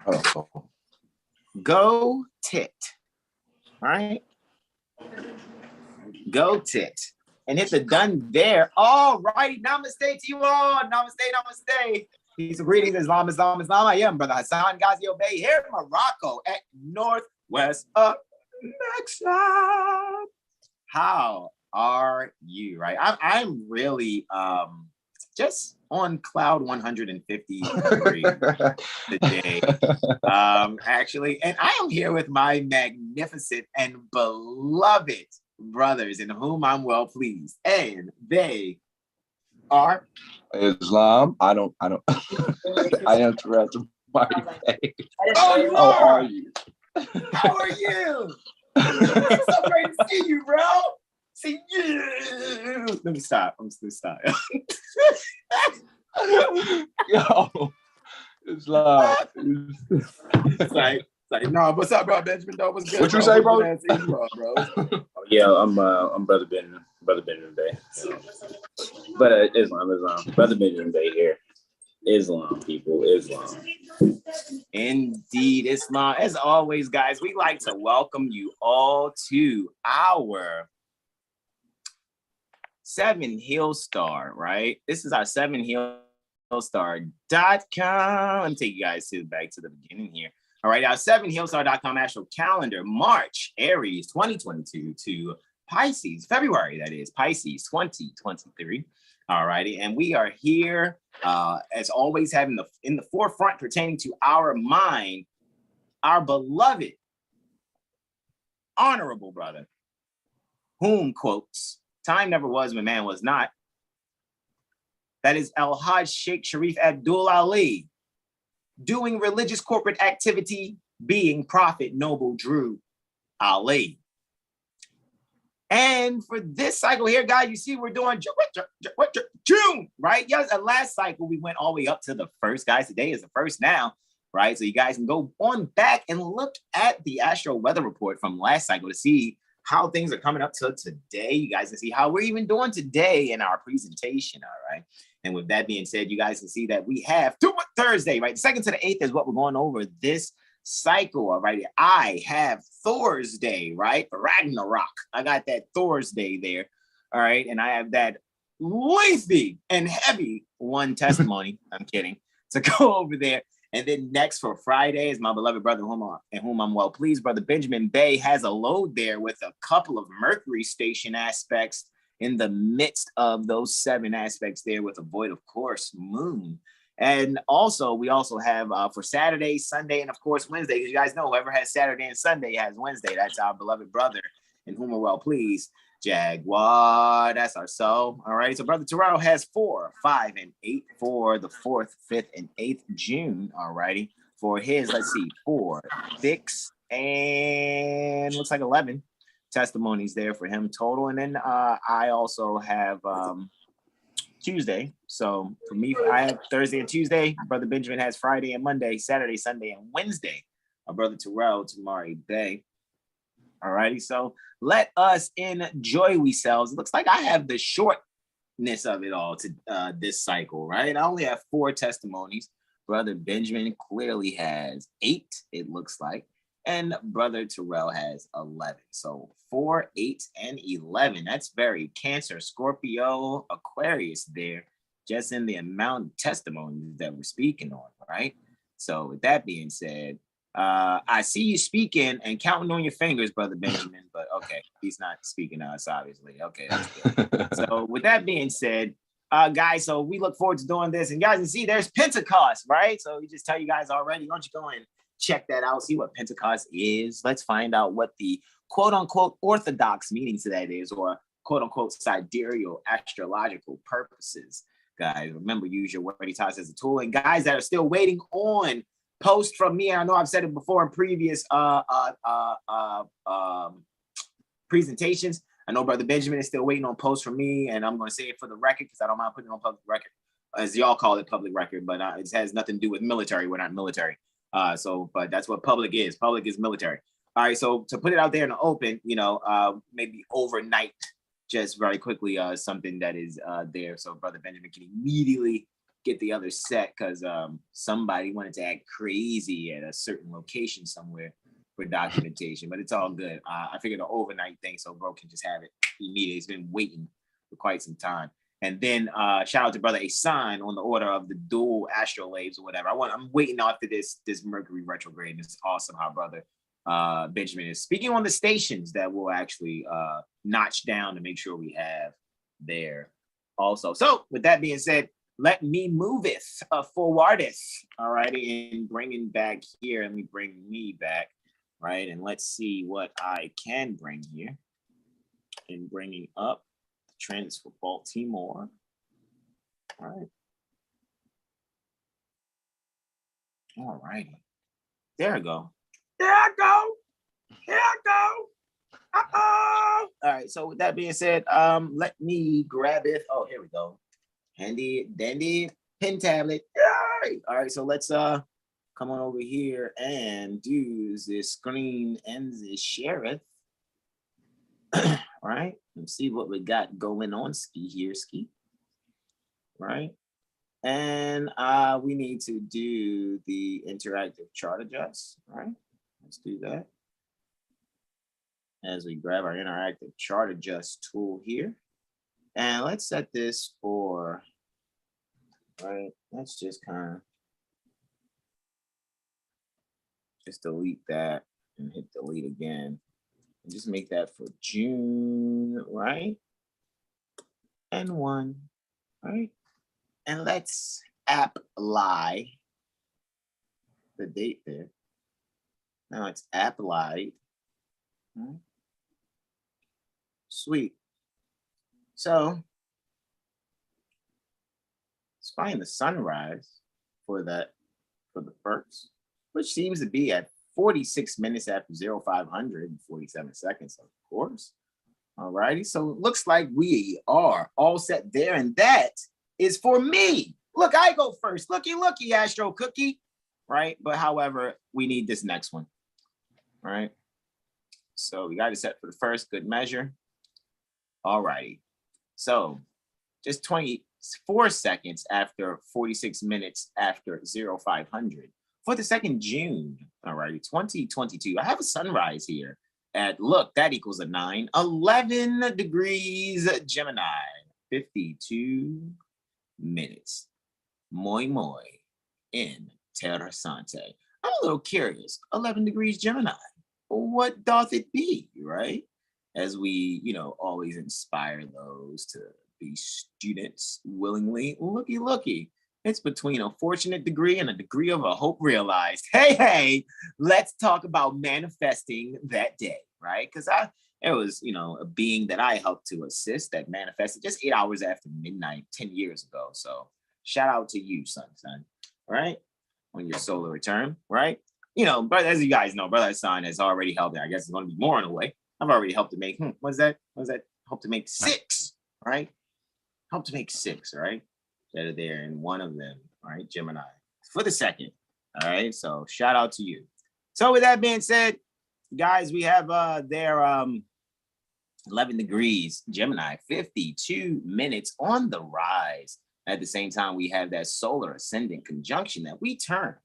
Oh. Go tit. All right. Go tit. And hit the done there. All righty. Namaste to you all. Namaste, namaste. Peace and greetings. Islam, Islam, Islam. I am Brother Hassan Ghazio Bey here in Morocco at Northwest of Mexico. How are you? Right. I'm really just on cloud 153 today. Actually, and I am here with my magnificent and beloved brothers in whom I'm well pleased. And they are Islam. I interrupt my day. Oh, you How are. are you? How are you? It's so great to see you, bro. See you. Let me stop. I'm still stop. Yo, Islam. It's like, no, what's up, bro? Benjamin, though, what's good? What you say, bro? Yeah, I'm Brother Benjamin Bay. But Islam. Brother Benjamin Bay here. Islam, people, Islam. Indeed, Islam. As always, guys, we'd like to welcome you all to our 7HealStar, right? This is our 7HealStar.com. Let me take you guys back to the beginning here. All right, our 7HealStar.com astro calendar, March, Aries 2022 to Pisces, February, that is, Pisces 2023. All righty, and we are here, as always, having in the forefront pertaining to our mind, our beloved, honorable brother, whom quotes, time never was when man was not. That is Al-Hajj Sheikh Sharif Abdul Ali, doing religious corporate activity, being Prophet Noble Drew Ali. And for this cycle here, guys, you see we're doing June, right? Yes, last cycle we went all the way up to the first, guys. Today is the first now, right? So you guys can go on back and look at the Astro Weather Report from last cycle to see how things are coming up to today. You guys can see how we're even doing today in our presentation, all right? And with that being said, you guys can see that we have Thursday, right? The 2nd to the 8th is what we're going over this cycle, all right? I have Thursday, right? Ragnarok. I got that Thursday there, all right? And I have that lengthy and heavy one testimony. I'm kidding. To go over there. And then next for Friday is my beloved brother, whom I'm well pleased. Brother Benjamin Bay has a load there with a couple of Mercury station aspects in the midst of those 7 aspects there with a void, of course, moon. And also, we also have for Saturday, Sunday, and of course, Wednesday. Because you guys know, whoever has Saturday and Sunday has Wednesday. That's our beloved brother in whom we're well pleased. Jaguar, that's our soul. All right. So Brother Terrell has 4, 5, and 8 for the 4th, 5th, and 8th June. All righty. For his, let's see, 4, 6, and looks like 11 testimonies there for him total. And then I also have Tuesday. So for me, I have Thursday and Tuesday. Brother Benjamin has Friday and Monday, Saturday, Sunday, and Wednesday. Our brother Terrell, Tamari Bay. All righty. So let us enjoy ourselves. It looks like I have the shortness of it all to this cycle, right? I only have 4 testimonies. Brother Benjamin clearly has 8, it looks like. And Brother Terrell has 11. So 4, 8, and 11. That's very Cancer, Scorpio, Aquarius there, just in the amount of testimonies that we're speaking on, right? So with that being said, I see you speaking and counting on your fingers, Brother Benjamin, but okay, he's not speaking to us, obviously. Okay, that's good. So with that being said, guys, so we look forward to doing this. And guys, you see there's Pentecost, right? So we just tell you guys already, why don't you go and check that out, see what Pentecost is. Let's find out what the quote-unquote orthodox meaning to that is, or quote-unquote sidereal astrological purposes. Guys, remember, use your wordy toss as a tool. And guys that are still waiting on post from me, I know I've said it before in previous presentations. I know Brother Benjamin is still waiting on posts from me, and I'm going to say it for the record because I don't mind putting it on public record, as y'all call it, public record, but it has nothing to do with military. We're not military. But that's what public is. Public is military. All right, so to put it out there in the open, maybe overnight, just very quickly, something that is there. So Brother Benjamin can immediately get the other set because somebody wanted to act crazy at a certain location somewhere for documentation, but it's all good. I figured an overnight thing so bro can just have it immediately. He's been waiting for quite some time. And then shout out to brother Asan on the order of the dual astrolabes or whatever. I'm waiting after this Mercury retrograde. It's awesome how brother Benjamin is speaking on the stations that we'll actually notch down to make sure we have there also. So with that being said, let me moveth forwardeth. All righty, and bringing back here. Let me bring me back, right? And let's see what I can bring here. And bringing up the trends for Baltimore. All right. All righty. There we go. Here I go. Here I go. Uh-oh. All right. So with that being said, let me grab it. Oh, here we go. Handy dandy pen tablet. Yay! All right. So let's come on over here and do this screen and this sheriff. All right. Let's see what we got going on. Ski. Right. And we need to do the interactive chart adjust. All right. Let's do that. As we grab our interactive chart adjust tool here. And let's set this for, right, let's just kind of just delete that and hit delete again. And just make that for June, right? And 1, right? And let's apply the date there. Now it's applied. Right? Sweet. So let's find the sunrise for the first, which seems to be at 46 minutes after 0500 and 47 seconds, of course. All righty. So it looks like we are all set there, and that is for me. Look, I go first. Looky, Astro Cookie. Right. But however, we need this next one. All right. So we got it set for the first, good measure. All righty. So just 24 seconds after 46 minutes after 0500 for the 2nd June. All righty, 2022. I have a sunrise here at, look, that equals a 9, 11 degrees Gemini, 52 minutes. Muy interesante. I'm a little curious. 11 degrees Gemini. What doth it be, right? As we, always inspire those to be students willingly. Looky. It's between a fortunate degree and a degree of a hope realized. Hey, let's talk about manifesting that day, right? Because it was, a being that I helped to assist that manifested just 8 hours after midnight 10 years ago. So shout out to you, son, right? On your solar return, right? But as you guys know, brother Hassan has already helped. I guess it's going to be more in a way. I've already helped to make, what's that? Help to make 6, right? Help to make 6, right? That are there in one of them, right? Gemini for the 2nd. All right. So shout out to you. So with that being said, guys, we have their 11 degrees Gemini, 52 minutes on the rise. At the same time, we have that solar ascendant conjunction that we term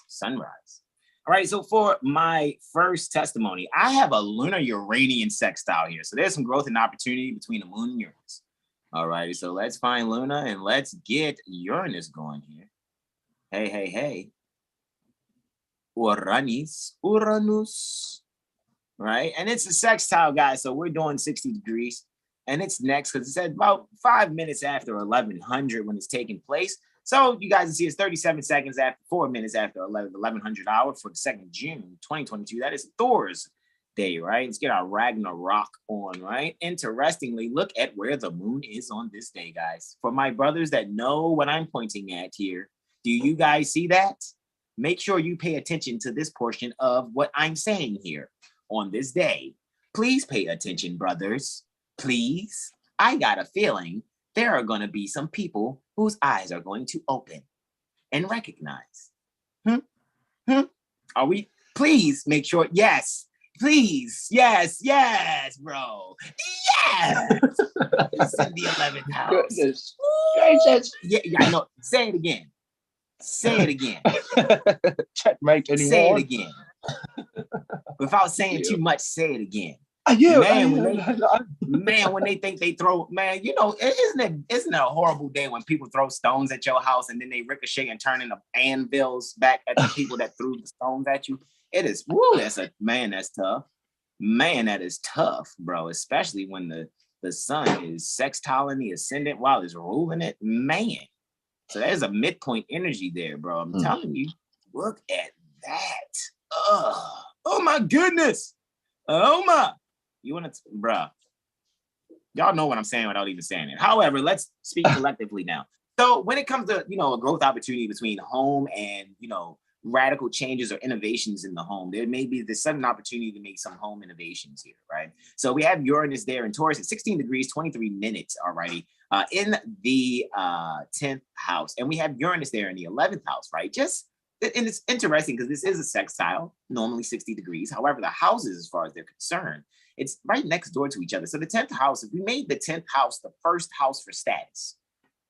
sunrise. All right, so for my first testimony, I have a lunar Uranian sextile here. So there's some growth and opportunity between the moon and Uranus. All righty, so let's find Luna and let's get Uranus going here. Hey. Uranus, right? And it's a sextile, guys, so we're doing 60 degrees. And it's next, because it's at about 5 minutes after 1100 when it's taking place. So you guys can see it's 37 seconds after 4 minutes after 1100 hour for the 2nd June 2022. That is Thor's day, right? Let's get our Ragnarok on, right? Interestingly, look at where the moon is on this day, guys. For my brothers that know what I'm pointing at here, do you guys see that? Make sure you pay attention to this portion of what I'm saying here on this day. Please pay attention, brothers. Please. I got a feeling there are going to be some people whose eyes are going to open and recognize. Are we? Please make sure. Yes. Please. Yes, bro. Yes. It's in the 11th house. Goodness gracious. Yeah, I know. Say it again. Checkmate anyone. Say it again. Without saying too much, say it again. When they think they throw, man, you know, isn't it a horrible day when people throw stones at your house and then they ricochet and turn into anvils back at the people that threw the stones at you? It is, that's tough. Man, that is tough, bro, especially when the sun is sextiling the ascendant while it's ruling it, man. So there's a midpoint energy there, bro. I'm telling you, look at that. Oh my goodness. Oh my. You want to, bruh. Y'all know what I'm saying without even saying it. However, let's speak collectively now. So when it comes to, you know, a growth opportunity between home and, you know, radical changes or innovations in the home, there's sudden opportunity to make some home innovations here, right? So we have Uranus there in Taurus at 16 degrees, 23 minutes already in the 10th house. And we have Uranus there in the 11th house, right? And it's interesting because this is a sextile, normally 60 degrees. However, the houses, as far as they're concerned, it's right next door to each other. So the 10th house, if we made the 10th house the first house for status,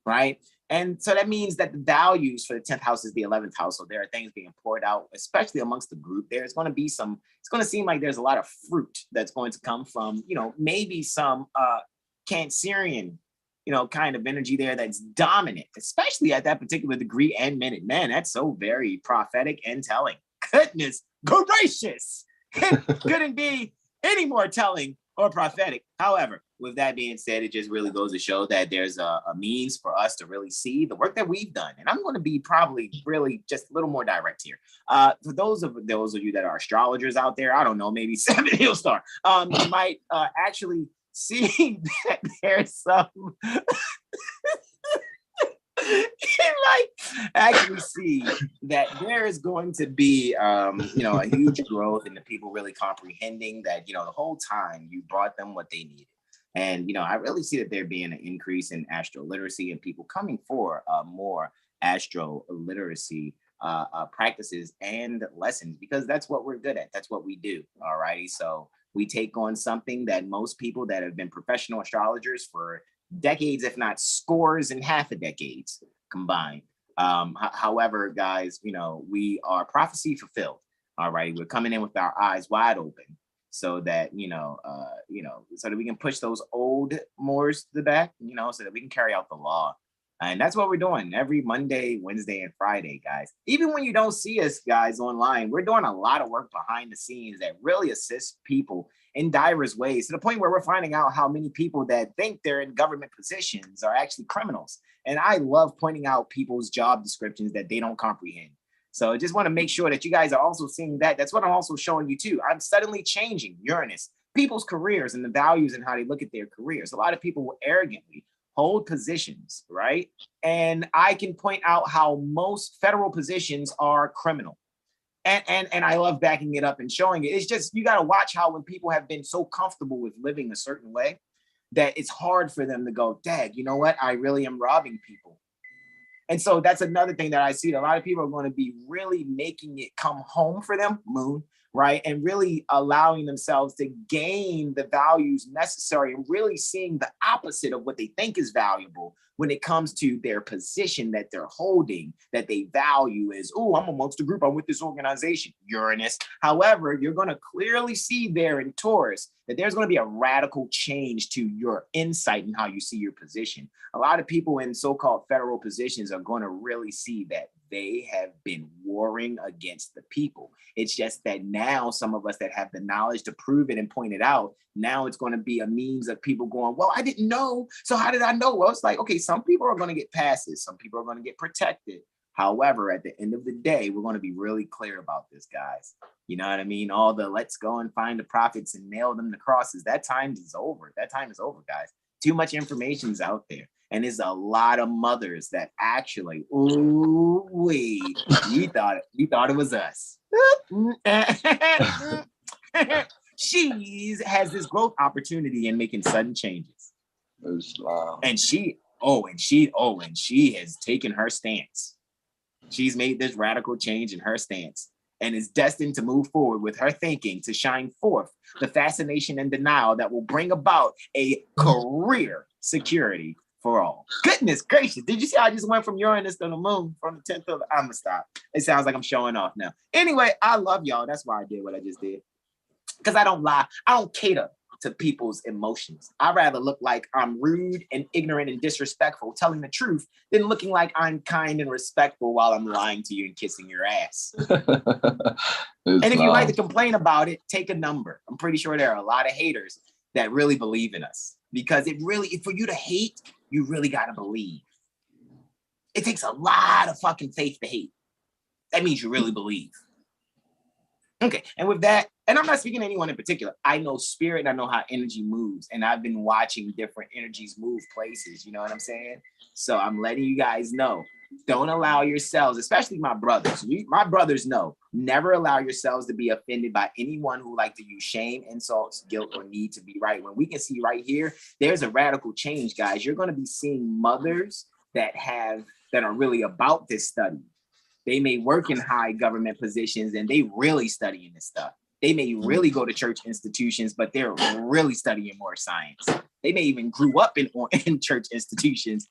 right? And so that means that the values for the 10th house is the 11th house. So there are things being poured out, especially amongst the group. It's going to seem like there's a lot of fruit that's going to come from, you know, maybe some Cancerian, you know, kind of energy there that's dominant, especially at that particular degree and minute. Man, that's so very prophetic and telling. Goodness gracious. Couldn't be any more telling or prophetic. However, with that being said, it just really goes to show that there's a means for us to really see the work that we've done. And I'm going to be probably really just a little more direct here. For those of you that are astrologers out there, I don't know, maybe 7HealStar, you might actually see that there's some you might actually see that there is going to be you know, a huge growth in the people really comprehending that, you know, the whole time you brought them what they needed. And, you know, I really see that there being an increase in AstroLiteracy and people coming for more AstroLiteracy practices and lessons, because that's what we're good at. That's what we do. All righty. So we take on something that most people that have been professional astrologers for decades, if not scores and half a decades combined. However, guys, you know, we are prophecy fulfilled. All right. We're coming in with our eyes wide open so that, so that we can push those old Moors to the back, you know, so that we can carry out the law. And that's what we're doing every Monday, Wednesday, and Friday, guys. Even when you don't see us, guys, online, we're doing a lot of work behind the scenes that really assists people in diverse ways, to the point where we're finding out how many people that think they're in government positions are actually criminals. And I love pointing out people's job descriptions that they don't comprehend. So I just want to make sure that you guys are also seeing that. That's what I'm also showing you too. I'm suddenly changing Uranus, people's careers and the values and how they look at their careers. A lot of people will arrogantly hold positions, right? And I can point out how most federal positions are criminal. And I love backing it up and showing it. It's just, you got to watch how when people have been so comfortable with living a certain way that it's hard for them to go, dag, you know what? I really am robbing people. And so that's another thing that I see. A lot of people are going to be really making it come home for them, Moon, right? And really allowing themselves to gain the values necessary and really seeing the opposite of what they think is valuable when it comes to their position that they're holding, that they value is, oh, I'm amongst the group, I'm with this organization, Uranus. However, you're going to clearly see there in Taurus that there's going to be a radical change to your insight and how you see your position. A lot of people in so-called federal positions are going to really see that they have been warring against the people. It's just that now some of us that have the knowledge to prove it and point it out, now it's going to be a means of people going, well, I didn't know. So how did I know? Well, it's like, okay, some people are going to get passes. Some people are going to get protected. However, at the end of the day, we're going to be really clear about this, guys. You know what I mean? All the let's go and find the prophets and nail them to crosses. That time is over. That time is over, guys. Too much information is out there. And there's a lot of mothers that actually, ooh, wait, you thought it was us. She has this growth opportunity in making sudden changes. And she has taken her stance. She's made this radical change in her stance. and is destined to move forward with her thinking to shine forth the fascination and denial that will bring about a career security for all. Goodness gracious. Did you see how I just went from Uranus to the moon from the 10th of the... I'm gonna stop. It sounds like I'm showing off now. Anyway, I love y'all. That's why I did what I just did. Because I don't lie. I don't cater to people's emotions. I'd rather look like I'm rude and ignorant and disrespectful, telling the truth, than looking like I'm kind and respectful while I'm lying to you and kissing your ass. And if you like to complain about it, take a number. I'm pretty sure there are a lot of haters that really believe in us. Because it really, for you to hate, you really got to believe. It takes a lot of fucking faith to hate. That means you really believe. Okay, and with that, and I'm not speaking to anyone in particular. I know spirit and I know how energy moves. And I've been watching different energies move places. You know what I'm saying? So I'm letting you guys know. Don't allow yourselves, especially my brothers. My brothers know. Never allow yourselves to be offended by anyone who like to use shame, insults, guilt, or need to be right. When we can see right here, there's a radical change, guys. You're going to be seeing mothers that are really about this study. They may work in high government positions and they really studying this stuff. They may really go to church institutions, but they're really studying more science. They may even grew up in church institutions.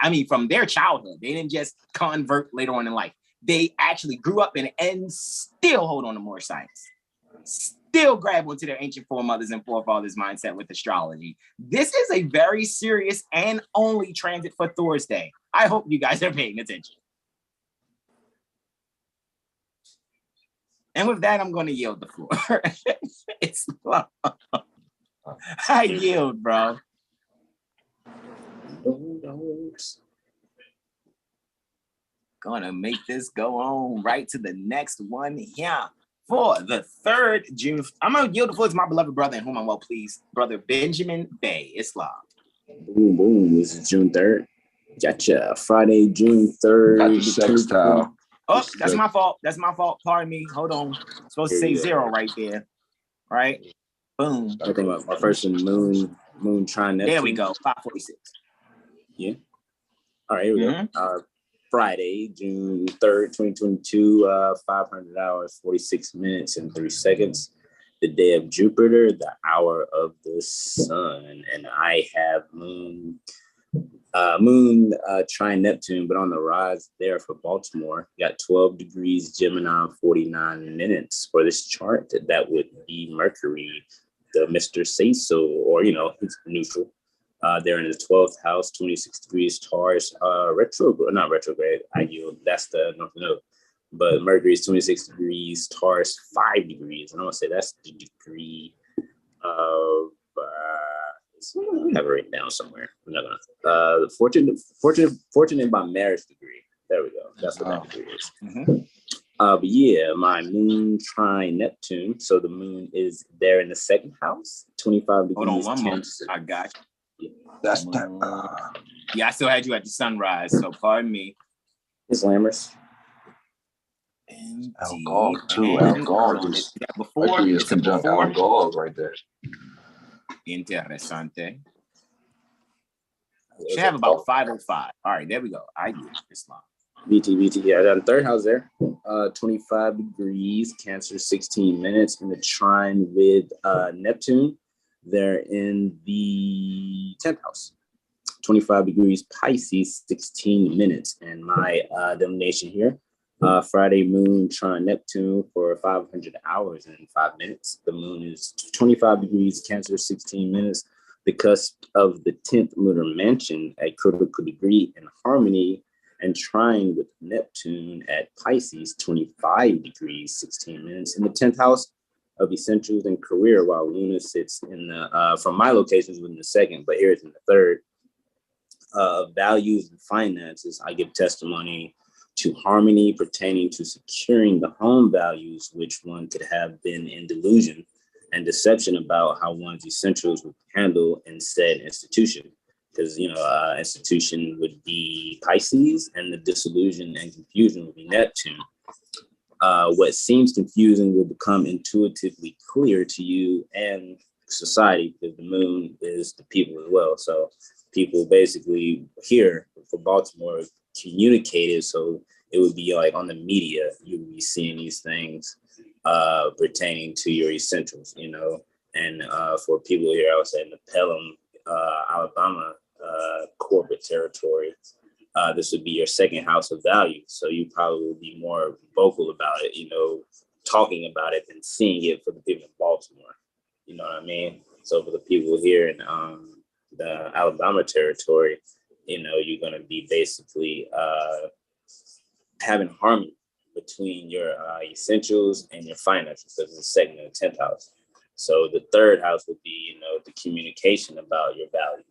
I mean, from their childhood. They didn't just convert later on in life. They actually grew up in it and still hold on to more science. Still grab onto their ancient foremothers and forefathers mindset with astrology. This is a very serious and only transit for Thursday. I hope you guys are paying attention. And with that, I'm going to yield the floor. It's long. I yield, bro. Gonna make this go on right to the next one here for the 3rd June. I'm gonna yield the floor to my beloved brother, in whom I'm well pleased, brother Benjamin Bay Islam. Boom, boom. This is June 3rd. Gotcha. Friday, June 3rd. Got the sextile. Oh, that's my fault. That's my fault. Pardon me. Hold on. I'm supposed to say 0 right there. Right? Boom. I think my first moon trine Neptune. There we go. 546. Yeah. All right, here we go. Friday, June 3rd, 2022, 500 hours, 46 minutes, and 3 seconds. The day of Jupiter, the hour of the sun. And I have moon trine Neptune, but on the rise there for Baltimore. Got 12 degrees Gemini, 49 minutes. For this chart, that would be Mercury, the Mr. Say-So, or, it's neutral. They're in the 12th house, 26 degrees Taurus, not retrograde, that's the North Node. But Mercury is 26 degrees Taurus, 5 degrees. And I'm going to say that's the degree of, I have it written down somewhere. I'm not going to. Fortunate by marriage degree. There we go. That's what that degree is. But yeah, my moon trine Neptune. So the moon is there in the 2nd house, 25 degrees. Hold on one moment. I got you. That's that. Yeah, I still had you at the sunrise, so pardon me. It's Lammers. Algol too. Algol is before. It's conjunct Algol right there. Interessante. Should have about 505. All right, there we go. I use Islam. VT. Yeah, I got a 3rd house there. 25 degrees, Cancer, 16 minutes in the trine with Neptune. They're in the 10th house, 25 degrees Pisces, 16 minutes. And my denomination here, Friday moon trine Neptune for 500 hours and 5 minutes. The moon is 25 degrees Cancer, 16 minutes. The cusp of the 10th lunar mansion at critical degree in harmony and trine with Neptune at Pisces, 25 degrees, 16 minutes in the 10th house of essentials and career, while Luna sits in the, from my locations within the 2nd, but here it's in the 3rd. Values and finances, I give testimony to harmony pertaining to securing the home values, which one could have been in delusion and deception about how one's essentials would handle in said institution. Because, institution would be Pisces and the disillusion and confusion would be Neptune. What seems confusing will become intuitively clear to you and society, because the moon is the people as well. So people basically here for Baltimore communicated. So it would be like on the media, you would be seeing these things pertaining to your essentials, you know. And for people here, I would say in the Pelham, Alabama corporate territory, this would be your second house of value. So you probably will be more vocal about it, you know, talking about it than seeing it for the people in Baltimore. You know what I mean? So for the people here in the Alabama territory, you know, you're going to be basically having harmony between your essentials and your finances, because it's the second and 10th house. So the third house would be, you know, the communication about your values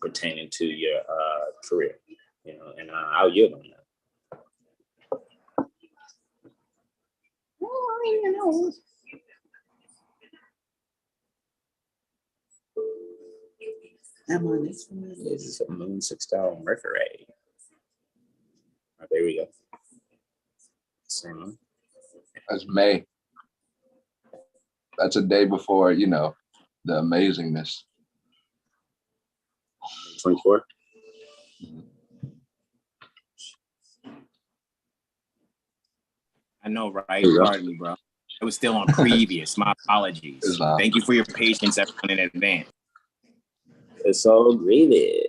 pertaining to your career, you know, and I'll yield on that. I'm on this one. This is a moon sextile Mercury. Oh, there we go. Same one. That's May. That's a day before, you know, the amazingness. 24. I know, right? Pardon me, bro. It was still on previous. My apologies. Thank you for your patience, everyone, in advance. It's all gravy.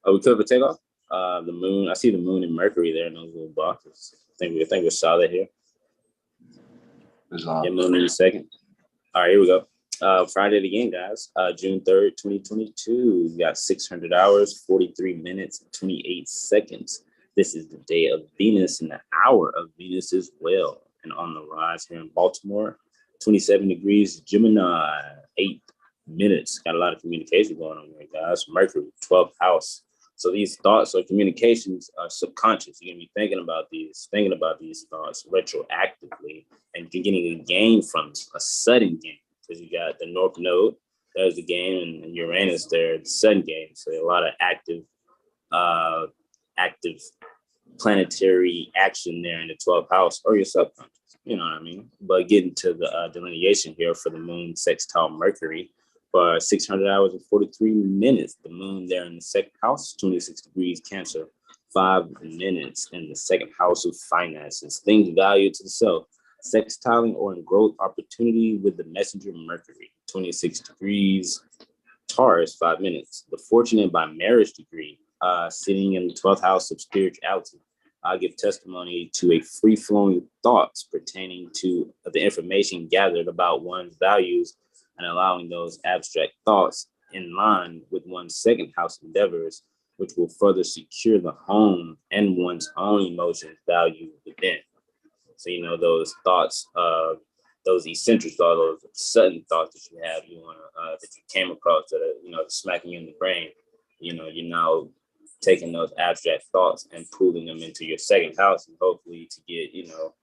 Oh, we could have a takeoff. The moon. I see the moon and Mercury there in those little boxes. I think we're solid here. Yeah, moon in a second. All right, here we go. Friday again, guys. June 3rd, 2022. We got 600 hours, 43 minutes, 28 seconds. This is the day of Venus and the hour of Venus as well. And on the rise here in Baltimore, 27 degrees, Gemini, 8 minutes. Got a lot of communication going on here, guys. Mercury, 12th house. So these thoughts or communications are subconscious. You're gonna be thinking about these thoughts retroactively and getting a gain from it, a sudden gain. Because you got the North Node, there's the game, and Uranus there, the sudden game. So a lot of active planetary action there in the 12th house or your subconscious. You know what I mean? But getting to the delineation here for the moon sextile Mercury for 600 hours and 43 minutes. The moon there in the second house, 26 degrees Cancer, 5 minutes in the second house of finances. Things valued to the self. Sextiling or in growth opportunity with the messenger Mercury, 26 degrees Taurus, 5 minutes. The fortunate by marriage degree, sitting in the 12th house of spirituality. I give testimony to a free-flowing thoughts pertaining to the information gathered about one's values and allowing those abstract thoughts in line with one's second house endeavors, which will further secure the home and one's own emotions value within. So, you know, those thoughts, those eccentric thoughts, those sudden thoughts that you have, that you came across that are, you know, smacking you in the brain, you know, you're now taking those abstract thoughts and pulling them into your second house, and hopefully to get, you know,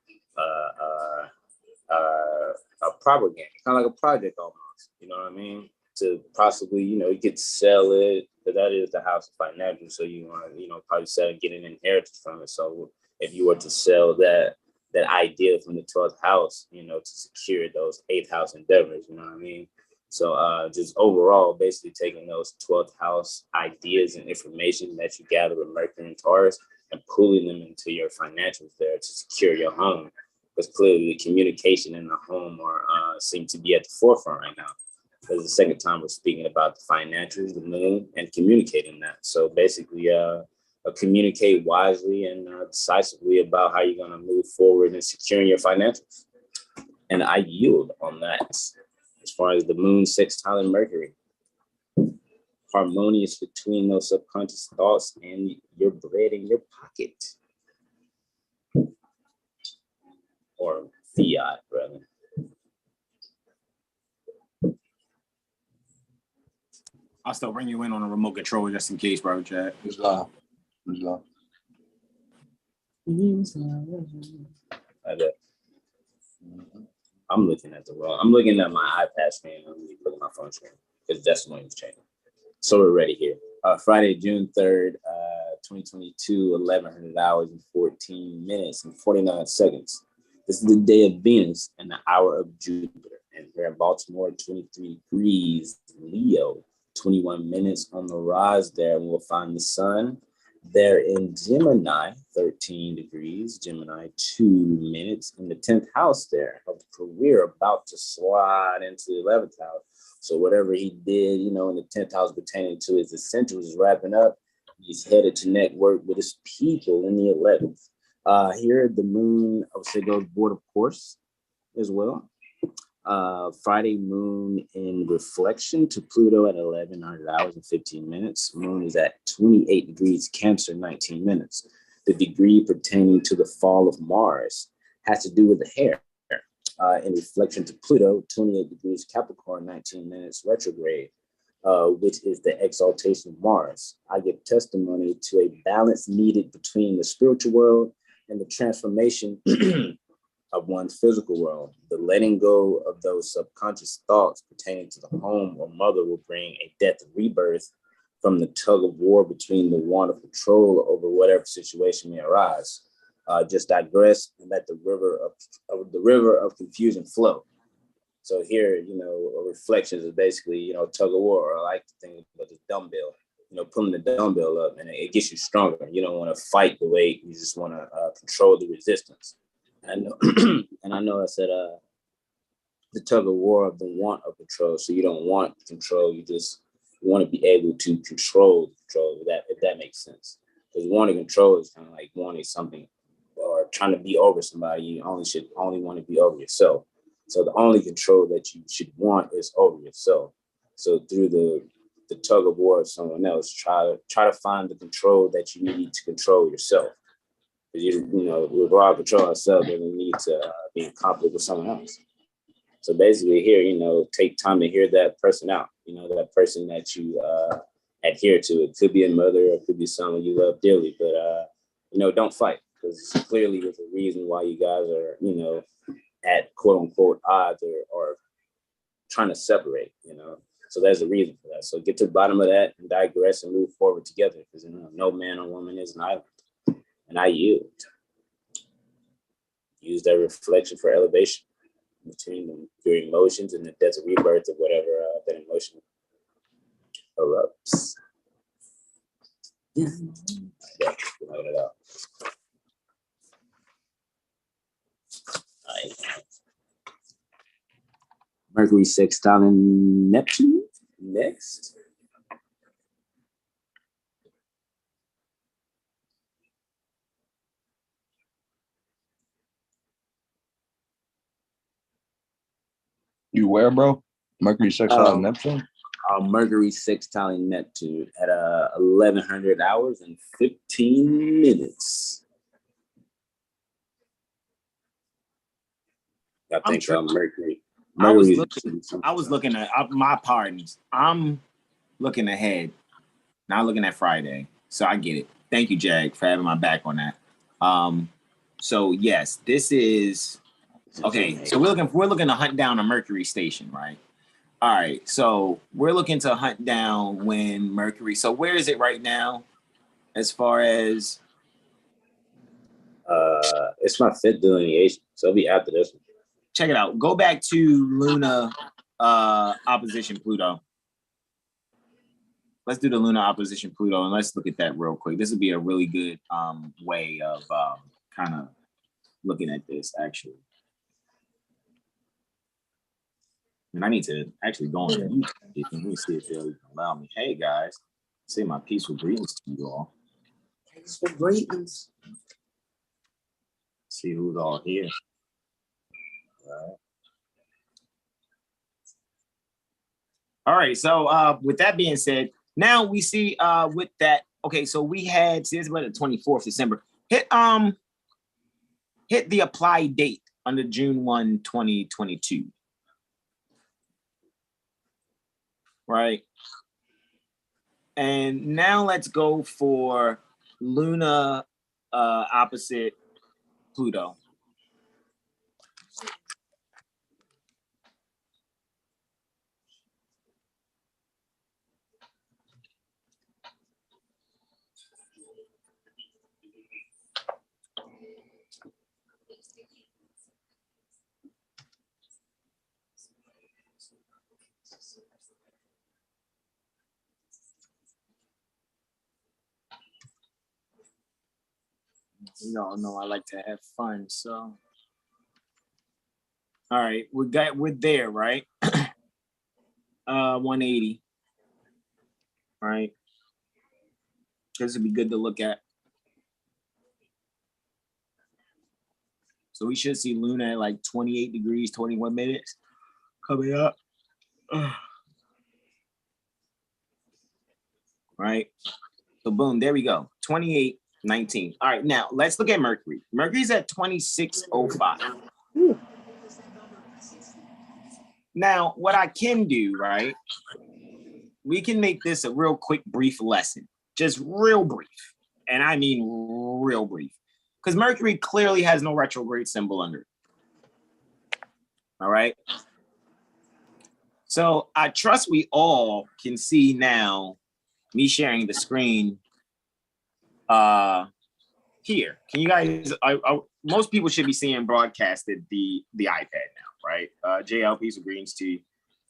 a proper game, kind of like a project almost, you know what I mean? To possibly, you know, you could sell it, but that is the house of financial. So you want to, you know, probably sell and get an inheritance from it. So if you were to sell that idea from the 12th house, you know, to secure those 8th house endeavors, you know what I mean? So just overall, basically taking those 12th house ideas and information that you gather with Mercury and Taurus and pulling them into your financials there to secure your home. Because clearly the communication in the home seem to be at the forefront right now. Because the second time we're speaking about the financials, the moon, and communicating that. So basically, communicate wisely and decisively about how you're going to move forward in securing your financials. And I yield on that. As far as the moon sextile and Mercury, harmonious between those subconscious thoughts and your bread in your pocket, or fiat, brother. I'll still bring you in on a remote control just in case, bro, Chad. I'm looking at the wrong. I'm looking at my iPad screen. I'm looking at my phone screen because that's when it's changing. So we're ready here. Friday, June 3rd, 2022, 1100 hours and 14 minutes and 49 seconds. This is the day of Venus and the hour of Jupiter. And here in Baltimore, 23 degrees Leo, 21 minutes on the rise there. And we'll find the sun They're in Gemini, 13 degrees, Gemini, 2 minutes in the 10th house there of career, about to slide into the 11th house. So whatever he did, you know, in the 10th house pertaining to his essentials is wrapping up. He's headed to network with his people in the 11th. Here, the moon, I would say, goes board of course as well. Friday, moon in reflection to Pluto at 1100 hours and 15 minutes. Moon is at 28 degrees Cancer, 19 minutes. The degree pertaining to the fall of Mars has to do with the hair. In reflection to Pluto, 28 degrees Capricorn, 19 minutes retrograde, which is the exaltation of Mars. I give testimony to a balance needed between the spiritual world and the transformation of one's physical world. The letting go of those subconscious thoughts pertaining to the home or mother will bring a death and rebirth from the tug of war between the want of control over whatever situation may arise. Just digress and let the river of confusion flow. So here, you know, reflections is basically, you know, tug of war. Or I like to think about the dumbbell, you know, pulling the dumbbell up, and it gets you stronger. You don't want to fight the weight. You just want to control the resistance. And I know I said the tug of war of the want of control. So you don't want control. You want to be able to control if that makes sense. Because wanting control is kind of like wanting something or trying to be over somebody. You only want to be over yourself. So the only control that you should want is over yourself. So through the tug of war of someone else, try to find the control that you need to control yourself. Because you know, with raw control ourselves, then we need to be in conflict with someone else. So basically here, you know, take time to hear that person out, you know, that person that you adhere to. It could be a mother, or it could be someone you love dearly, but, you know, don't fight, because clearly there's a reason why you guys are, you know, at quote unquote odds or trying to separate, you know. So there's a reason for that. So get to the bottom of that and digress and move forward together, because, you know, no man or woman is an island. And I yield. Use that reflection for elevation between your emotions and the death of rebirth of whatever that emotion erupts. Yeah. Load it up. Mercury sextiling Neptune next. You where, bro? Mercury sextile Neptune? Mercury sextiling Neptune at 1100 hours and 15 minutes. I think Mercury. I was looking at my pardons. I'm looking ahead, not looking at Friday. So I get it. Thank you, Jag, for having my back on that. So yes, this is okay. So we're looking to hunt down a Mercury station, right? All right. So we're looking to hunt down when Mercury. So where is it right now? As far as it's my 5th delineation, so it'll be after this one. Check it out. Go back to Luna opposition Pluto. Let's do the Luna opposition Pluto, and let's look at that real quick. This would be a really good way of kind of looking at this, actually. And I need to actually go on YouTube. Let me see if they'll even allow me. Hey, guys. Say my peaceful greetings to you all. Peaceful greetings. See who's all here. All right. So with that being said, now we see with that. Okay, so we had since the 24th December. Hit the apply date on the June 1, 2022. Right. And now let's go for Luna opposite Pluto. No, I like to have fun. So, all right, we're there, right? 180. All right. This would be good to look at. So we should see Luna at like 28 degrees, 21 minutes coming up. Right. So boom, there we go. 28:19. All right, now let's look at Mercury. Mercury's at 26:05. Now, what I can do, right? We can make this a real quick, brief lesson. Just real brief. And I mean real brief. Because Mercury clearly has no retrograde symbol under it. All right. So I trust we all can see now me sharing the screen here. Can you guys, most people should be seeing broadcasted the iPad now, right? JLP's agrees to you.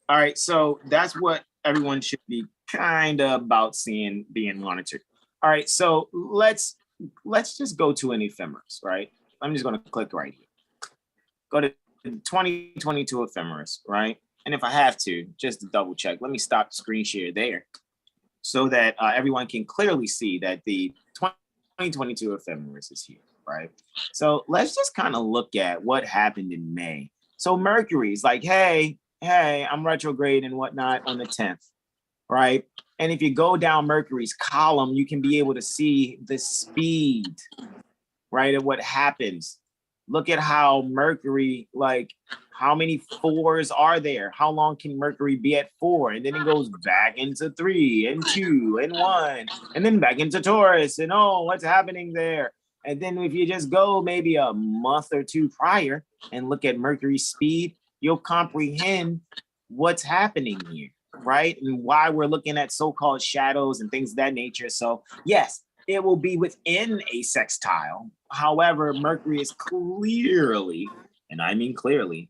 All right, so that's what everyone should be kind of about seeing being monitored. All right, so let's just go to an ephemeris, right? I'm just going to click right here. Go to 2022 ephemeris, right? And if I have to, just to double check, let me stop screen share there so that everyone can clearly see that the 2022 ephemeris is here, right? So let's just kind of look at what happened in May. So Mercury's like, hey, I'm retrograde and whatnot on the 10th, right? And if you go down Mercury's column, you can be able to see the speed, right, of what happens. Look at how Mercury, like, how many 4s are there? How long can Mercury be at 4? And then it goes back into 3 and 2 and 1, and then back into Taurus. And oh, what's happening there? And then if you just go maybe a month or two prior and look at Mercury's speed, you'll comprehend what's happening here, right? And why we're looking at so-called shadows and things of that nature. So yes, it will be within a sextile. However, Mercury is clearly, and I mean clearly,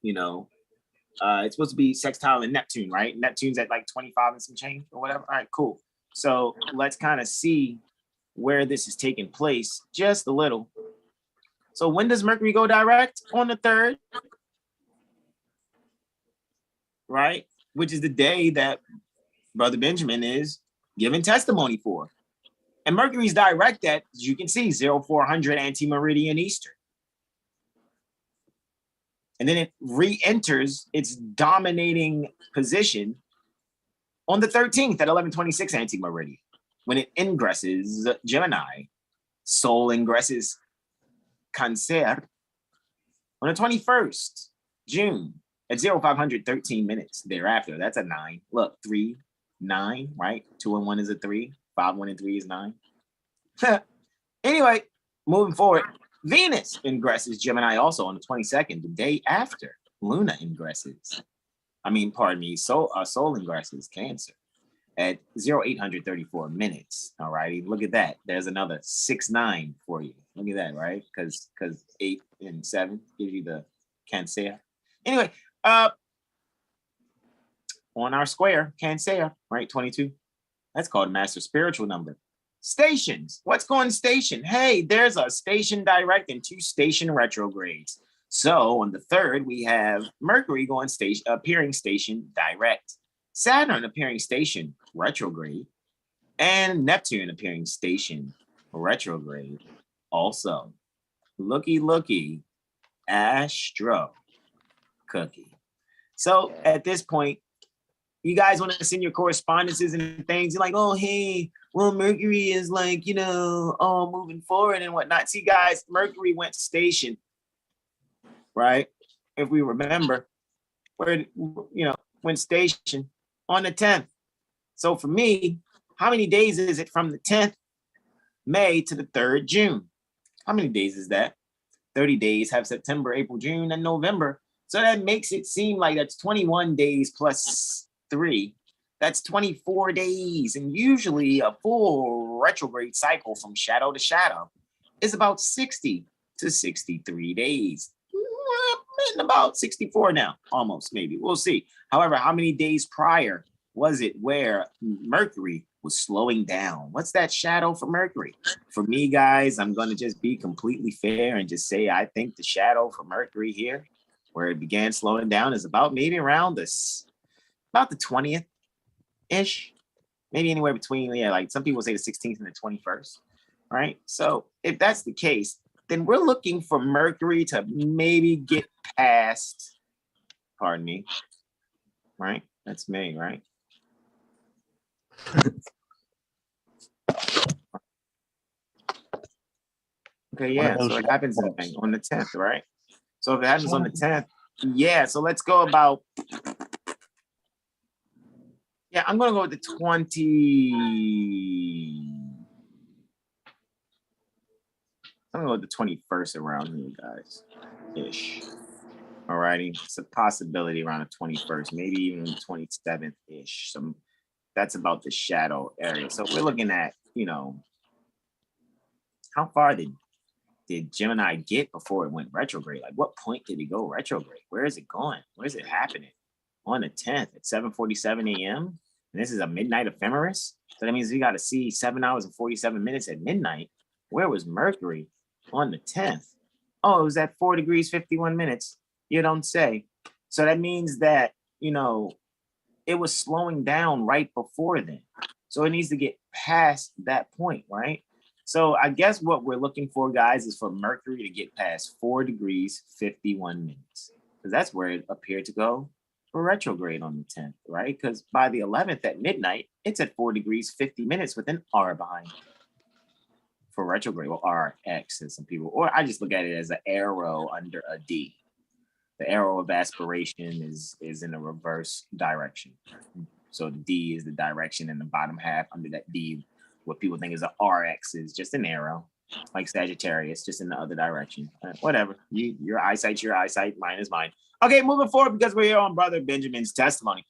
it's supposed to be sextile in Neptune, right? Neptune's at like 25 and some change or whatever. All right, cool. So let's kind of see where this is taking place just a little. So when does Mercury go direct? On the 3rd, right? Which is the day that Brother Benjamin is giving testimony for. And Mercury's direct at, as you can see, 0400 anti-meridian Eastern. And then it re-enters its dominating position on the 13th at 1126 anti-meridian. When it ingresses Gemini, Sol ingresses Cancer on the 21st June at 0500 13 minutes thereafter. That's a 9. Look, 3, 9, right? 2 and 1 is a 3. 5, 1 and 3 is 9. Anyway, moving forward, Venus ingresses Gemini also on the 22nd, the day after Luna ingresses. Sol ingresses Cancer at 0800 34 minutes. All righty, look at that. There's another 6, 9 for you. Look at that, right? Because 8 and 7 gives you the Cancer. Anyway, on our square, Cancer, right? 22. That's called a master spiritual number. Stations. What's going station? Hey, there's a station direct and 2 station retrogrades. So on the 3rd, we have Mercury going station, appearing station direct, Saturn appearing station retrograde, and Neptune appearing station retrograde. Also, looky, Astro Cookie. So at this point, you guys want to send your correspondences and things. You're like, oh, hey, well, Mercury is like, moving forward and whatnot. See, guys, Mercury went station, right? If we remember, where, went station on the 10th. So for me, how many days is it from the 10th May to the 3rd June? How many days is that? 30 days, have September, April, June, and November. So that makes it seem like that's 21 days plus 3. That's 24 days. And usually a full retrograde cycle from shadow to shadow is about 60 to 63 days. About 64 now, almost, maybe. We'll see. However, how many days prior was it where Mercury was slowing down. What's that shadow for Mercury? For me, guys, I'm going to just be completely fair and just say I think the shadow for Mercury here, where it began slowing down, is about maybe around about the 20th-ish. Maybe anywhere between, like some people say the 16th and the 21st, right? So if that's the case, then we're looking for Mercury to maybe get past, pardon me, right? That's May, right? Okay, yeah, so it happens on the 10th, right? So if it happens on the 10th, yeah, so let's go about, yeah, I'm going to go with the 20, I'm going to go with the 21st around here, guys, ish. All righty, it's a possibility around the 21st, maybe even the 27th-ish. That's about the shadow area. So we're looking at, how far did Gemini get before it went retrograde? Like, what point did it go retrograde? Where is it going? Where is it happening? On the 10th at 7:47 a.m. And this is a midnight ephemeris. So that means we got to see 7 hours and 47 minutes at midnight. Where was Mercury on the 10th? Oh, it was at 4 degrees, 51 minutes. You don't say. So that means that, it was slowing down right before then. So it needs to get past that point, right? So I guess what we're looking for, guys, is for Mercury to get past 4 degrees, 51 minutes. Because that's where it appeared to go for retrograde on the 10th, right? Because by the 11th at midnight, it's at 4 degrees, 50 minutes with an R behind it. For retrograde, or RX, as some people, or I just look at it as an arrow under a D. The arrow of aspiration is in the reverse direction. So the D is the direction, and the bottom half under that D, what people think is an RX, is just an arrow, like Sagittarius, just in the other direction. Whatever. Your eyesight's your eyesight, mine is mine. Okay, moving forward, because we're here on Brother Benjamin's testimony.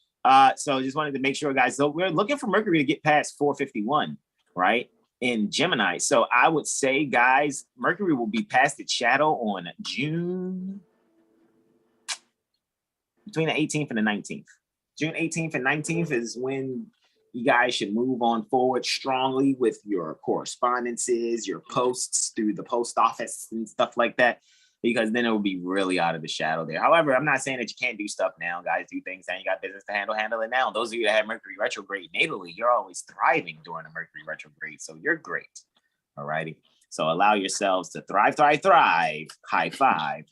So just wanted to make sure, guys. So we're looking for Mercury to get past 451, right? In Gemini. So I would say, guys, Mercury will be past its shadow on June, between the 18th and the 19th. June 18th and 19th is when you guys should move on forward strongly with your correspondences, your posts through the post office and stuff like that, because then it will be really out of the shadow there. However, I'm not saying that you can't do stuff now, guys. Do things now. You got business to handle it now. Those of you that have Mercury retrograde natally, you're always thriving during a Mercury retrograde, so you're great. All righty. So allow yourselves to thrive, thrive, thrive. High five,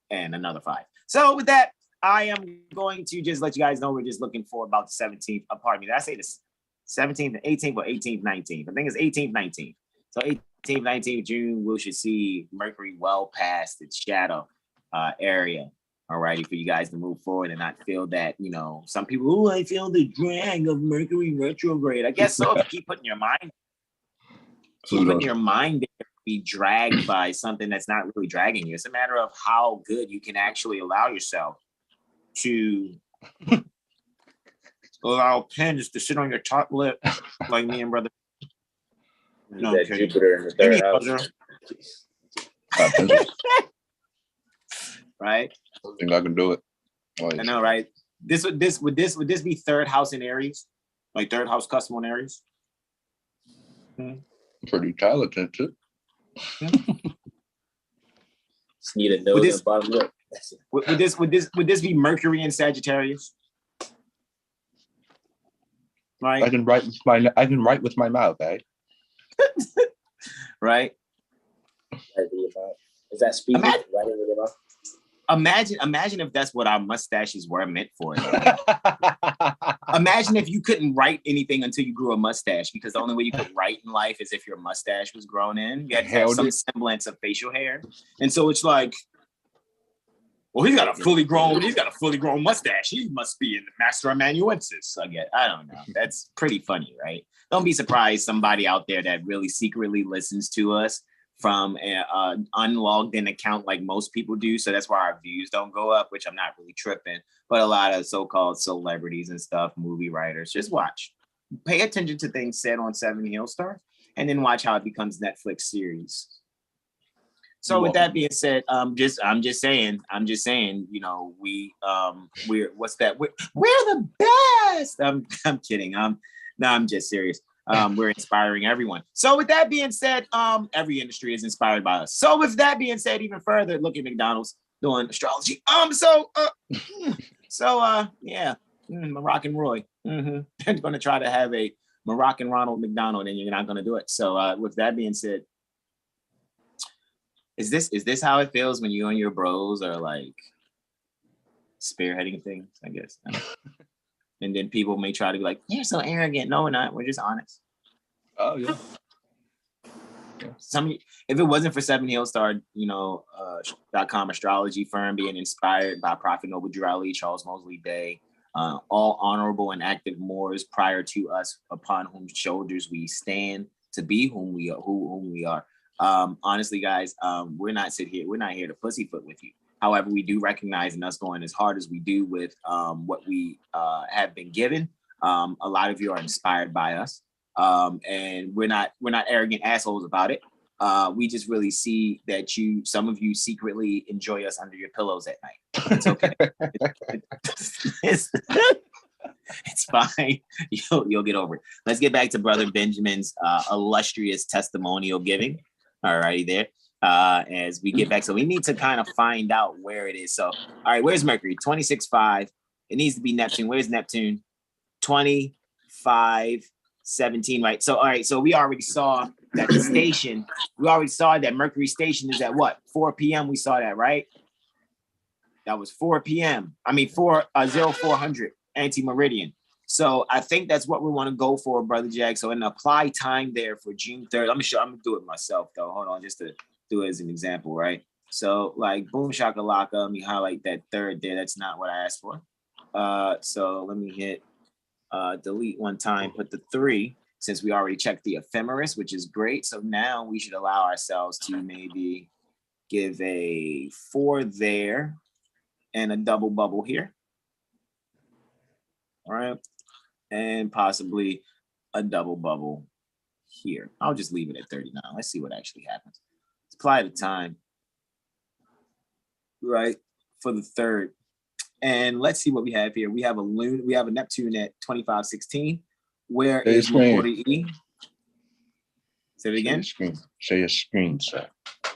and another 5. So with that, I am going to just let you guys know we're just looking for about the 17th. Pardon me, did I say the 17th and 18th or 18th, 19th? I think it's 18th, 19th. So 18th, 19th June, we should see Mercury well past its shadow area. All righty, for you guys to move forward and not feel that, some people, I feel the drag of Mercury retrograde. I guess so. If you keep putting your mind, be dragged by something that's not really dragging you. It's a matter of how good you can actually allow yourself to allow pins to sit on your top lip, like me and Brother. No, that Jupiter in the third house. Right? I think I can do it. I know, right? Would this be third house in Aries? Like third house custom on Aries? Pretty talented too. Just need a nose and bottom lip. Would this be Mercury in Sagittarius? Right. I can write with my mouth, eh? Right. Is that speaking? Right over your mouth? Imagine if that's what our mustaches were meant for. Imagine if you couldn't write anything until you grew a mustache, because the only way you could write in life is if your mustache was grown in. You had to have some semblance of facial hair. And so it's like, well, he's got a fully grown mustache. He must be in the Master Amanuensis. I don't know. That's pretty funny, right? Don't be surprised somebody out there that really secretly listens to us from an unlogged in account like most people do. So that's why our views don't go up, which I'm not really tripping. But a lot of so-called celebrities and stuff, movie writers, just watch. Pay attention to things said on 7HealStar, and then watch how it becomes Netflix series. So with that being said, I'm just saying, we're what's that? We're the best. I'm kidding. No, I'm just serious. We're inspiring everyone. So with that being said, every industry is inspired by us. So with that being said, even further, look at McDonald's doing astrology. Yeah, Moroccan Roy. They're going to try to have a Moroccan Ronald McDonald, and you're not going to do it. So with that being said, is this how it feels when you and your bros are like spearheading things? I guess. And then people may try to be like, "You're so arrogant." No, we're not. We're just honest. Oh yeah. If it wasn't for 7HealStar, .com astrology firm being inspired by Prophet Noble Drew, Charles Mosley Day, all honorable and active Moors prior to us, upon whose shoulders we stand to be whom we are. Honestly, guys, we're not here to pussyfoot with you. However, we do recognize in us going as hard as we do with what we have been given. A lot of you are inspired by us. And we're not arrogant assholes about it. We just really see that some of you secretly enjoy us under your pillows at night. It's okay. It's fine. You'll get over it. Let's get back to Brother Benjamin's illustrious testimonial giving. All righty there. As we get back, so we need to kind of find out where it is. So, all right, where's Mercury? 26.5. It needs to be Neptune. Where's Neptune? 25.17, right? So, all right, so we already saw that the station, we already saw that Mercury station is at what? 4 p.m. We saw that, right? That was 4 p.m. 0400 anti-meridian. So I think that's what we want to go for, Brother Jack. So an apply time there for June 3rd. I'm gonna do it myself though. Hold on, just to do it as an example, right? So like boom shakalaka, let me highlight that third there. That's not what I asked for. So let me hit delete one time, put the 3, since we already checked the ephemeris, which is great. So now we should allow ourselves to maybe give a 4 there and a double bubble here. All right. And possibly a double bubble here. I'll just leave it at 39. Let's see what actually happens. Let's apply the time, right, for the 3rd. And let's see what we have here. We have a Neptune at 25.16. Where is Moor-E? Say it again. Share your screen, sir.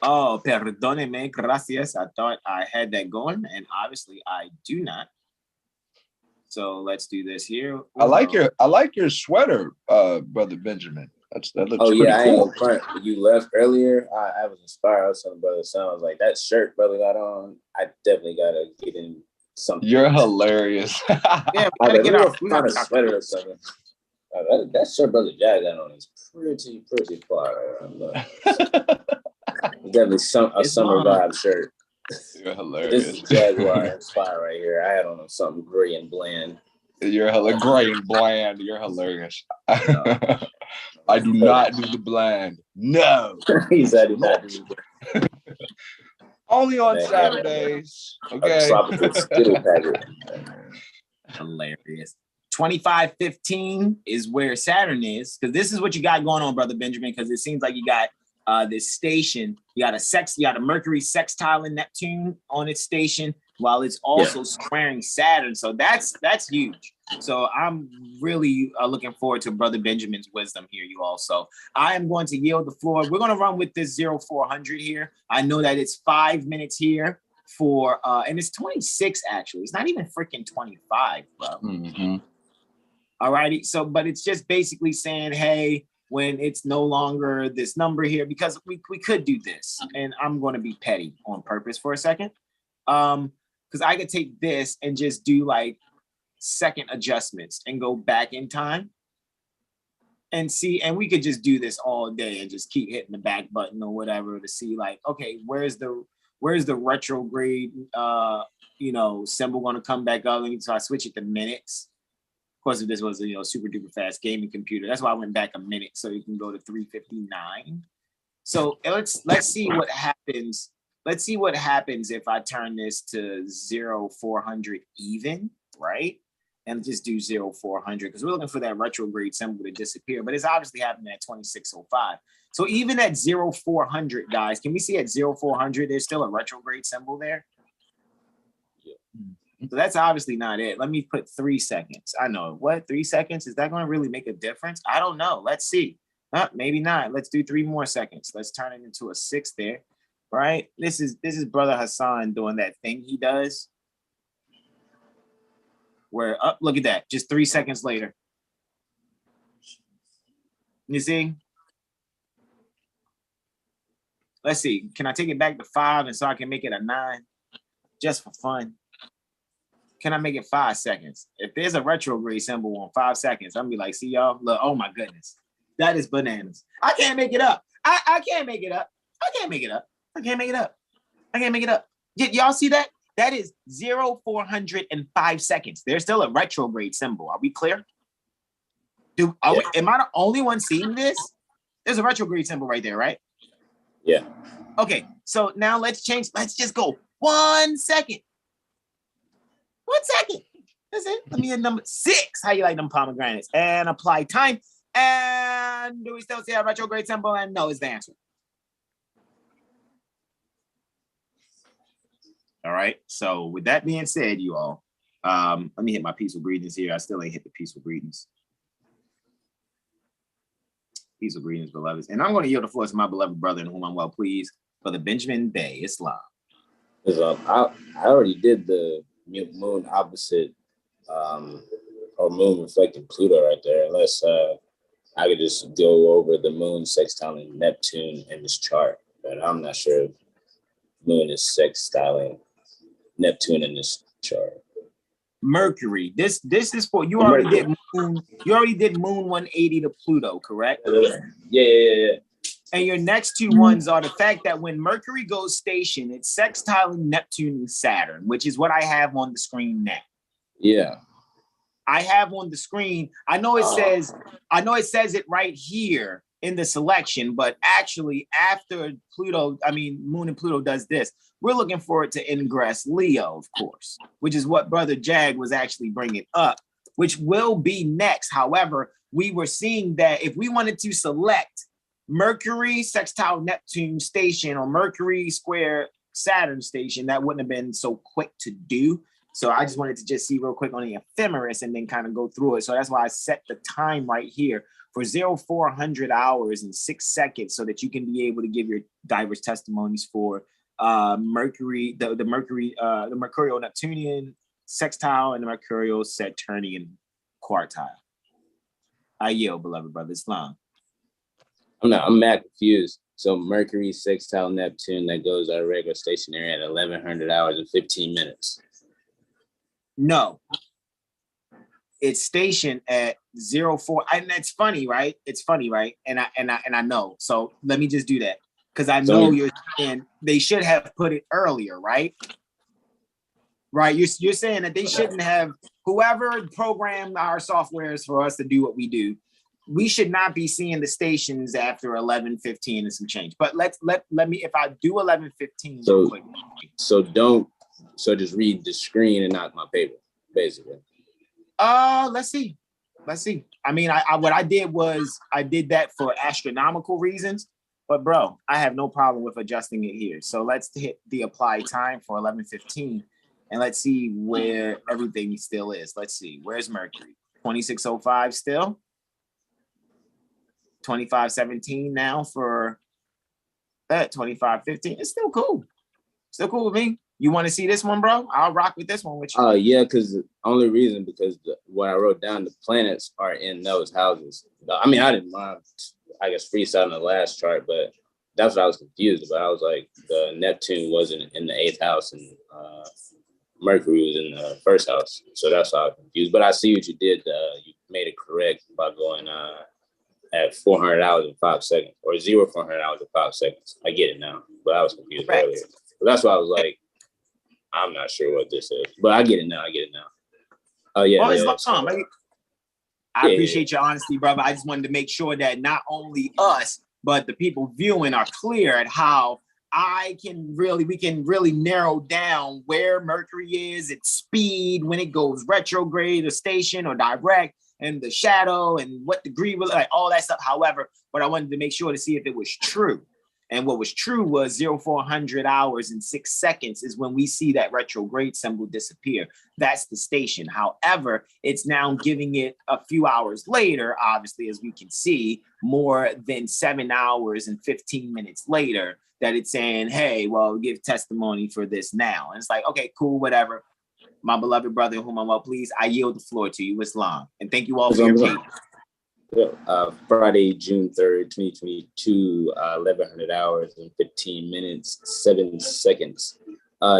Oh, perdóneme, gracias. I thought I had that going, and obviously I do not. So let's do this here. I like your sweater, Brother Benjamin. That looks pretty cool. I ain't front. You left earlier. I was inspired. I was telling Brother Son, I was like, that shirt Brother got on, I definitely gotta get in something. You're hilarious. Yeah, we gotta get our sweater or something. That shirt Brother Jack got on is pretty fire. Definitely a summer vibe shirt. You're hilarious. This is Jaguar Inspire right here. I had on something gray and bland. You're gray and bland. You're hilarious. I do not do the bland. No. He said he not do the only on Saturdays. Okay. Hilarious. 25.15 is where Saturn is, because this is what you got going on, Brother Benjamin, because it seems like you got this station, you got a Mercury sextiling Neptune on its station, while it's also squaring Saturn. So that's huge. So I'm really looking forward to Brother Benjamin's wisdom here, you all. So I am going to yield the floor. We're going to run with this 0400 here. I know that it's 5 minutes here for, and it's 26 actually. It's not even freaking 25, bro. Mm-hmm. All righty. So, but it's just basically saying, hey, when it's no longer this number here, because we could do this, and I'm going to be petty on purpose for a second, because I could take this and just do like second adjustments and go back in time and see, and we could just do this all day and just keep hitting the back button or whatever to see like, okay, where's the retrograde symbol going to come back up? So I switch it to minutes. Of course, if this was a super duper fast gaming computer, that's why I went back a minute so you can go to 359. So let's see what happens. Let's see what happens if I turn this to 0400 even, right? And just do 0400 because we're looking for that retrograde symbol to disappear, but it's obviously happening at 2605. So even at 0400, guys, can we see at 0400 there's still a retrograde symbol there? So that's obviously not it. Let me put 3 seconds. I know. What? 3 seconds? Is that going to really make a difference? I don't know. Let's see. Maybe not. Let's do 3 more seconds. Let's turn it into a 6 there. Right? This is Brother Hassan doing that thing he does. Where look at that. Just 3 seconds later. You see? Let's see. Can I take it back to 5 and so I can make it a 9? Just for fun. Can I make it 5 seconds? If there's a retrograde symbol on 5 seconds, I'm gonna be like, see y'all? Look, oh my goodness. That is bananas. I can't make it up. I can't make it up. I can't make it up. I can't make it up. I can't make it up. Y'all see that? That is 0,405 seconds. There's still a retrograde symbol. Are we clear? Am I the only one seeing this? There's a retrograde symbol right there, right? Yeah. Okay, so now let's change. Let's just go 1 second. 1 second. That's it. Let me hit number 6. How you like them pomegranates? And apply time. And do we still see a retrograde symbol? And no is the answer. All right. So with that being said, you all, let me hit my peaceful greetings here. I still ain't hit the peaceful greetings. Peaceful greetings, beloveds. And I'm going to yield the floor to my beloved brother in whom I'm well pleased, Brother Benjamin Bay, Islam. I already did the moon opposite or moon reflecting Pluto right there, unless I could just go over the moon sextiling Neptune in this chart. But I'm not sure if moon is sextiling Neptune in this chart. Mercury. This is for you already did moon. You already did moon 180 to Pluto, correct? Yeah. And your next 2 ones are the fact that when Mercury goes station, it's sextiling Neptune and Saturn, which is what I have on the screen now. Yeah. I have on the screen. I know it says it right here in the selection, but actually after Pluto, Moon and Pluto does this, we're looking for it to ingress Leo, of course, which is what Brother Jag was actually bringing up, which will be next. However, we were seeing that if we wanted to select Mercury sextile Neptune station or Mercury square Saturn station, that wouldn't have been so quick to do. So I just wanted to just see real quick on the ephemeris and then kind of go through it. So that's why I set the time right here for 0400 hours and 6 seconds so that you can be able to give your diverse testimonies for Mercury, the Mercurial Neptunian sextile and the Mercurial Saturnian quartile. I yield, beloved brother Islam. I'm mad confused. So Mercury sextile Neptune that goes at a regular stationary at 1100 hours and 15 minutes. No, it's stationed at 04, and that's funny, right? It's funny, right? And I know. So let me just do that because I know you're saying they should have put it earlier, right? Right? You're saying that they shouldn't have. Whoever programmed our softwares for us to do what we do, we should not be seeing the stations after 11:15 and some change. But let me, if I do 11:15, so just read the screen and not my paper, basically. Let's see. I mean, what I did was I did that for astronomical reasons, but bro, I have no problem with adjusting it here. So let's hit the apply time for 11:15 and let's see where everything still is. Let's see, where's Mercury? 2605 still. 2517 now for that. 2515. It's still cool. Still cool with me. You want to see this one, bro? I'll rock with this one with you. Yeah, because the only reason, because what I wrote down, the planets are in those houses. I mean, I didn't mind, I guess, freestyle in the last chart, but that's what I was confused about. I was like, the Neptune wasn't in the 8th house and Mercury was in the 1st house. So that's why I was confused. But I see what you did. You made it correct by going at 400 hours and 5 seconds, or 400 hours and 5 seconds. I get it now, but I was confused earlier. So that's why I was like, I'm not sure what this is, but I get it now. Oh yeah. Well, I appreciate your honesty, brother. I just wanted to make sure that not only us, but the people viewing are clear at how we can really narrow down where Mercury is, its speed, when it goes retrograde or station or direct, and the shadow and what degree, like all that stuff. However, but I wanted to make sure to see if it was true. And what was true was 0400 hours and 6 seconds is when we see that retrograde symbol disappear. That's the station. However, it's now giving it a few hours later, obviously, as we can see, more than 7 hours and 15 minutes later, that it's saying, hey, well, give testimony for this now. And it's like, okay, cool, whatever. My beloved brother, whom I'm well pleased, I yield the floor to you, Islam. And thank you all for your patience. Friday, June 3rd, 2022, 1100 hours and 15 minutes, 7 seconds.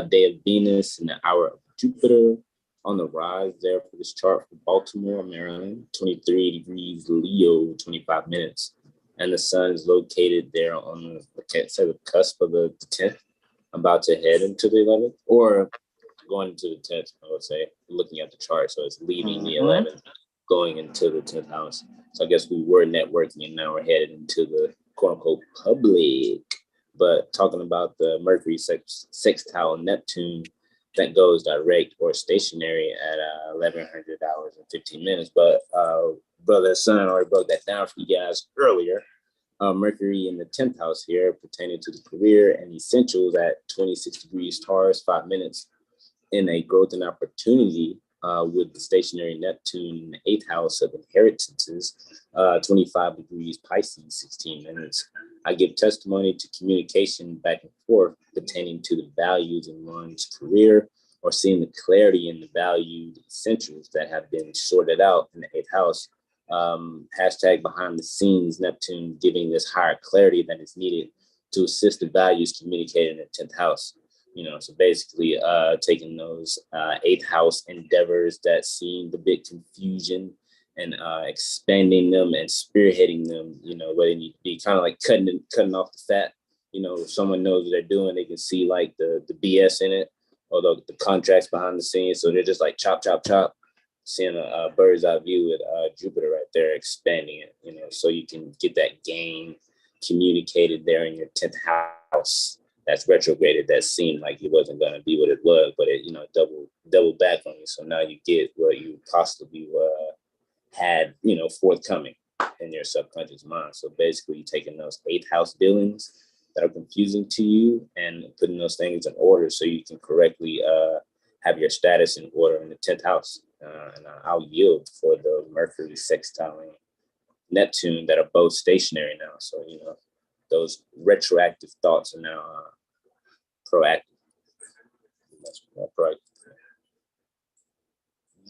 Day of Venus and the hour of Jupiter on the rise there for this chart for Baltimore, Maryland, 23 degrees Leo, 25 minutes. And the sun is located there on the, I can't say the cusp of the 10th, about to head into the 11th, or going into the 10th, I would say, looking at the chart. So it's leaving the 11th, going into the 10th house. So I guess we were networking and now we're headed into the quote unquote public. But talking about the Mercury sextile Neptune, that goes direct or stationary at 1100 hours and 15 minutes. But Brother Sun already broke that down for you guys earlier. Mercury in the 10th house here pertaining to the career and essentials at 26 degrees Taurus, 5 minutes in a growth and opportunity with the stationary Neptune in the 8th house of inheritances, 25 degrees Pisces, 16 minutes. I give testimony to communication back and forth pertaining to the values in one's career or seeing the clarity in the valued essentials that have been sorted out in the 8th house. Hashtag behind the scenes, Neptune giving this higher clarity that is needed to assist the values communicated in the 10th house. You know, so basically taking those 8th house endeavors that seemed a bit confusion and expanding them and spearheading them, you know, where they need to be kind of like cutting off the fat. You know, if someone knows what they're doing, they can see like the BS in it or the contracts behind the scenes. So they're just like chop, chop, chop, seeing a bird's eye view with Jupiter right there, expanding it, you know, so you can get that gain communicated there in your 10th house. That's retrograded, that seemed like it wasn't going to be what it was, but it, you know, double back on you. So now you get what you possibly had, you know, forthcoming in your subconscious mind. So basically you're taking those 8th house dealings that are confusing to you and putting those things in order so you can correctly have your status in order in the 10th house. And I'll yield for the Mercury sextiling Neptune that are both stationary now. So, you know, those retroactive thoughts are now proactive. That's more proactive.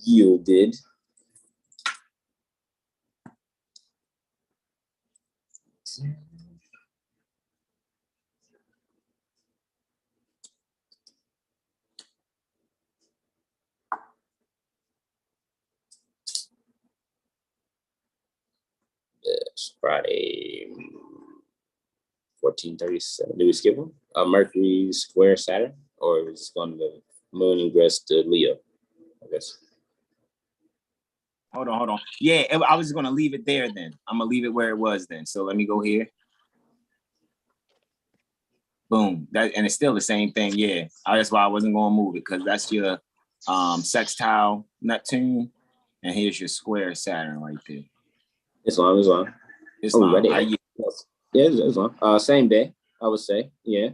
Yielded. Yes, Friday. 1437. Did we skip one? Mercury square Saturn, or is it going to the moon ingress to Leo? I guess. Hold on. Yeah, I was going to leave it there then. I'm going to leave it where it was then. So let me go here. Boom. And it's still the same thing. Yeah. That's why I wasn't going to move it, because that's your sextile Neptune. And here's your square Saturn right there. It's long. It's long. Yeah, it's long. Same day, I would say. Yeah.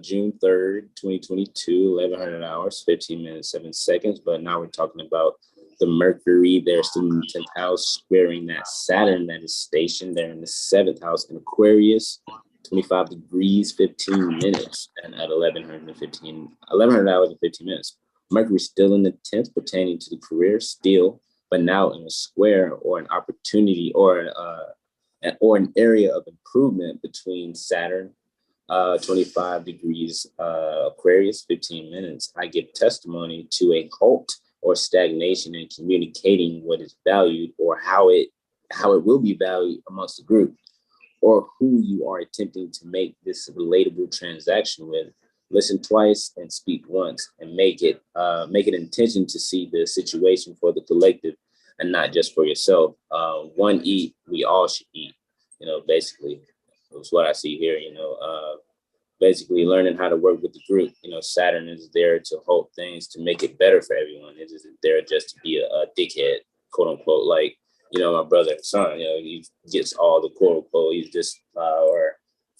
June 3rd, 2022, 1100 hours, 15 minutes, 7 seconds. But now we're talking about the Mercury there, still in the 10th house, squaring that Saturn that is stationed there in the 7th house in Aquarius, 25 degrees, 15 minutes, and at 1100 hours and 15 minutes. Mercury still in the 10th pertaining to the career still, but now in a square or an opportunity or an area of improvement between Saturn, 25 degrees Aquarius, 15 minutes. I give testimony to a halt or stagnation in communicating what is valued or how it will be valued amongst the group, or who you are attempting to make this relatable transaction with. Listen twice and speak once, and make it intention to see the situation for the collective and not just for yourself. One eat, we all should eat. You know, basically, that's what I see here. You know, basically learning how to work with the group. You know, Saturn is there to hope things to make it better for everyone. It isn't there just to be a dickhead, quote unquote. Like, you know, my brother Son, you know, he gets all the quote unquote. He's just or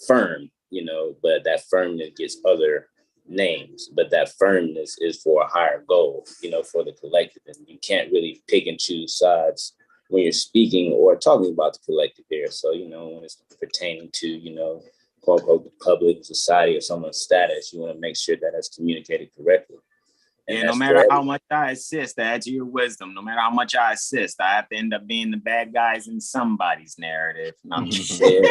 firm, you know, but that firmness gets other names, but that firmness is for a higher goal, you know, for the collective. And you can't really pick and choose sides when you're speaking or talking about the collective here. So, you know, when it's pertaining to, you know, quote unquote, the public, society, or someone's status, you want to make sure that that's communicated correctly. And yeah, no matter how much I assist, to add to your wisdom, no matter how much I assist, I have to end up being the bad guys in somebody's narrative. No, I'm just like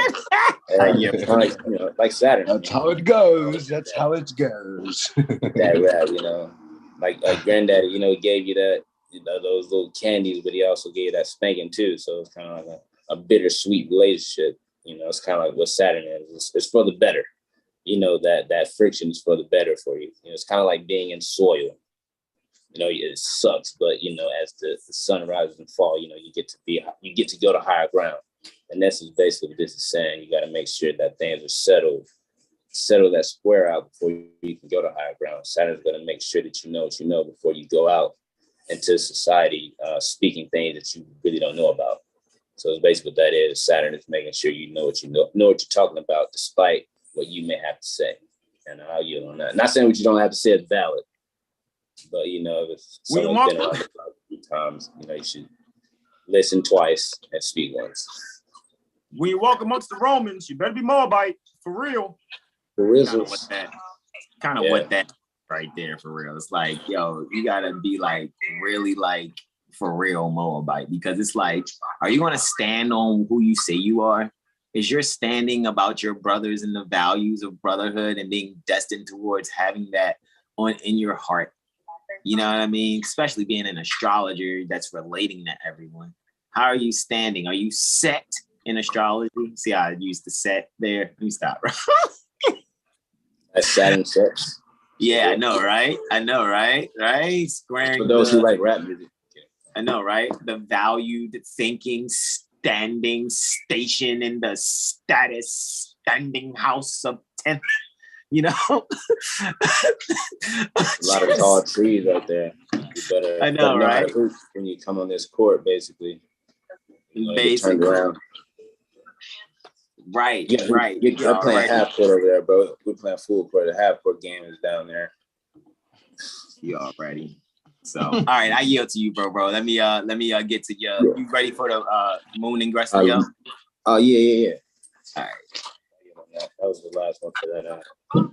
Saturn. That's how it goes. That's how it goes. That you know, like granddaddy, you know, gave you that, you know, those little candies, but he also gave you that spanking too. So it's kind of like a bittersweet relationship. You know, it's kind of like what Saturn is. It's for the better. You know, that friction is for the better for you. You know, it's kind of like being in soil. You know, it sucks, but you know, as the sun rises and falls, you know, you get to go to higher ground. And this is basically what this is saying. You got to make sure that things are settle that square out before you can go to higher ground. Saturn's going to make sure that you know what you know before you go out into society, speaking things that you really don't know about. So it's basically what that is. Saturn is making sure you know what what you're talking about, despite what you may have to say. And I'll yield on that. Not saying what you don't have to say is valid, but you know, if someone's been around the block a few times, you know, you should listen twice and speak once. When you walk amongst the Romans, you better be Moabite, for real. For real. What that right there, for real. It's like, yo, you gotta be like really like for real Moabite, because it's like, are you gonna stand on who you say you are? Is your standing about your brothers and the values of brotherhood and being destined towards having that in your heart? You know what I mean? Especially being an astrologer that's relating to everyone. How are you standing? Are you set in astrology? See how I used the set there? Let me stop. That's Saturn sets. Yeah, I know, right? Right? Squaring for those who like rap music. I know, right? The valued thinking, standing, station in the status, standing house of 10th. You know, a lot of tall trees out there. You better, I know, right? When you come on this court, basically, turned around. Right. You're playing half court over there, bro. We're playing full court. The half court game is down there. You already. So, all right, I yield to you, bro. Let me get to you. You ready for the moon ingress? Yeah. All right. That was the last one for that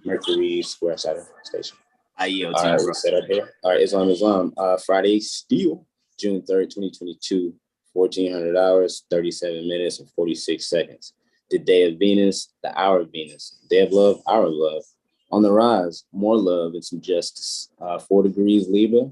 Mercury square Saturn station. I yield to you, bro. Set up here. All right, Islam. Friday, still June 3rd, 2022, 1400 hours, 37 minutes, and 46 seconds. The day of Venus, the hour of Venus. Day of love, hour of love. On the rise, more love and some justice. 4 degrees Libra,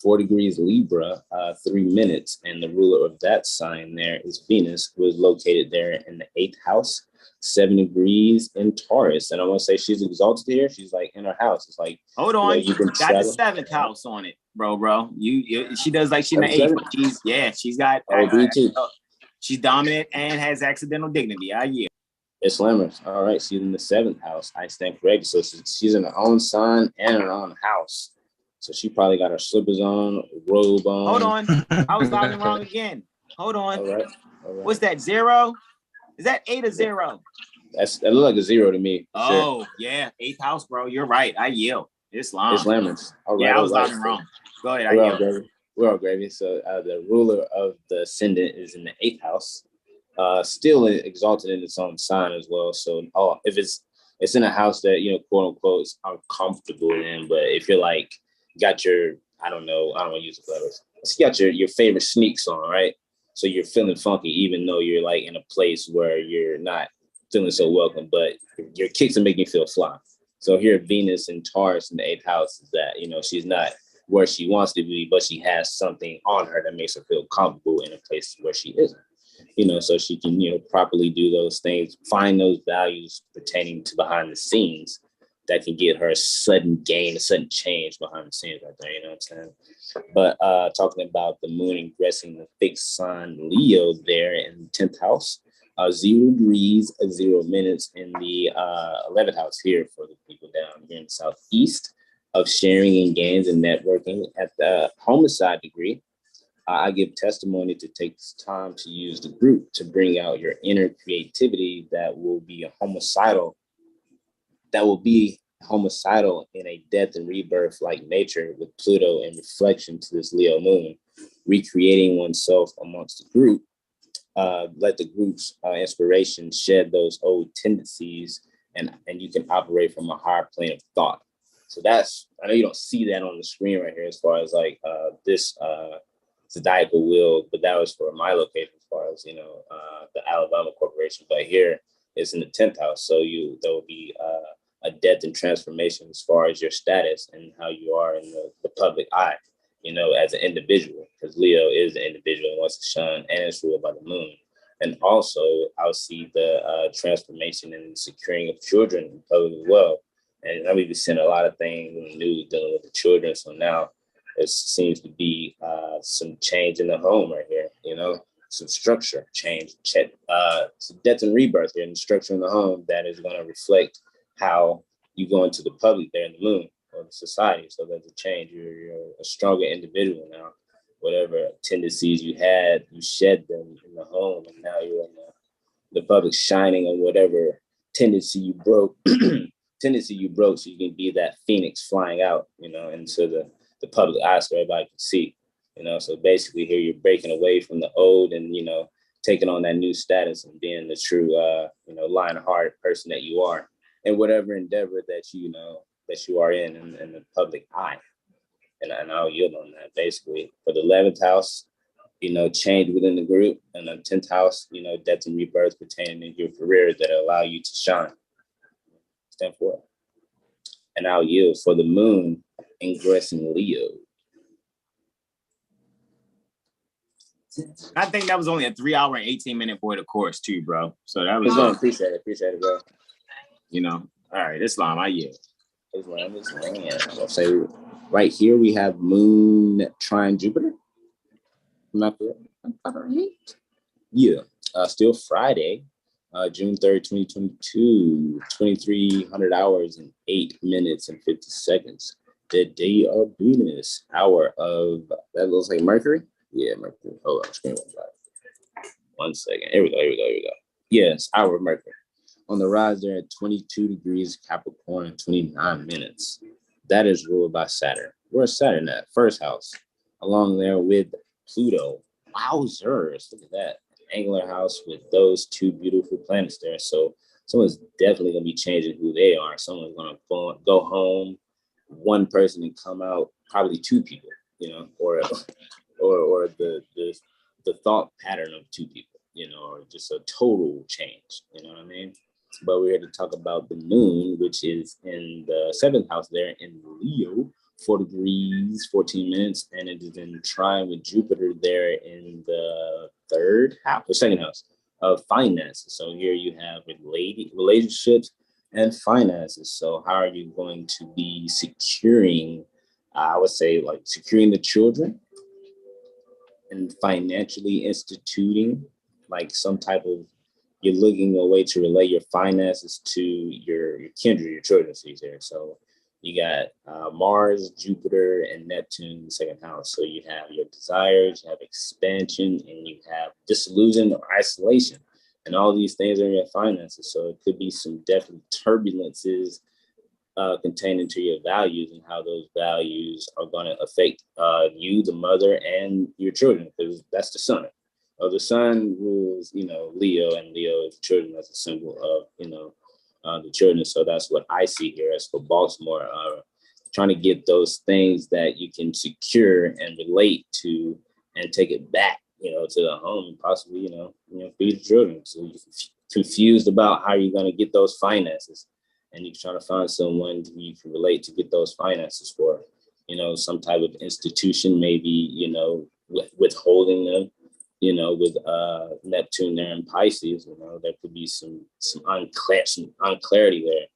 4 degrees Libra, 3 minutes. And the ruler of that sign there is Venus, who is located there in the 8th house. 7 degrees in Taurus. And I want to say she's exalted here. She's like in her house. It's like, hold on, you got the 7th house on it, bro. You she does like she's in the 8th, but she's got she's dominant and has accidental dignity. I yield. Islamists. All right, she's in the 7th house. I stand corrected. So she's in her own sign and her own house. So she probably got her slippers on, robe on. Hold on, I was logging wrong again. Hold on. All right. What's that, 0? Is that 8 or 0? That looks like a 0 to me. Oh, sure. Yeah. 8th house, bro. You're right. I yield. Islamists. All right. Yeah, I was logging wrong. Go ahead. I yield. We're all gravy. So the ruler of the Ascendant is in the 8th house. Still exalted in its own sign as well. So if it's in a house that, you know, quote unquote, is uncomfortable in, but if you're like got your, I don't want to use the letters. You got your favorite sneaks on, right? So you're feeling funky, even though you're like in a place where you're not feeling so welcome, but your kicks are making you feel fly. So here, Venus and Taurus in the 8th house is that, you know, she's not where she wants to be, but she has something on her that makes her feel comfortable in a place where she isn't. You know, so she can, you know, properly do those things, find those values pertaining to behind the scenes that can get her a sudden gain, a sudden change behind the scenes right there, you know what I'm saying? But talking about the moon ingressing the fixed sign Leo there in the 10th house, 0 degrees, 0 minutes in the 11th house here for the people down here in the southeast of sharing and gains and networking at the homicide degree. I give testimony to take this time to use the group to bring out your inner creativity that will be homicidal in a death and rebirth like nature, with Pluto in reflection to this Leo moon, recreating oneself amongst the group. Let the group's inspiration shed those old tendencies, and you can operate from a higher plane of thought. So that's, I know you don't see that on the screen right here as far as like this Zodiacal wheel, but that was for my location as far as, the Alabama Corporation. But here it's in the 10th house. So there will be a death and transformation as far as your status and how you are in the public eye, as an individual, because Leo is an individual and wants to shine, and it's ruled by the moon. And also I'll see the transformation and securing of children in public as well. And I've been seeing a lot of things in the news dealing with the children. So now there seems to be some change in the home right here, some structure change, some death and rebirth here in the structure in the home that is going to reflect how you go into the public there in the moon or the society. So there's a change. You're a stronger individual now. Whatever tendencies you had, you shed them in the home, and now you're in the public, shining on whatever tendency you broke. So you can be that phoenix flying out, into the public eye so everybody can see, So basically here you're breaking away from the old and, taking on that new status and being the true, lion-hearted person that you are, and whatever endeavor that you are in the public eye. And I'll yield on that. Basically, for the 11th house, change within the group, and the 10th house, death and rebirth pertaining to your career that allow you to shine. Stand for it. And I'll yield for the moon ingressing Leo. I think that was only a 3 hour and 18-minute for the course too, bro. So that was appreciate it, bro. All right, Islam, I yield. Islam. I'll say right here we have moon trine Jupiter. Not correct. Yeah. Still Friday, June 3rd, 2022, 2300 hours and 8 minutes and 50 seconds. The day of Venus, hour of, that looks like Mercury. Yeah, Mercury. Hold on, screen went black. 1 second. Here we go. Yes, hour of Mercury. On the rise there at 22 degrees Capricorn, 29 minutes. That is ruled by Saturn. Where's Saturn at? First house. Along there with Pluto. Wowzers. Look at that. Angular house with those two beautiful planets there. So someone's definitely going to be changing who they are. Someone's going to go home, one person, and come out probably two people, or the thought pattern of two people, or just a total change. You know what I mean? But we're here to talk about the moon, which is in the 7th house there in Leo, 4 degrees, 14 minutes. And it is in trine with Jupiter there in the 2nd house of finances. So here you have relationships and finances. So how are you going to be securing, I would say, like securing the children and financially instituting like some type of, you're looking a way to relay your finances to your kindred, your children, there. So you got Mars, Jupiter, and Neptune in the 2nd house. So you have your desires, you have expansion, and you have disillusion or isolation. And all these things are in your finances. So it could be some definite turbulences containing to your values and how those values are going to affect you, the mother, and your children, because that's the sun. The sun rules, Leo, and Leo is children. That's a symbol of, the children. So that's what I see here as for Baltimore, trying to get those things that you can secure and relate to and take it back, to the home and possibly, feed the children. So you're confused about how you're going to get those finances, and you're trying to find someone you can relate to get those finances for, some type of institution, maybe, withholding them. With Neptune there in Pisces, there could be some unclarity there,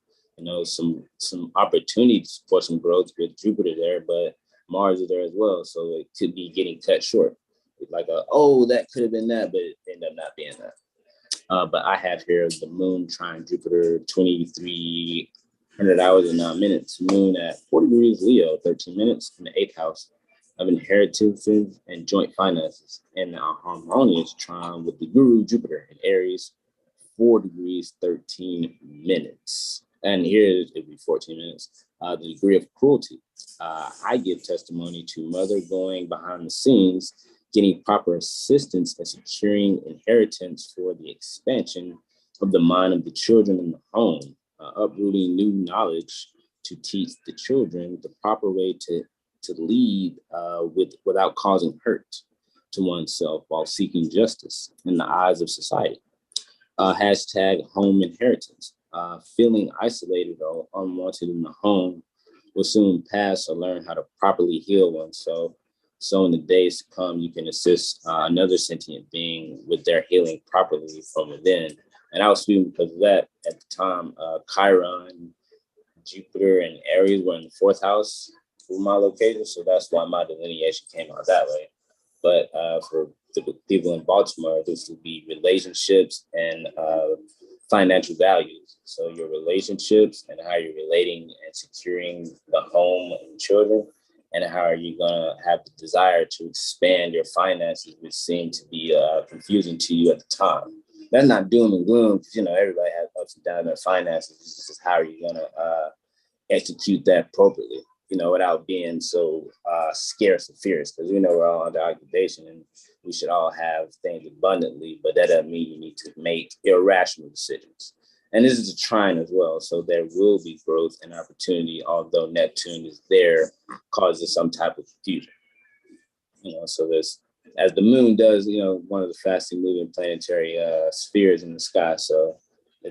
some opportunities for some growth with Jupiter there, but Mars is there as well. So it could be getting cut short. Like, that could have been that, but it ended up not being that. But I have here the moon trine Jupiter, 2300 hours and 9 minutes. Moon at 4 degrees Leo, 13 minutes in the 8th house. of inheritances and joint finances, and a harmonious trine with the Guru Jupiter in Aries, 4 degrees, 13 minutes. And here it'd be 14 minutes. The degree of cruelty. I give testimony to mother going behind the scenes, getting proper assistance and securing inheritance for the expansion of the mind of the children in the home, uprooting new knowledge to teach the children the proper way to lead without causing hurt to oneself while seeking justice in the eyes of society. Hashtag home inheritance. Feeling isolated or unwanted in the home will soon pass or learn how to properly heal oneself. So in the days to come, you can assist another sentient being with their healing properly from within. And I was speaking because of that at the time. Chiron, Jupiter, and Aries were in the 4th house for my location. So that's why my delineation came out that way. But for the people in Baltimore, this would be relationships and financial values. So your relationships and how you're relating and securing the home and children, and how are you gonna have the desire to expand your finances, which seemed to be confusing to you at the time. That's not doom and gloom, because everybody has ups and downs in their finances. It's just how are you gonna execute that appropriately, without being so scarce and fierce, because we're all under occupation and we should all have things abundantly, but that doesn't mean you need to make irrational decisions. And this is a trine as well, so there will be growth and opportunity, although Neptune is there, causes some type of confusion. So there's, as the moon does, one of the fastest moving planetary spheres in the sky. So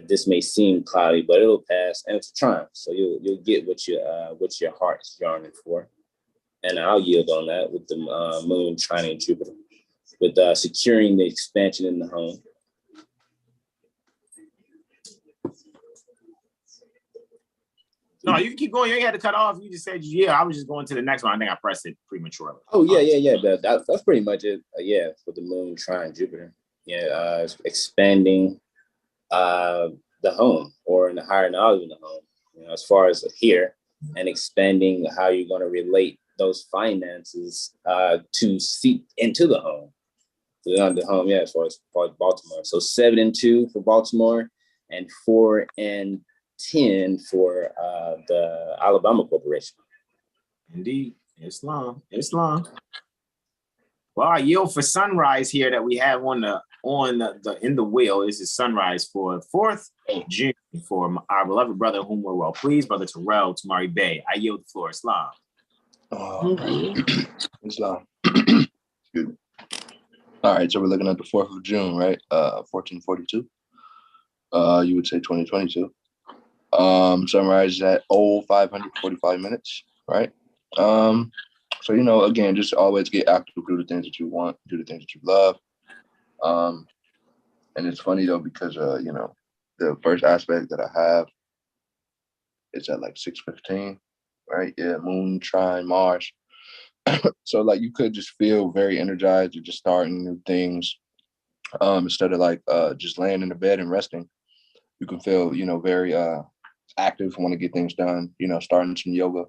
this may seem cloudy, but it'll pass, and it's a trine. So you'll get what your heart is yearning for. And I'll yield on that with the moon trining Jupiter, with securing the expansion in the home. No, you can keep going. You ain't had to cut off. You just said, yeah, I was just going to the next one. I think I pressed it prematurely. Oh, yeah. That's pretty much it. For the moon trine Jupiter. Expanding the home, or in the higher knowledge in the home, as far as here, and expanding how you're going to relate those finances to seep into the home. The home, as far as Baltimore. So 7 and 2 for Baltimore, and 4 and 10 for the Alabama Corporation. Indeed, Islam. Well, I yield for sunrise here that we have on the in the wheel. This is sunrise for 4th of June for our beloved brother, whom we're well pleased, Brother Terrell Tamari Bey. I yield the floor, Islam. Islam. Excuse me. All right, so we're looking at the 4th of June, right? 1442. You would say 2022. Sunrise is at 545 minutes, right? So, again, just always get active, do the things that you want, do the things that you love. And it's funny though, because, the first aspect that I have is at like 6:15, right? Yeah, moon, trine, Mars. So like you could just feel very energized or just starting new things. Instead of just laying in the bed and resting, you can feel, very active, want to get things done, starting some yoga,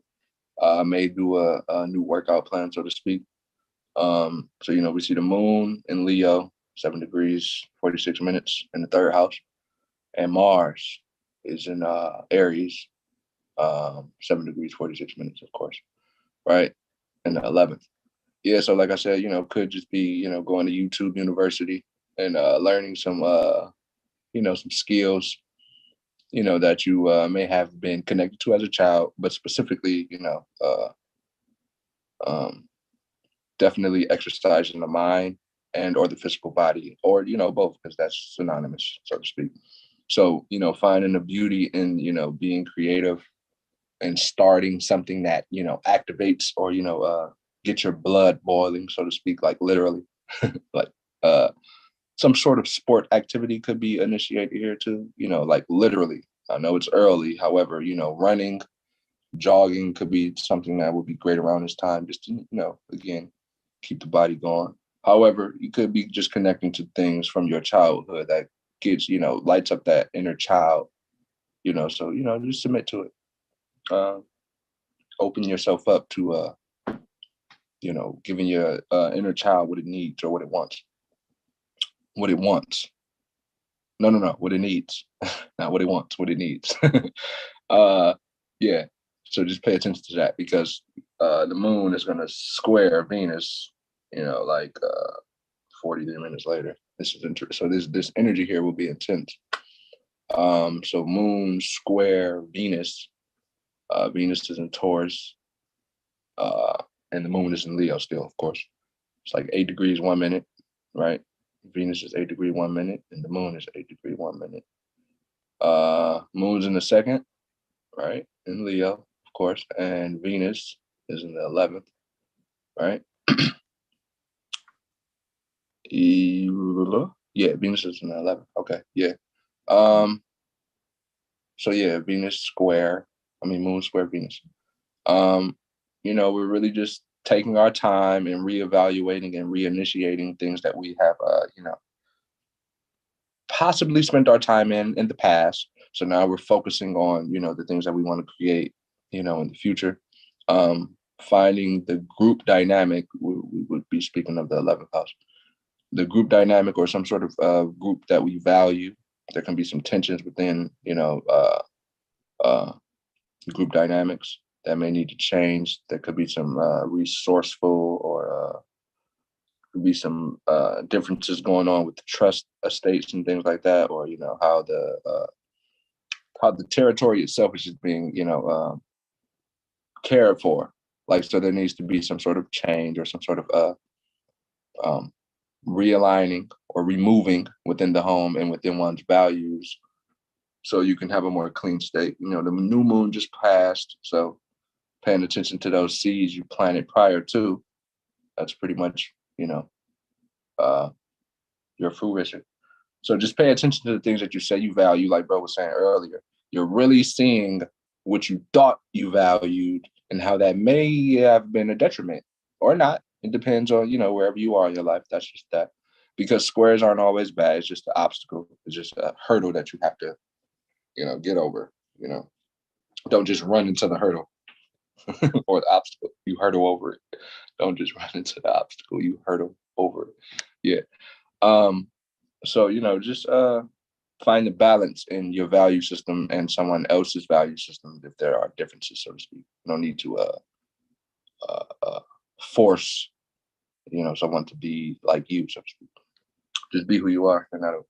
may do a new workout plan, so to speak. So, we see the moon in Leo, 7 degrees, 46 minutes in the 3rd house. And Mars is in Aries, 7 degrees, 46 minutes, of course, right? In the 11th. Yeah, so like I said, could just be, going to YouTube University and learning some, some skills, that you may have been connected to as a child, but specifically, definitely exercising the mind and or the physical body, or, both, because that's synonymous, so to speak. So, finding the beauty in, being creative and starting something that, activates or, get your blood boiling, so to speak, like literally, like some sort of sport activity could be initiated here too, like literally. I know it's early, however, running, jogging could be something that would be great around this time, just to, again, keep the body going. However, you could be just connecting to things from your childhood that gets, lights up that inner child, so, just submit to it. Open yourself up to giving your inner child what it needs or what it wants. What it wants. No, what it needs. Not what it wants, what it needs. Yeah. So just pay attention to that, because the moon is going to square Venus, 43 minutes later. This is so this energy here will be intense. So moon square Venus. Venus is in Taurus, and the moon is in Leo still, of course. It's like 8 degrees 1 minute, right? Venus is 8 degrees 1 minute, and the moon is 8 degrees 1 minute. Moon's in the second, right? In Leo, of course, and Venus is in the 11th, right? Yeah, Venus is in the 11th. Okay, yeah. So yeah, Venus square. Moon square Venus. We're really just taking our time and reevaluating and reinitiating things that we have, possibly spent our time in the past. So now we're focusing on, the things that we want to create, in the future. Finding the group dynamic, we would be speaking of the 11th house. The group dynamic, or some sort of group that we value. There can be some tensions within, group dynamics that may need to change. There could be some resourceful, or could be some differences going on with the trust estates and things like that, or how the territory itself is just being cared for. Like, so there needs to be some sort of change, or some sort of realigning or removing within the home and within one's values, so you can have a more clean state. The new moon just passed, so paying attention to those seeds you planted prior to, that's pretty much, your fruition. So just pay attention to the things that you say you value, like bro was saying earlier. You're really seeing what you thought you valued and how that may have been a detriment or not. It depends on, wherever you are in your life. That's just that. Because squares aren't always bad. It's just an obstacle. It's just a hurdle that you have to, get over. Don't just run into the hurdle or the obstacle. You hurdle over it. Don't just run into the obstacle. You hurdle over it. Yeah. So, just find the balance in your value system and someone else's value system if there are differences, so to speak. You don't need to force, someone to be like you, so to speak. Just be who you are, and that'll,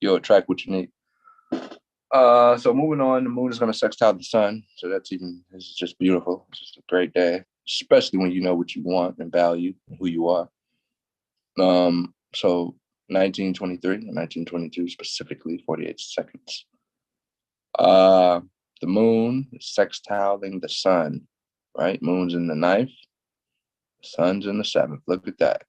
you'll attract what you need. So moving on, the moon is going to sextile the sun. So it's just beautiful. It's just a great day, especially when you know what you want and value and who you are. So 1923 and 1922, specifically 48 seconds. The moon is sextiling the sun, right? Moon's in the 9th, sun's in the 7th. Look at that.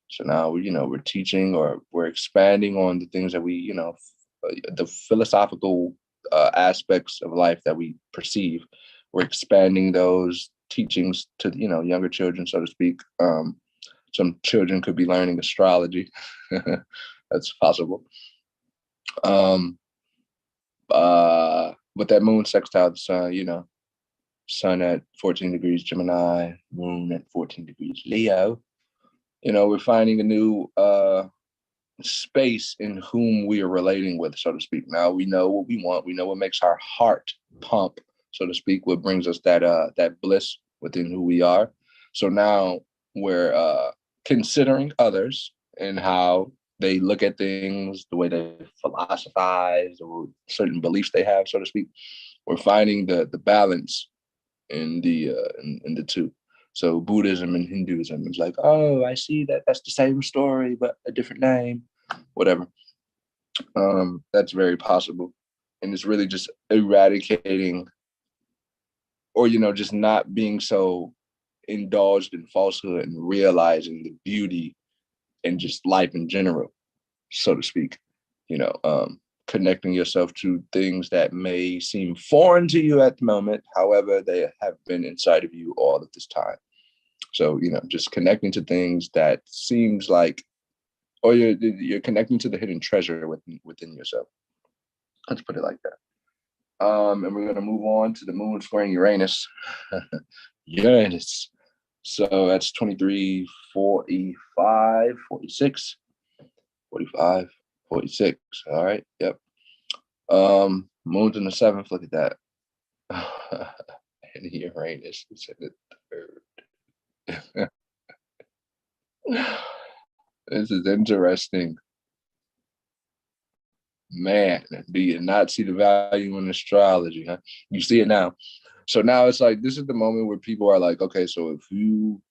So now, we're teaching, or we're expanding on the things that we, the philosophical aspects of life that we perceive. We're expanding those teachings to, younger children, so to speak. Some children could be learning astrology. That's possible. But that moon sextile the sun, sun at 14 degrees Gemini, moon at 14 degrees Leo. We're finding a new space in whom we are relating with, so to speak. Now we know what we want. We know what makes our heart pump, so to speak, what brings us that bliss within who we are. So now we're considering others and how they look at things, the way they philosophize, or certain beliefs they have, so to speak. We're finding the balance in the two. So Buddhism and Hinduism is like, oh, I see that's the same story, but a different name, whatever. That's very possible. And it's really just eradicating, or, just not being so indulged in falsehood and realizing the beauty in just life in general, so to speak. Connecting yourself to things that may seem foreign to you at the moment. However, they have been inside of you all of this time. So, just connecting to things that seems like, or you're connecting to the hidden treasure within yourself. Let's put it like that. And we're going to move on to the moon squaring Uranus. Uranus. So that's 23, 45, 46, 45, 46. All right. Yep. Moon's in the 7th. Look at that. And Uranus is in the 3rd. This is interesting. Man, do you not see the value in astrology, huh? You see it now. So now it's like, this is the moment where people are like, okay, so if you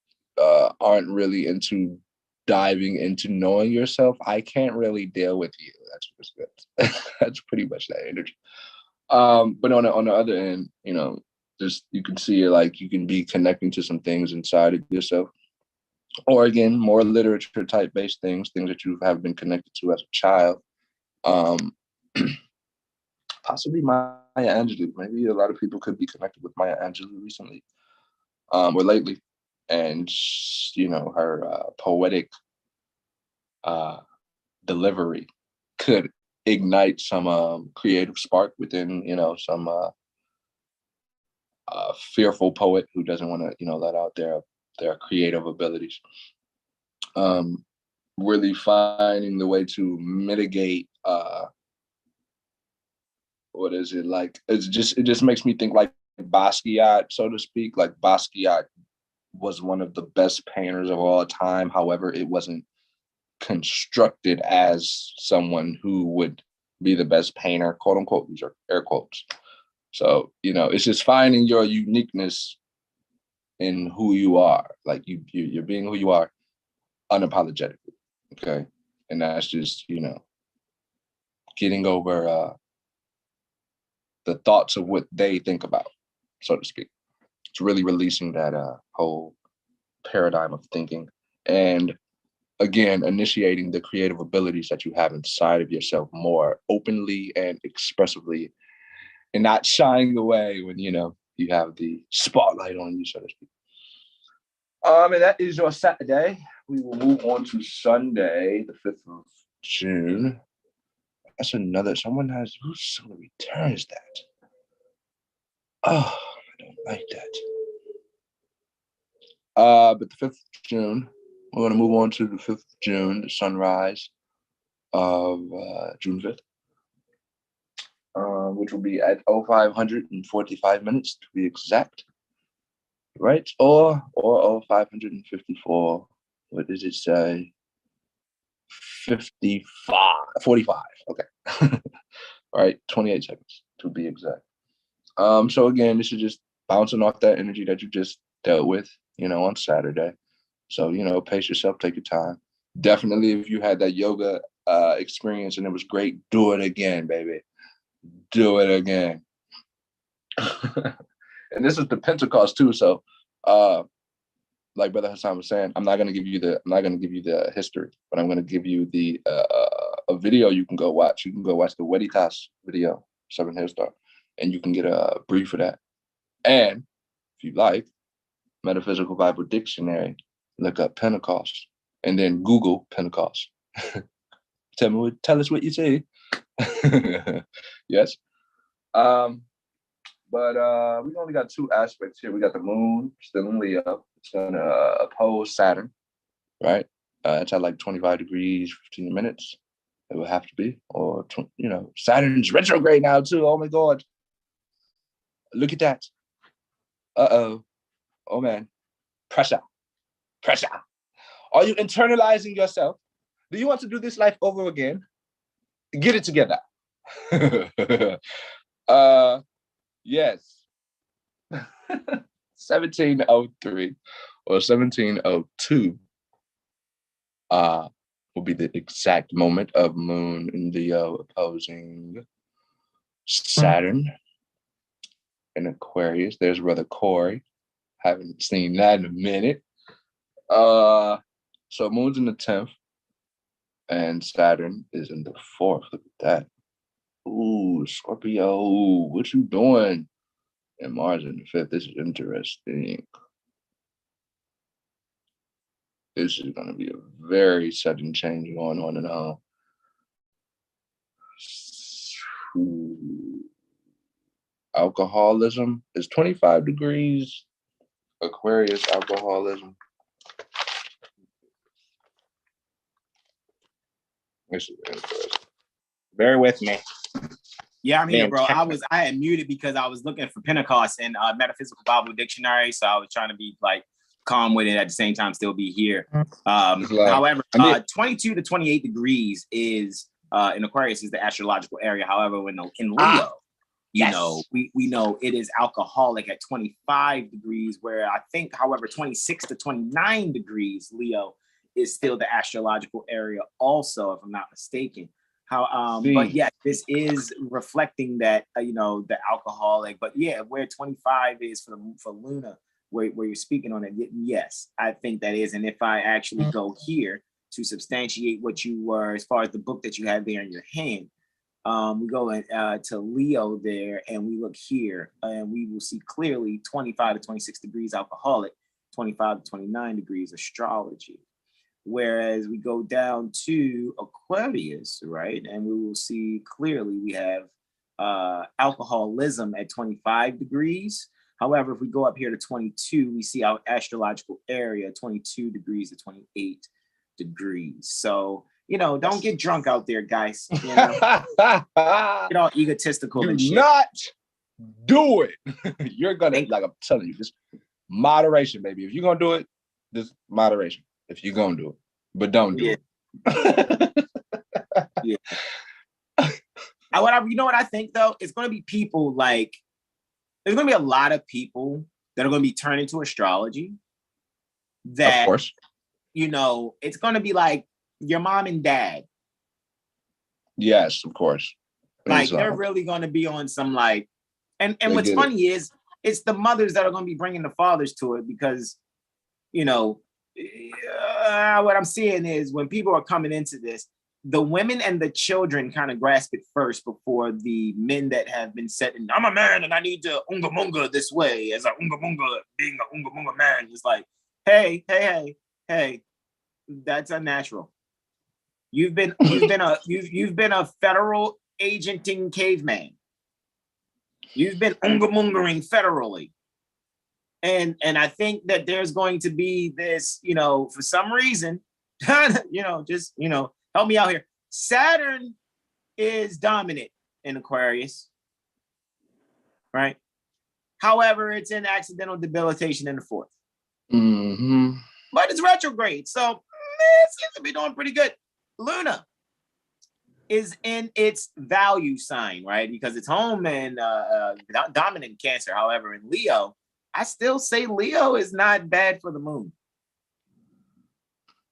aren't really into diving into knowing yourself, I can't really deal with you. That's pretty much that energy. But on the other end, you know, just you can see it, like you can be connecting to some things inside of yourself, or again, more literature type based things that you have been connected to as a child. Possibly Maya Angelou. Maybe a lot of people could be connected with Maya Angelou recently, or lately, and you know, her poetic delivery could ignite some creative spark within, you know, some fearful poet who doesn't want to, you know, let out their creative abilities. Really finding the way to mitigate what is it like? It just makes me think like Basquiat, so to speak. Like Basquiat was one of the best painters of all time. However, it wasn't constructed as someone who would be the best painter, quote unquote. These are air quotes. So, you know, it's just finding your uniqueness in who you are. Like you're being who you are unapologetically. Okay. And that's just, you know, getting over the thoughts of what they think about, so to speak. It's really releasing that whole paradigm of thinking, and again, initiating the creative abilities that you have inside of yourself more openly and expressively, and not shying away when, you know, you have the spotlight on you, so to speak. And that is your Saturday. We will move on to Sunday, the 5th of June. That's another, someone returns that. Oh, I don't like that. But the 5th of June, we're going to move on to the 5th of June, the sunrise of June 5th, which will be at 0545 minutes to be exact, right? Or 0554, what does it say? 45, okay. All right, 28 seconds to be exact. So again, this is just bouncing off that energy that you just dealt with, you know, on Saturday. So, you know, pace yourself, take your time. Definitely, if you had that yoga experience and it was great, do it again, baby. Do it again. And this is the Pentecost too. So, like Brother Hassan was saying, I'm not gonna give you the history, but I'm gonna give you the a video you can go watch. You can go watch the Weditas video, 7HealStar, and you can get a brief of that. And if you like, Metaphysical Bible Dictionary, look up Pentecost, and then Google Pentecost. Tell us what you see. Yes. But we only got two aspects here. We got the moon still in Leo. It's gonna oppose Saturn, right? It's at like 25 degrees, 15 minutes. It would have to be, or you know, Saturn's retrograde now too. Oh my God! Look at that. Oh man, pressure. Are you internalizing yourself? Do you want to do this life over again? Get it together. Yes. 1703 or 1702 will be the exact moment of Moon in Leo opposing Saturn in Aquarius. There's Brother Corey. Haven't seen that in a minute. So Moon's in the 10th and Saturn is in the 4th. Look at that. Ooh, Scorpio, what you doing? And Mars in the 5th. This is interesting. This is going to be a very sudden change going on and on. Alcoholism is 25 degrees Aquarius, alcoholism. This is interesting. Bear with me. Yeah, I'm here, bro. I had muted because I was looking for Pentecost in Metaphysical Bible Dictionary, so I was trying to be like calm with it at the same time, still be here. However, 22 to 28 degrees is in Aquarius is the astrological area. However, in Leo, you know, we know it is alcoholic at 25 degrees, where I think, however, 26 to 29 degrees Leo is still the astrological area also, if I'm not mistaken. But yeah, this is reflecting that, you know, the alcoholic, but yeah, where 25 is for Luna, where you're speaking on it. Yes, I think that is. And if I actually go here to substantiate what you were, as far as the book that you have there in your hand, we go to Leo there, and we look here, and we will see clearly 25 to 26 degrees alcoholic, 25 to 29 degrees astrology. Whereas we go down to Aquarius, right, and we will see clearly we have alcoholism at 25 degrees. However, if we go up here to 22, we see our astrological area 22 degrees to 28 degrees. So, you know, don't get drunk out there, guys. You know? Get all egotistical and shit. Do not do it. You're gonna, like I'm telling you, just moderation, baby. If you're gonna do it, just moderation. If you're gonna do it, but don't do it. Yeah. You know what I think though? It's gonna be people like, there's gonna be a lot of people that are gonna be turning to astrology. That, of course, you know, it's gonna be like your mom and dad. Yes, of course. Like they're really gonna be on some like, and what's funny is it's the mothers that are gonna be bringing the fathers to it, because, you know, what I'm seeing is when people are coming into this, the women and the children kind of grasp it first before the men that have been set in, I'm a man and I need to unga munga this way, as a unga munga, being a unga munga man is like, hey, that's unnatural. You've been a federal agenting caveman. You've been unga mungering federally. And I think that there's going to be this, you know, for some reason, you know, just, you know, help me out here. Saturn is dominant in Aquarius, right? However, it's in accidental debilitation in the fourth. Mm-hmm. But it's retrograde, so it seems to be doing pretty good. Luna is in its value sign, right? Because it's home and dominant Cancer. However, in Leo, I still say Leo is not bad for the moon.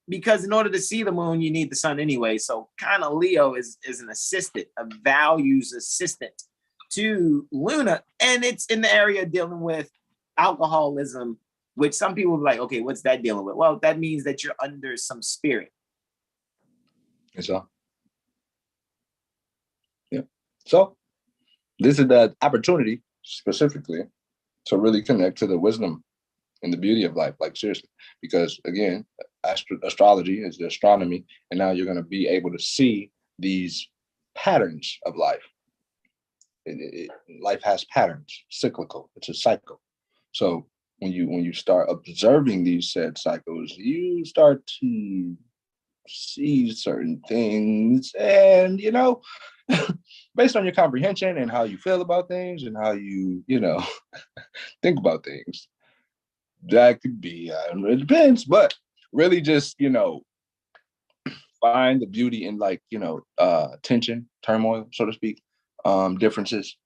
Because in order to see the moon, you need the sun anyway. So kind of Leo is an assistant, a values assistant to Luna. And it's in the area dealing with alcoholism, which some people are like, okay, what's that dealing with? Well, that means that you're under some spirit. So, yeah. So this is the opportunity specifically to really connect to the wisdom and the beauty of life, like seriously, because again, astrology is the astronomy, and now you're going to be able to see these patterns of life. Life has patterns, cyclical. It's a cycle. So when you start observing these said cycles, you start to see certain things, and you know, based on your comprehension and how you feel about things and how you know think about things, that could be it depends, but really just, you know, find the beauty in, like, you know, tension, turmoil, so to speak, differences,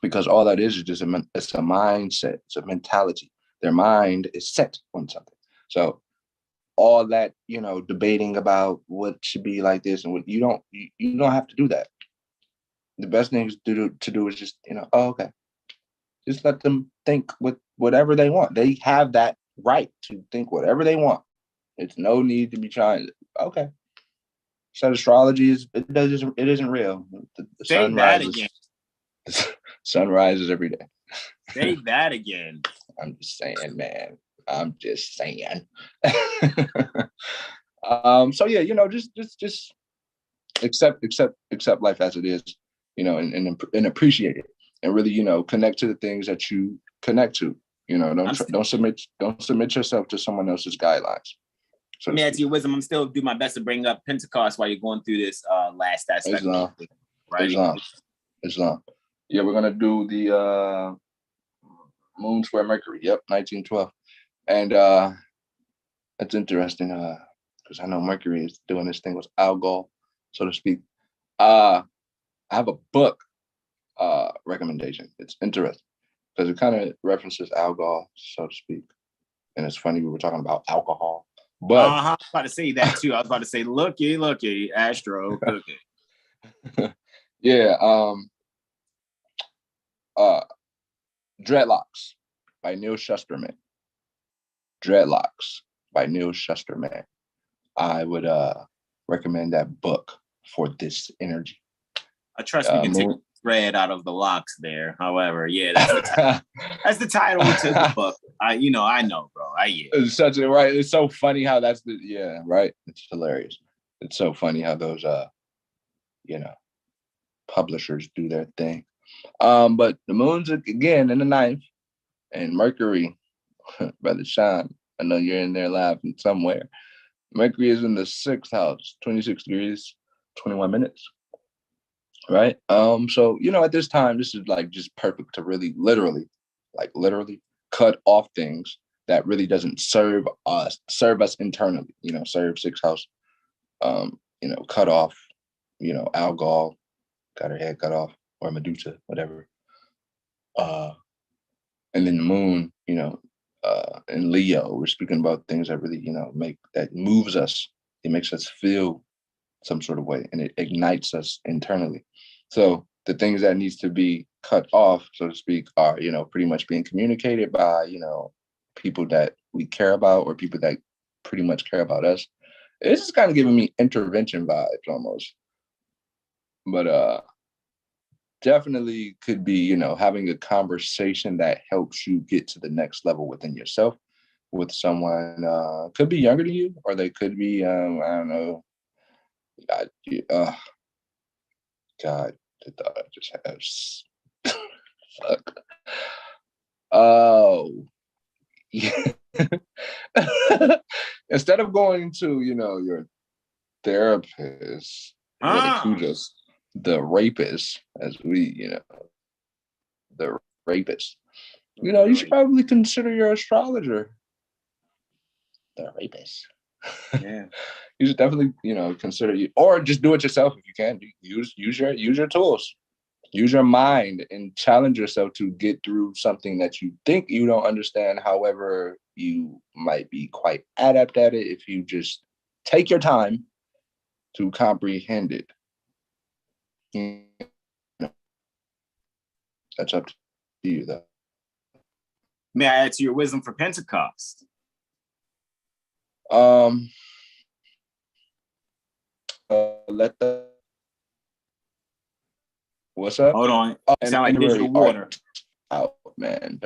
because all that is just it's a mindset, it's a mentality. Their mind is set on something. So all that, you know, debating about what should be like this and what you don't have to do that. The best thing to do is just, you know, oh, okay, just let them think with whatever they want. They have that right to think whatever they want. It's no need to be trying. Okay, so astrology it isn't real. The Say that again. The sun rises every day. Say that again. I'm just saying, man. I'm just saying. So yeah, you know, just accept life as it is, you know, and appreciate it, and really, you know, connect to the things that you connect to. You know, don't submit yourself to someone else's guidelines. So let me add to your wisdom. I'm still do my best to bring up Pentecost while you're going through this last aspect. Islam. Yeah, we're gonna do the moon square Mercury. Yep, 1912. And it's interesting because I know Mercury is doing this thing with alcohol, so to speak. I have a book recommendation. It's interesting because it kind of references alcohol, so to speak. And it's funny we were talking about alcohol, but I was about to say that too. I was about to say, looky, Astro cookie. Yeah. Dreadlocks by Neil Shusterman. Dreadlocks by Neil Shusterman. I would recommend that book for this energy. I trust we can take the thread out of the locks there. However, yeah, that's the title to the book. I know, bro. It's such a right. It's so funny how that's the right. It's hilarious. It's so funny how those publishers do their thing. But the moon's again in the 9th, and Mercury, Brother Sean, I know you're in there laughing somewhere. Mercury is in the 6th house, 26 degrees, 21 minutes. Right. So, at this time, this is like just perfect to really literally cut off things that really doesn't serve us internally, serve 6th house, cut off, alcohol, got her head cut off, or Medusa, whatever. And then the moon, in Leo, we're speaking about things that really, that moves us. It makes us feel some sort of way, and it ignites us internally. So the things that needs to be cut off, so to speak, are, pretty much being communicated by, people that we care about or people that pretty much care about us. It's just kind of giving me intervention vibes almost. But definitely could be, having a conversation that helps you get to the next level within yourself with someone, could be younger than you, or they could be, I don't know. God, I thought I just had fuck. Oh, yeah. Instead of going to, your therapist, the rapist, as we, the rapist, you should probably consider your astrologer the rapist. Yeah. You should definitely, consider you, or just do it yourself if you can. Use your tools, use your mind, and challenge yourself to get through something that you think you don't understand. However, you might be quite adept at it if you just take your time to comprehend it. That's up to you, though. May I add to your wisdom for Pentecost? What's up? Hold on. Sound like digital water. Out, man.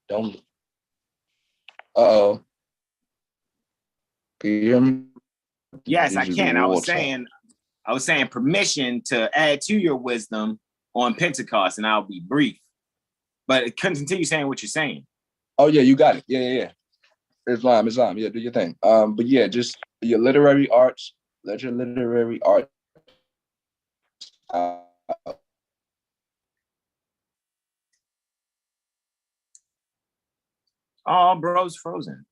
Don't. Uh-oh. Can you hear me? Yes, I can. I was saying permission to add to your wisdom on Pentecost, and I'll be brief. But continue saying what you're saying. Oh yeah, you got it. Yeah. Islam. Yeah, do your thing. But yeah, just your literary arts. Let your literary art Oh, bro's frozen.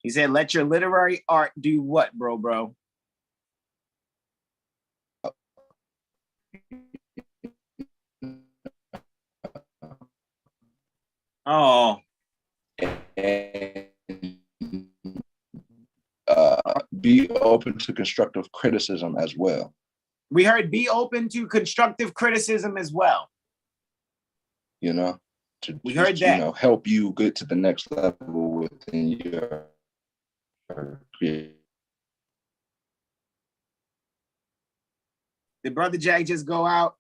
He said, let your literary art do what, bro? Oh. Be open to constructive criticism as well. We heard be open to constructive criticism as well. We heard that. Help you get to the next level within your creativity. Did Brother Jack just go out?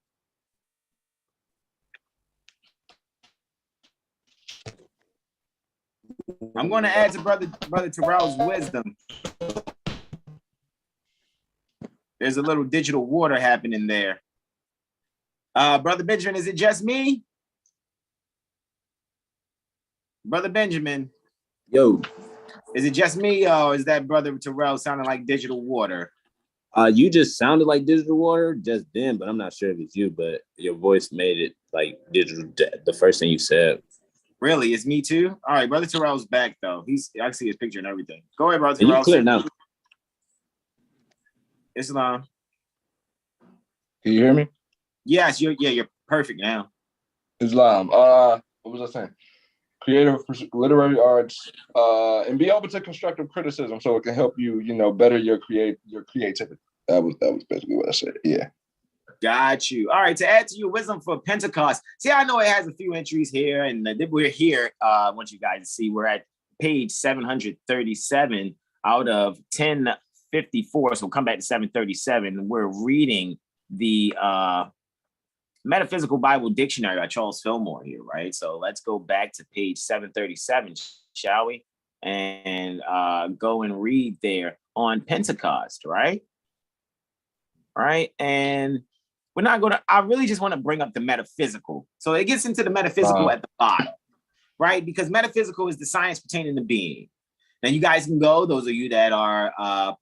I'm going to add to Brother Terrell's wisdom. There's a little digital water happening there. Brother Benjamin, is it just me? Brother Benjamin. Yo. Is it just me, or is that Brother Terrell sounding like digital water? You just sounded like digital water just then, but I'm not sure if it's you, but your voice made it like digital the first thing you said. Really? It's me too? All right, Brother Terrell's back though. I see his picture and everything. Go ahead, Brother Terrell. You clear now. Islam. Can you hear me? Yes, you're perfect now. Islam. What was I saying? Creative literary arts, and be open to constructive criticism so it can help you, better your creativity. That was basically what I said. Yeah. Got you. All right, to add to your wisdom for Pentecost. See, I know it has a few entries here, and we're here. I want you guys to see we're at page 737 out of 1054. So we'll come back to 737. We're reading the Metaphysical Bible Dictionary by Charles Fillmore here, right? So let's go back to page 737, shall we? And go and read there on Pentecost, right? All right, and we're not going to, I really just want to bring up the metaphysical. So it gets into the metaphysical at the bottom, right? Because metaphysical is the science pertaining to being. Now you guys can go, those of you that are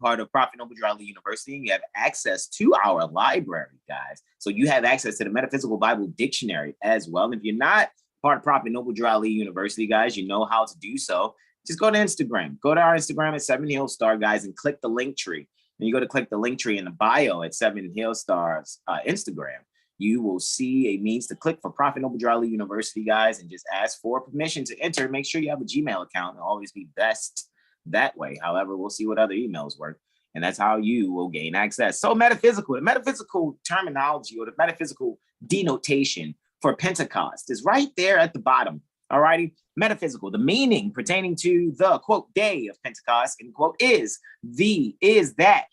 part of Prophet Noble Drew Ali University, you have access to our library, guys. So you have access to the Metaphysical Bible Dictionary as well. If you're not part of Prophet Noble Drew Ali University, guys, you know how to do so. Just go to Instagram. Go to our Instagram at 7HealStar, guys, and click the link tree. And you go to click the link tree in the bio at 7HealStar's Instagram. You will see a means to click for Prophet Noble Drew Ali University, guys, and just ask for permission to enter. Make sure you have a Gmail account. It'll always be best that way. However, we'll see what other emails work. And that's how you will gain access. So metaphysical, the metaphysical terminology or the metaphysical denotation for Pentecost is right there at the bottom. All righty. Metaphysical, the meaning pertaining to the quote day of Pentecost, and quote is that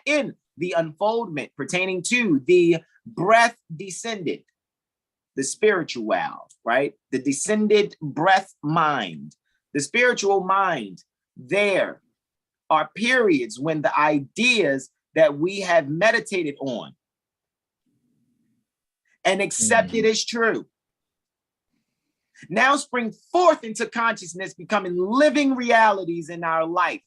in the unfoldment pertaining to the breath descended, the spiritual, right? The descended breath mind, the spiritual mind. There are periods when the ideas that we have meditated on and accepted as true now spring forth into consciousness, becoming living realities in our life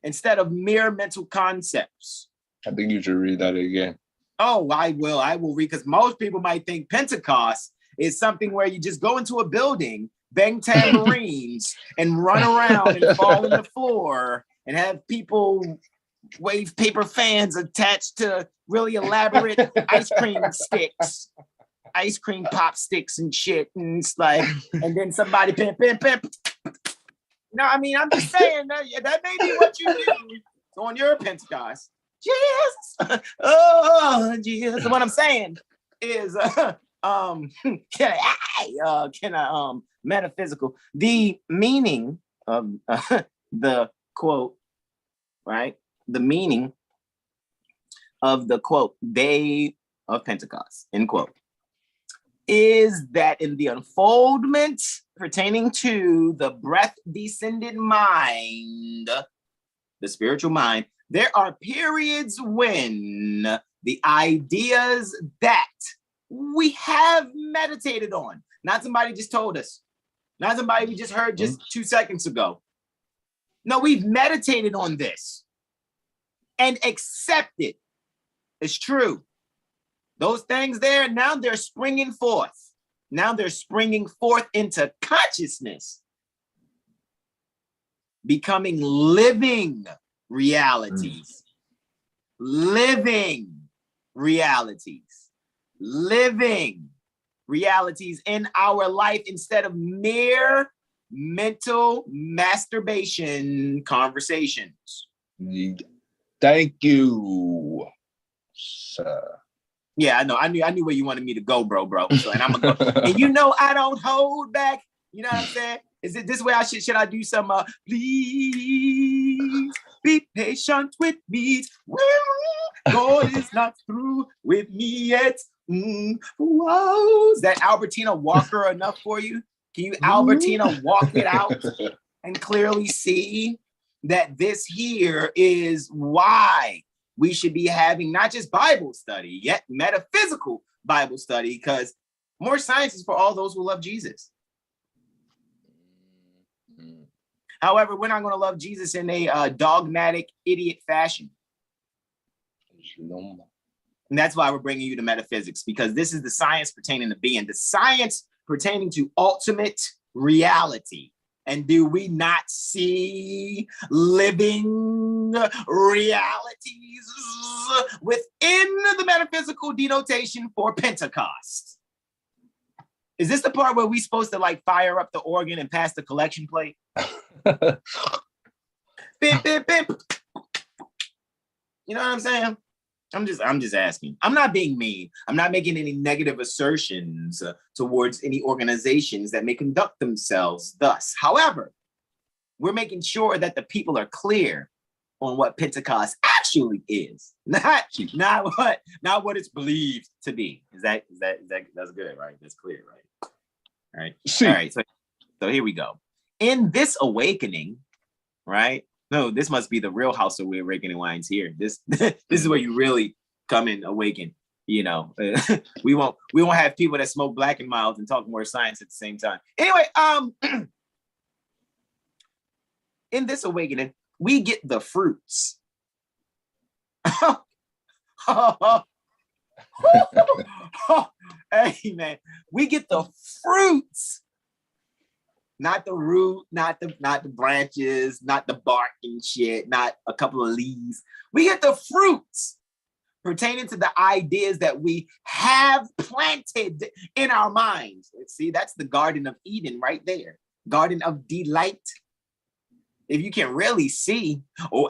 instead of mere mental concepts. I think you should read that again. Oh, I will read, because most people might think Pentecost is something where you just go into a building, bang tambourines, and run around and fall on the floor and have people wave paper fans attached to really elaborate ice cream sticks. Ice cream pop sticks and shit, and it's like, and then somebody pimp. No, I mean, I'm just saying that may be what you do on your Pentecost. Jesus, oh Jesus. What I'm saying is, metaphysical. The meaning of the quote, right? The meaning of the quote day of Pentecost, end quote, is that in the unfoldment pertaining to the breath descended mind, the spiritual mind, there are periods when the ideas that we have meditated on, not somebody just told us, not somebody we just heard just 2 seconds ago. No, we've meditated on this and accepted it's true. Those things there, now they're springing forth. Now they're springing forth into consciousness, becoming living realities. Living realities. Living realities in our life instead of mere mental masturbation conversations. Thank you, sir. Yeah, I know. I knew where you wanted me to go, bro. So, and I'm gonna go. And you know, I don't hold back. You know what I'm saying? Is it this way? Should I do some? Please be patient with me. God is not through with me yet. Whoa. Is that Albertina Walker enough for you? Can you Albertina walk it out and clearly see that this here is why we should be having not just Bible study, yet metaphysical Bible study, because more science is for all those who love Jesus. However, we're not going to love Jesus in a dogmatic idiot fashion. And that's why we're bringing you to metaphysics, because this is the science pertaining to being, the science pertaining to ultimate reality. And do we not see living realities within the metaphysical denotation for Pentecost? Is this the part where we supposed to like fire up the organ and pass the collection plate? Bim, bim, bim. You know what I'm saying? I'm just asking. I'm not being mean. I'm not making any negative assertions towards any organizations that may conduct themselves thus. However, we're making sure that the people are clear on what Pentecost actually is, not what it's believed to be. That's good, right? That's clear, right? All right. See. All right. So here we go. In this awakening, right? No, this must be the real house of we awakening wines here. This is where you really come and awaken. You know, we won't have people that smoke black and mild and talk more science at the same time. Anyway, in this awakening, we get the fruits. Hey man, we get the fruits. Not the root, not the branches, not the bark and shit, not a couple of leaves. We get the fruits pertaining to the ideas that we have planted in our minds. See, that's the Garden of Eden right there. Garden of Delight. If you can really see,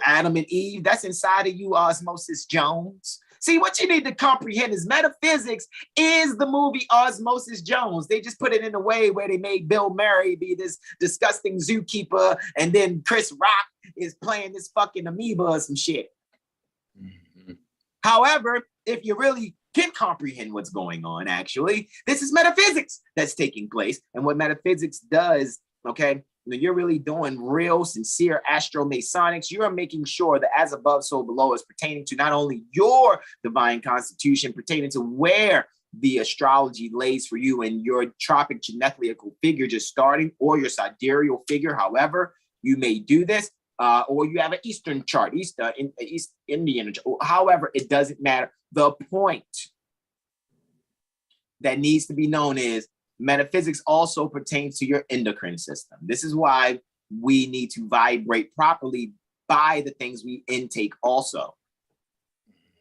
Adam and Eve, that's inside of you, Osmosis Jones. See, what you need to comprehend is metaphysics is the movie Osmosis Jones. They just put it in a way where they made Bill Murray be this disgusting zookeeper, and then Chris Rock is playing this fucking amoeba or some shit. Mm-hmm. However, if you really can comprehend what's going on, actually, this is metaphysics that's taking place. And what metaphysics does, okay, when you're really doing real, sincere astromasonics, you're making sure that as above, so below is pertaining to not only your divine constitution, pertaining to where the astrology lays for you and your tropic genethliacal figure just starting, or your sidereal figure, however you may do this, or you have an Eastern chart, East Indian, however, it doesn't matter. The point that needs to be known is metaphysics also pertains to your endocrine system. This is why we need to vibrate properly by the things we intake also.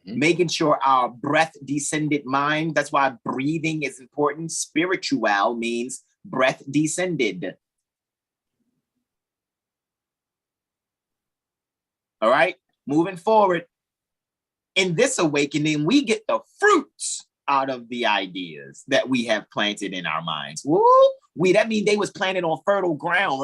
Mm-hmm. Making sure our breath descended mind. That's why breathing is important. Spiritual means breath descended. All right, moving forward. In this awakening, we get the fruits out of the ideas that we have planted in our minds. Woo! That means they was planted on fertile ground.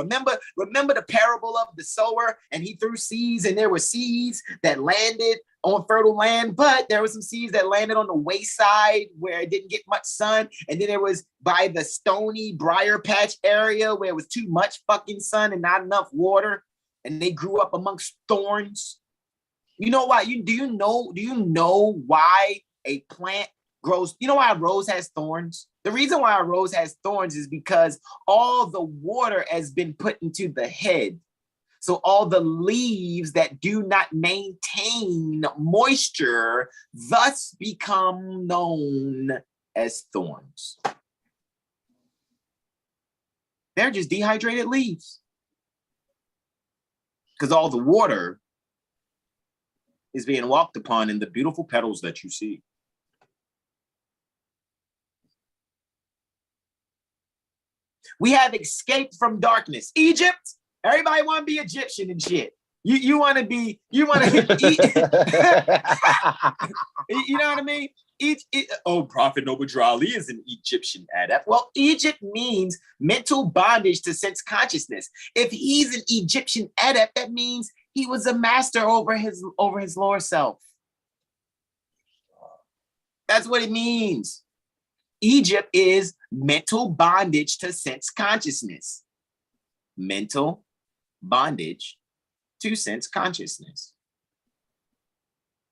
Remember the parable of the sower, and he threw seeds, and there were seeds that landed on fertile land, but there were some seeds that landed on the wayside where it didn't get much sun, and then there was by the stony briar patch area where it was too much fucking sun and not enough water, and they grew up amongst thorns. You know why? Do you know why a plant grows? You know why a rose has thorns? The reason why a rose has thorns is because all the water has been put into the head. So all the leaves that do not maintain moisture thus become known as thorns. They're just dehydrated leaves. Because all the water is being walked upon in the beautiful petals that you see. We have escaped from darkness. Egypt, everybody want to be Egyptian and shit. You want to be, you know what I mean? Prophet Noble Drali is an Egyptian adept. Well, Egypt means mental bondage to sense consciousness. If he's an Egyptian adept, that means he was a master over his lower self. That's what it means. Egypt is mental bondage to sense consciousness. Mental bondage to sense consciousness.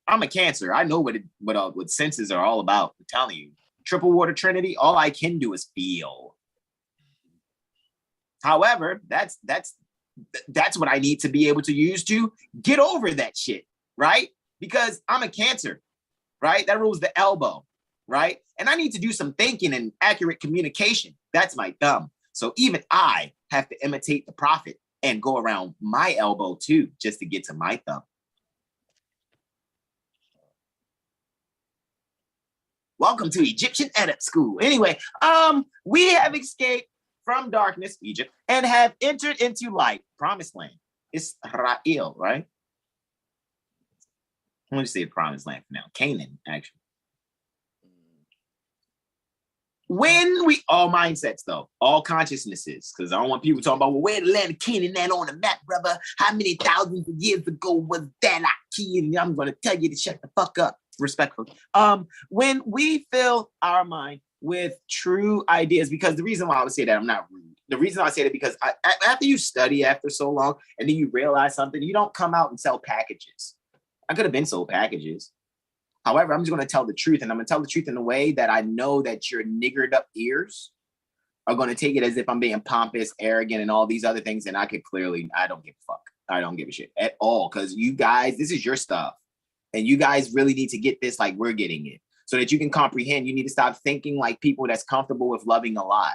I'm a Cancer. I know what senses are all about. I'm telling you, triple water trinity. All I can do is feel. However, that's That's what I need to be able to use to get over that shit, right? Because I'm a Cancer, right? That rules the elbow, right? And I need to do some thinking and accurate communication. That's my thumb. So even I have to imitate the prophet and go around my elbow too, just to get to my thumb. Welcome to Egyptian Edit School. Anyway, we have escaped from darkness, Egypt, and have entered into light, promised land. Israel, right? I want to say promised land for now. Canaan, actually. When we, all mindsets though, all consciousnesses, because I don't want people talking about, well, where the land of Canaan at on the map, brother? How many thousands of years ago was that key? And I'm going to tell you to shut the fuck up, respectfully. When we fill our mind with true ideas, because the reason why I would say that, I'm not rude. The reason I say that because after you study after so long and then you realize something, you don't come out and sell packages. I could have been sold packages. However, I'm just going to tell the truth, and I'm going to tell the truth in a way that I know that your niggered up ears are going to take it as if I'm being pompous, arrogant, and all these other things. And I don't give a fuck. I don't give a shit at all, because you guys, this is your stuff. And you guys really need to get this like we're getting it, so that you can comprehend. You need to stop thinking like people that's comfortable with loving a lie.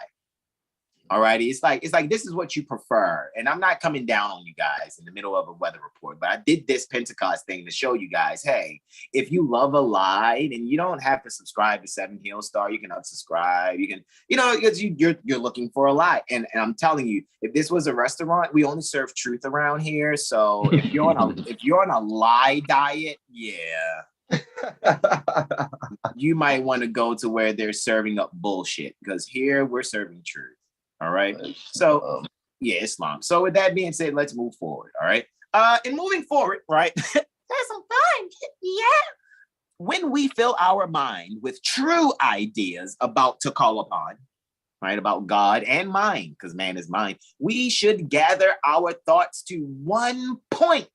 All righty. It's like this is what you prefer. And I'm not coming down on you guys in the middle of a weather report, but I did this Pentecost thing to show you guys, hey, if you love a lie, then you don't have to subscribe to 7HealStar. You can unsubscribe. You can, because you're looking for a lie. And I'm telling you, if this was a restaurant, we only serve truth around here. So if you're on a lie diet, yeah. You might want to go to where they're serving up bullshit, because here we're serving truth. All right. So yeah, Islam. So with that being said, let's move forward. All right. And moving forward, right? That's some fun. Yeah. When we fill our mind with true ideas about to call upon, right, about God and mind, because man is mind, we should gather our thoughts to one point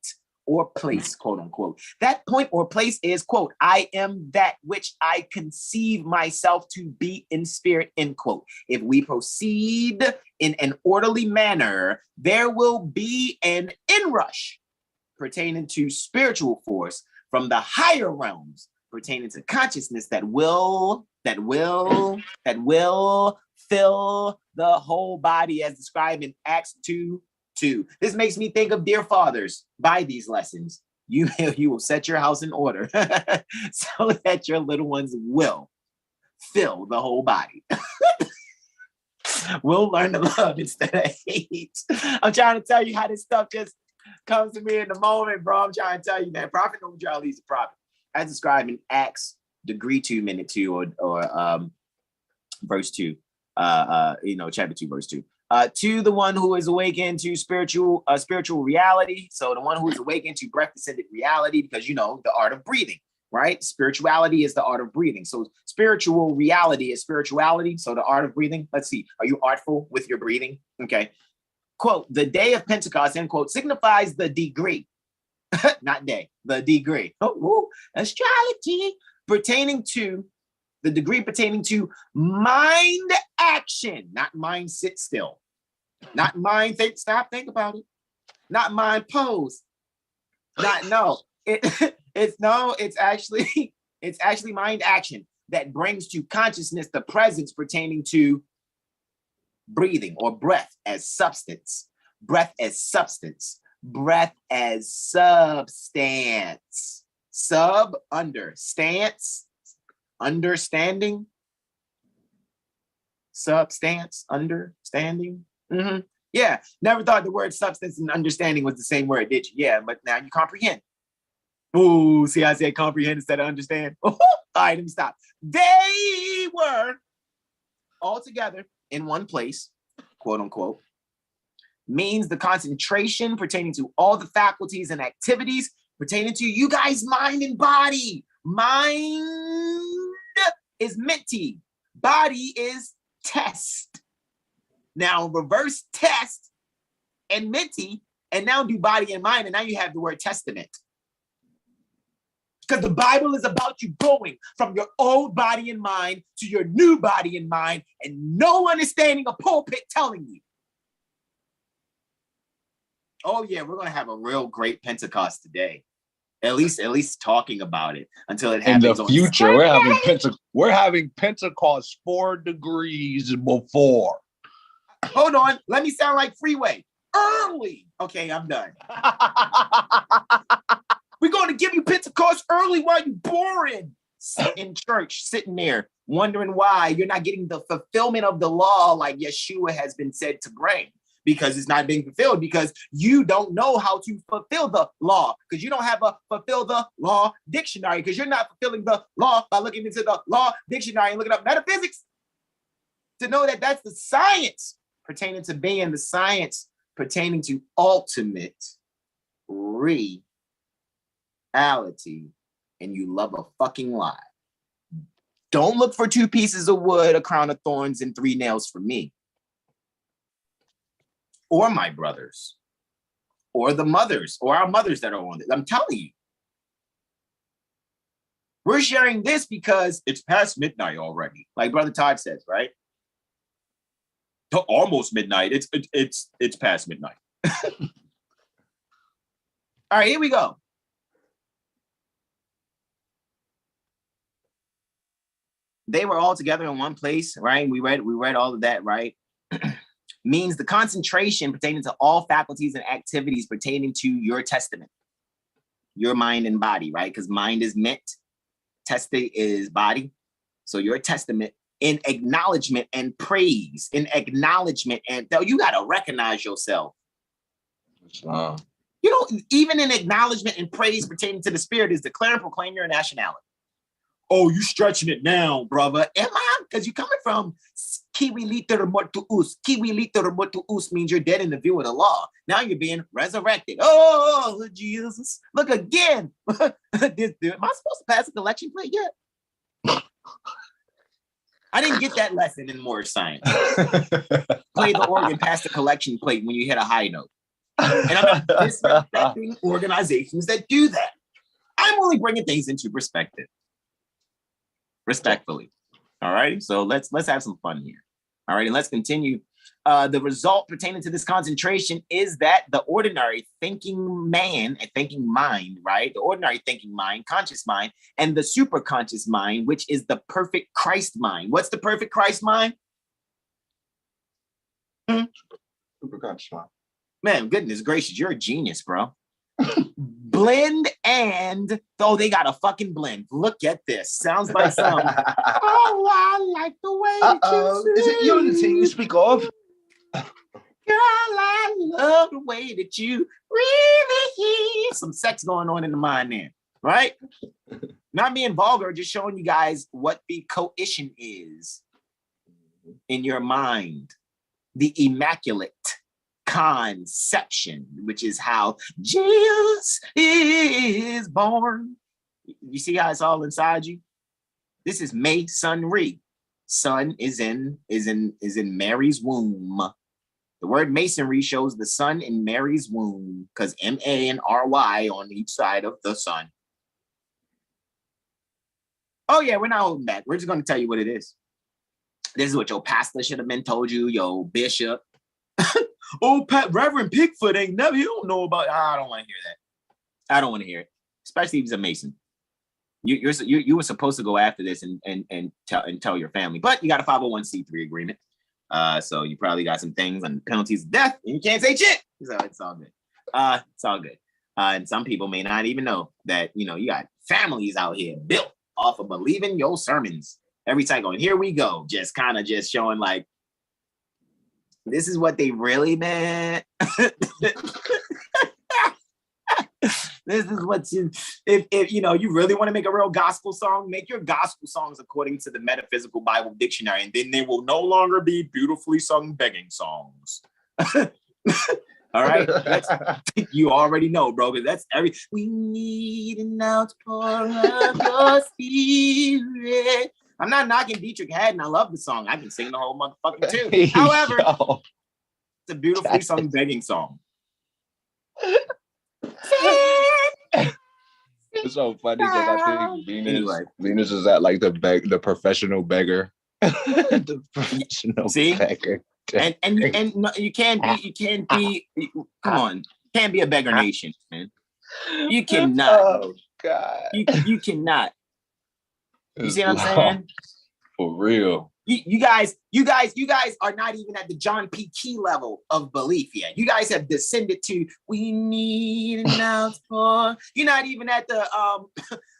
or place, quote unquote. That point or place is, quote, I am that which I conceive myself to be in spirit, end quote. If we proceed in an orderly manner, there will be an inrush pertaining to spiritual force from the higher realms pertaining to consciousness that will fill the whole body, as described in Acts 2:2. This makes me think of dear fathers. By these lessons, you will set your house in order so that your little ones will fill the whole body. We'll learn to love instead of hate. I'm trying to tell you how this stuff just comes to me in the moment, bro. I'm trying to tell you that prophet don't draw leads the prophet, as described in Acts degree 2 minute 2 or verse 2, chapter 2 verse 2. To the one who is awakened to spiritual reality. So the one who is awakened to breath-descended reality, because the art of breathing, right? Spirituality is the art of breathing. So spiritual reality is spirituality. So the art of breathing. Let's see. Are you artful with your breathing? Okay. Quote, the day of Pentecost, end quote, signifies the degree, not day, the degree. Oh, astrology pertaining to the degree pertaining to mind action, not mind sit still, not mind think about it, not mind pose, it's actually mind action that brings to consciousness the presence pertaining to breathing or breath as substance, breath as substance, breath as substance, understanding, substance, understanding. Mm-hmm. Yeah, never thought the word substance and understanding was the same word, did you? Yeah, but now you comprehend. Oh, see, I said comprehend instead of understand. All right, let me stop. They were all together in one place, quote unquote, means the concentration pertaining to all the faculties and activities pertaining to you guys' mind and body. Mind is menti, body is test. Now reverse test and menti, and now do body and mind, and now you have the word testament. Because the Bible is about you going from your old body and mind to your new body and mind, and no one is standing a pulpit telling you. Oh yeah, we're gonna have a real great Pentecost today. At least talking about it until it happens. In the future, we're having Pentecost 4 degrees before. Hold on, let me sound like Freeway. Early. Okay, I'm done. We're going to give you Pentecost early while you're boring. In church, sitting there, wondering why you're not getting the fulfillment of the law like Yeshua has been said to bring. Because it's not being fulfilled, because you don't know how to fulfill the law, because you don't have a fulfill the law dictionary, because you're not fulfilling the law by looking into the law dictionary and looking up metaphysics to know that that's the science pertaining to being, the science pertaining to ultimate reality, and you love a fucking lie. Don't look for 2 pieces of wood, a crown of thorns, and 3 nails for me. Or my brothers, or the mothers, or our mothers that are on it. I'm telling you. We're sharing this because it's past midnight already. Like Brother Todd says, right? Almost midnight. It's past midnight. All right, here we go. They were all together in one place, right? We read all of that, right? Means the concentration pertaining to all faculties and activities pertaining to your testament, your mind and body, right? Because mind is meant, testate is body. So your testament in acknowledgement and praise, in acknowledgement, and you got to recognize yourself. You know, even in acknowledgement and praise pertaining to the spirit is declare and proclaim your nationality. Oh, you stretching it now, brother. Am I? Because you're coming from Kiwi liter mortuus. Kiwi liter mortuus means you're dead in the view of the law. Now you're being resurrected. Oh, Jesus. Look again. Am I supposed to pass a collection plate yet? I didn't get that lesson in Moor science. Play the organ past the collection plate when you hit a high note. And I'm not disrespecting organizations that do that. I'm only bringing things into perspective. Respectfully. All right. So let's have some fun here. All right. And let's continue. The result pertaining to this concentration is that the ordinary thinking man and thinking mind, right? The ordinary thinking mind, conscious mind, and the superconscious mind, which is the perfect Christ mind. What's the perfect Christ mind? Superconscious mind. Man, goodness gracious, you're a genius, bro. Blend and they got a fucking blend. Look at this. Sounds like some. Oh, I like the way that you sing. Is it unity you speak of? Girl, I love the way that you really hear. Some sex going on in the mind there, right? Not being vulgar, just showing you guys what the coition is in your mind. The immaculate conception, which is how Jesus is born. You see how it's all inside you? This is Masonry. Sun is in Mary's womb. The word masonry shows the sun in Mary's womb because M-A and R-Y on each side of the sun. Oh yeah, we're not holding back. We're just going to tell you what it is. This is what your pastor should have been told you, your bishop. Oh, Reverend Pickfoot ain't never, you don't know about, I don't want to hear that. I don't want to hear it, especially if he's a Mason. You were supposed to go after this and tell your family, but you got a 501c3 agreement. So you probably got some things on penalties of death, and you can't say shit. So it's all good. It's all good. And some people may not even know that, you got families out here built off of believing your sermons every time going, here we go. Just kind of just showing like, this is what they really meant. This is what if you really want to make a real gospel song, make your gospel songs according to the Metaphysical Bible Dictionary, and then they will no longer be beautifully sung begging songs. All right, you already know, bro. Because that's we need an outpour of your spirit. I'm not knocking Dietrich Haddon. I love the song. I can sing the whole motherfucking tune. However, it's a beautifully sung begging song. It's so funny because I think Venus is at like the professional beggar. The professional beggar. And you can't be. Come on. Can't be a beggar nation, man. You cannot. Oh God. You cannot. You see what I'm saying? For real. You guys are not even at the John P. Key level of belief yet. You guys have descended to we need an ounce more. You're not even at the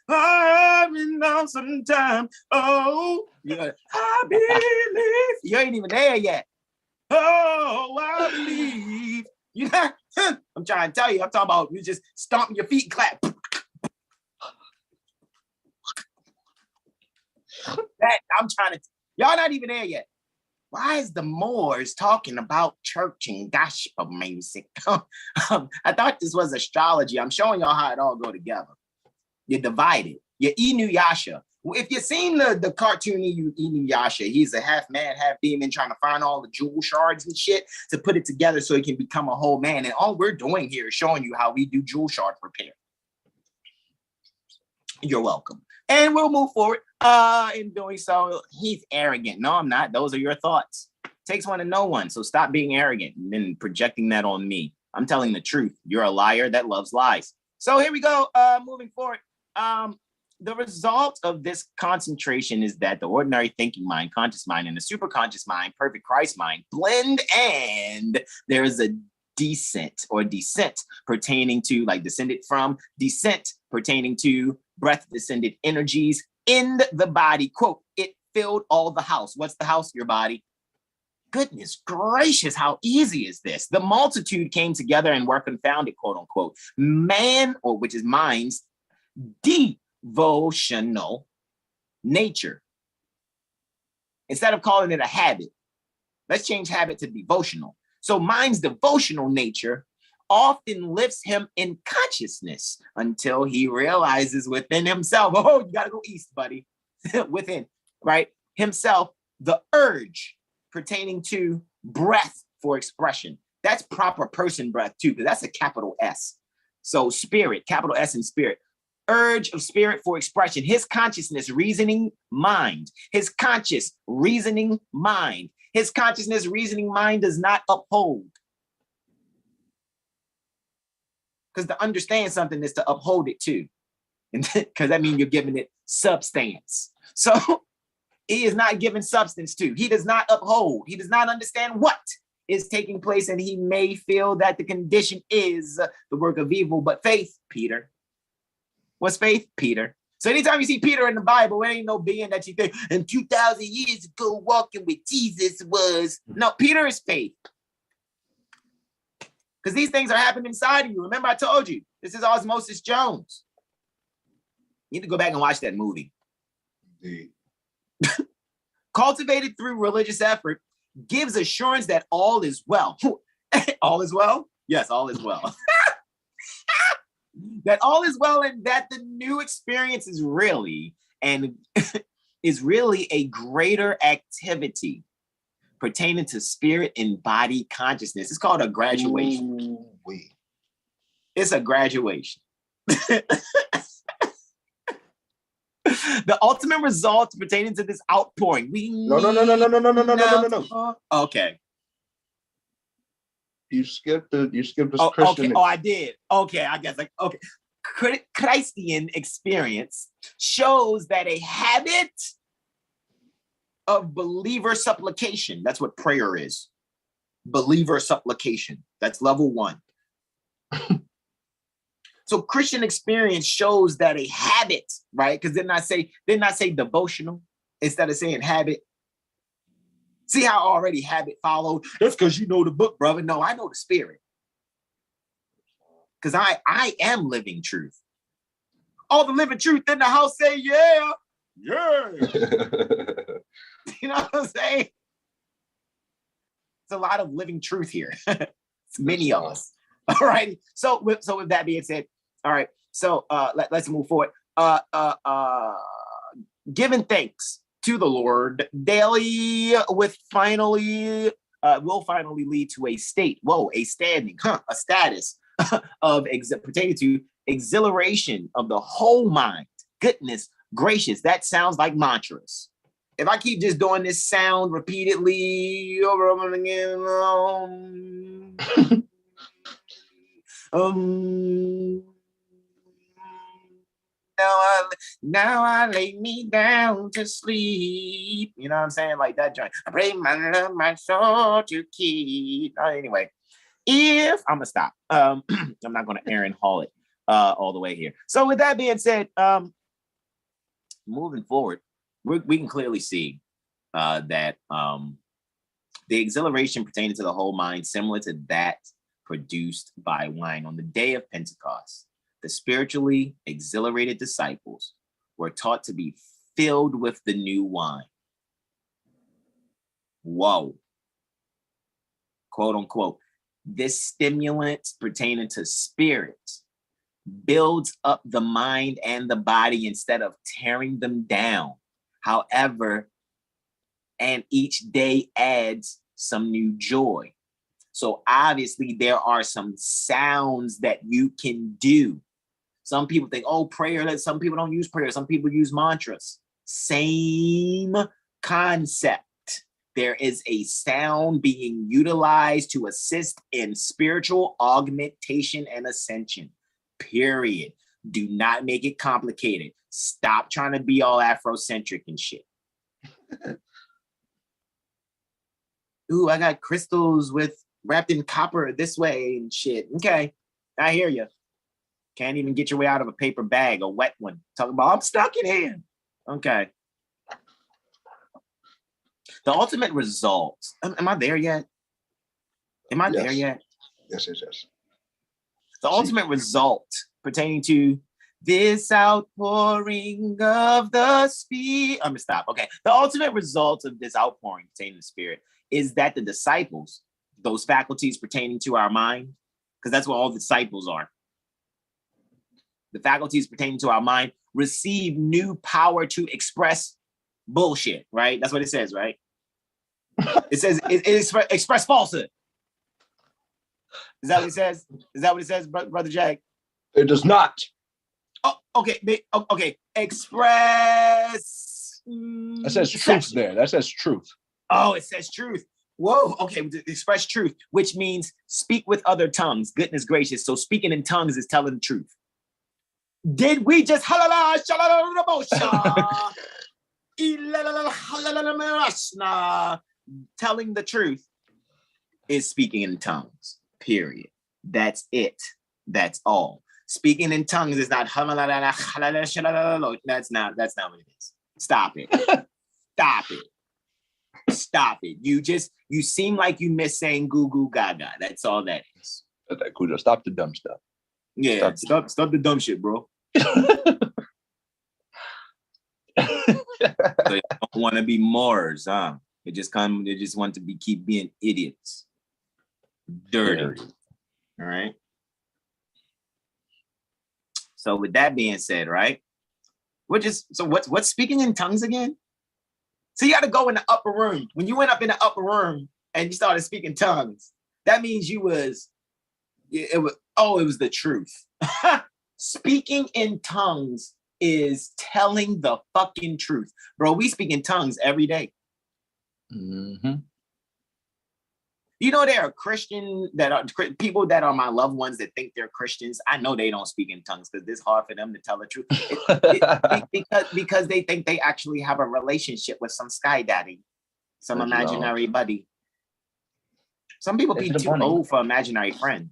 I've been down sometime. Oh, yeah. I believe. You ain't even there yet. Oh, I believe. You know, I'm trying to tell you. I'm talking about you just stomping your feet, clap. That I'm trying to. Y'all not even there yet. Why is the Moors talking about church and gospel music? I thought this was astrology. I'm showing y'all how it all go together. You're divided. You're Inuyasha. If you've seen the cartoon Inuyasha, he's a half man, half demon trying to find all the jewel shards and shit to put it together so he can become a whole man. And all we're doing here is showing you how we do jewel shard repair. You're welcome. And we'll move forward. In doing so, he's arrogant. No, I'm not. Those are your thoughts. Takes one to know one. So stop being arrogant and then projecting that on me. I'm telling the truth. You're a liar that loves lies. So here we go. Moving forward. The result of this concentration is that the ordinary thinking mind, conscious mind, and the superconscious mind, perfect Christ mind, blend, and there is a descent pertaining to, like descended from, descent pertaining to breath descended energies in the body. Quote, it filled all the house. What's the house? Your body. Goodness gracious, how easy is this? The multitude came together and were confounded, quote unquote. Man, or which is mind's devotional nature. Instead of calling it a habit, let's change habit to devotional. So mind's devotional nature often lifts him in consciousness until he realizes within himself, oh, you got to go east, buddy, within, right? Himself, the urge pertaining to breath for expression. That's proper person breath too, because that's a capital S. So spirit, capital S in spirit. Urge of spirit for expression. His consciousness, reasoning mind. His conscious reasoning mind. His consciousness, reasoning mind does not uphold. Because to understand something is to uphold it too. Because that means you're giving it substance. So he is not given substance to. He does not uphold. He does not understand what is taking place. And he may feel that the condition is the work of evil. But faith, Peter. What's faith? Peter. So anytime you see Peter in the Bible, it ain't no being that you think, and 2,000 years ago walking with Jesus was. No, Peter is faith. Because these things are happening inside of you. Remember, I told you, this is Osmosis Jones. You need to go back and watch that movie. Indeed. Cultivated through religious effort, gives assurance that all is well. All is well? Yes, all is well. That all is well, and that the new experience is really a greater activity pertaining to spirit and body consciousness. It's called a graduation. Ooh-wee. It's a graduation. The ultimate result pertaining to this outpouring. No. Okay. You skipped this Oh, Christian. okay. Oh, I did. Okay, I guess okay. Christian experience shows that a habit of believer supplication. That's what prayer is. Believer supplication. That's level 1. So Christian experience shows that a habit, right? Because didn't I say devotional instead of saying habit? See how already habit followed? That's because you know the book, brother. No, I know the spirit. Because I am living truth. All the living truth in the house say, yeah. Yeah. You know what I'm saying? It's a lot of living truth here. It's many of us. All right. So with that being said, all right. So let's move forward. Giving thanks to the Lord daily will finally lead to a state, a standing, a status of pertaining to exhilaration of the whole mind. Goodness gracious, that sounds like mantras. If I keep just doing this sound repeatedly over and again, Now I lay me down to sleep. You know what I'm saying? Like that joint. I pray my love, my soul to keep. Anyway, if I'm gonna stop. I'm not gonna Aaron Hall it all the way here. So with that being said, moving forward, we can clearly see that the exhilaration pertaining to the whole mind, similar to that produced by wine on the day of Pentecost, the spiritually exhilarated disciples were taught to be filled with the new wine. Whoa. Quote unquote. This stimulant pertaining to spirit builds up the mind and the body instead of tearing them down. However, and each day adds some new joy. So obviously there are some sounds that you can do. Some people think, oh, prayer. Some people don't use prayer. Some people use mantras. Same concept. There is a sound being utilized to assist in spiritual augmentation and ascension. Period. Do not make it complicated. Stop trying to be all Afrocentric and shit. Ooh, I got crystals wrapped in copper this way and shit. Okay, I hear you. Can't even get your way out of a paper bag, a wet one. Talking about, I'm stuck in here. Okay. The ultimate result. Am I there yet? Am I there yet? Yes. The ultimate result pertaining to this outpouring of the Spirit. I'm gonna stop. Okay. The ultimate result of this outpouring pertaining to the Spirit is that the disciples, those faculties pertaining to our mind, because that's what all disciples are. The faculties pertaining to our mind receive new power to express bullshit, right? That's what it says, right? It says it express falsehood. Is that what it says? Is that what it says, Brother Jack? It does not. Oh, okay. Okay. Express. That says truth there. That says truth. Oh, it says truth. Whoa. Okay. Express truth, which means speak with other tongues. Goodness gracious. So speaking in tongues is telling the truth. Did we just telling the truth is speaking in tongues, period. That's it. That's all. Speaking in tongues is not that's not what it is. Stop it. Stop it. You seem like you miss saying goo goo gaga. That's all that is. Stop the dumb stuff. Yeah, stop the dumb shit, bro. So you don't want to be Moors, huh? They just want to keep being idiots. Dirty. All right. So with that being said, right? What's speaking in tongues again? So you got to go in the upper room. When you went up in the upper room and you started speaking tongues, that means it was the truth. Speaking in tongues is telling the fucking truth. Bro, we speak in tongues every day. Mm-hmm. You know, there are people that are my loved ones that think they're Christians. I know they don't speak in tongues because it's hard for them to tell the truth. Because they think they actually have a relationship with some sky daddy, some imaginary buddy. Some people be too old for imaginary friends.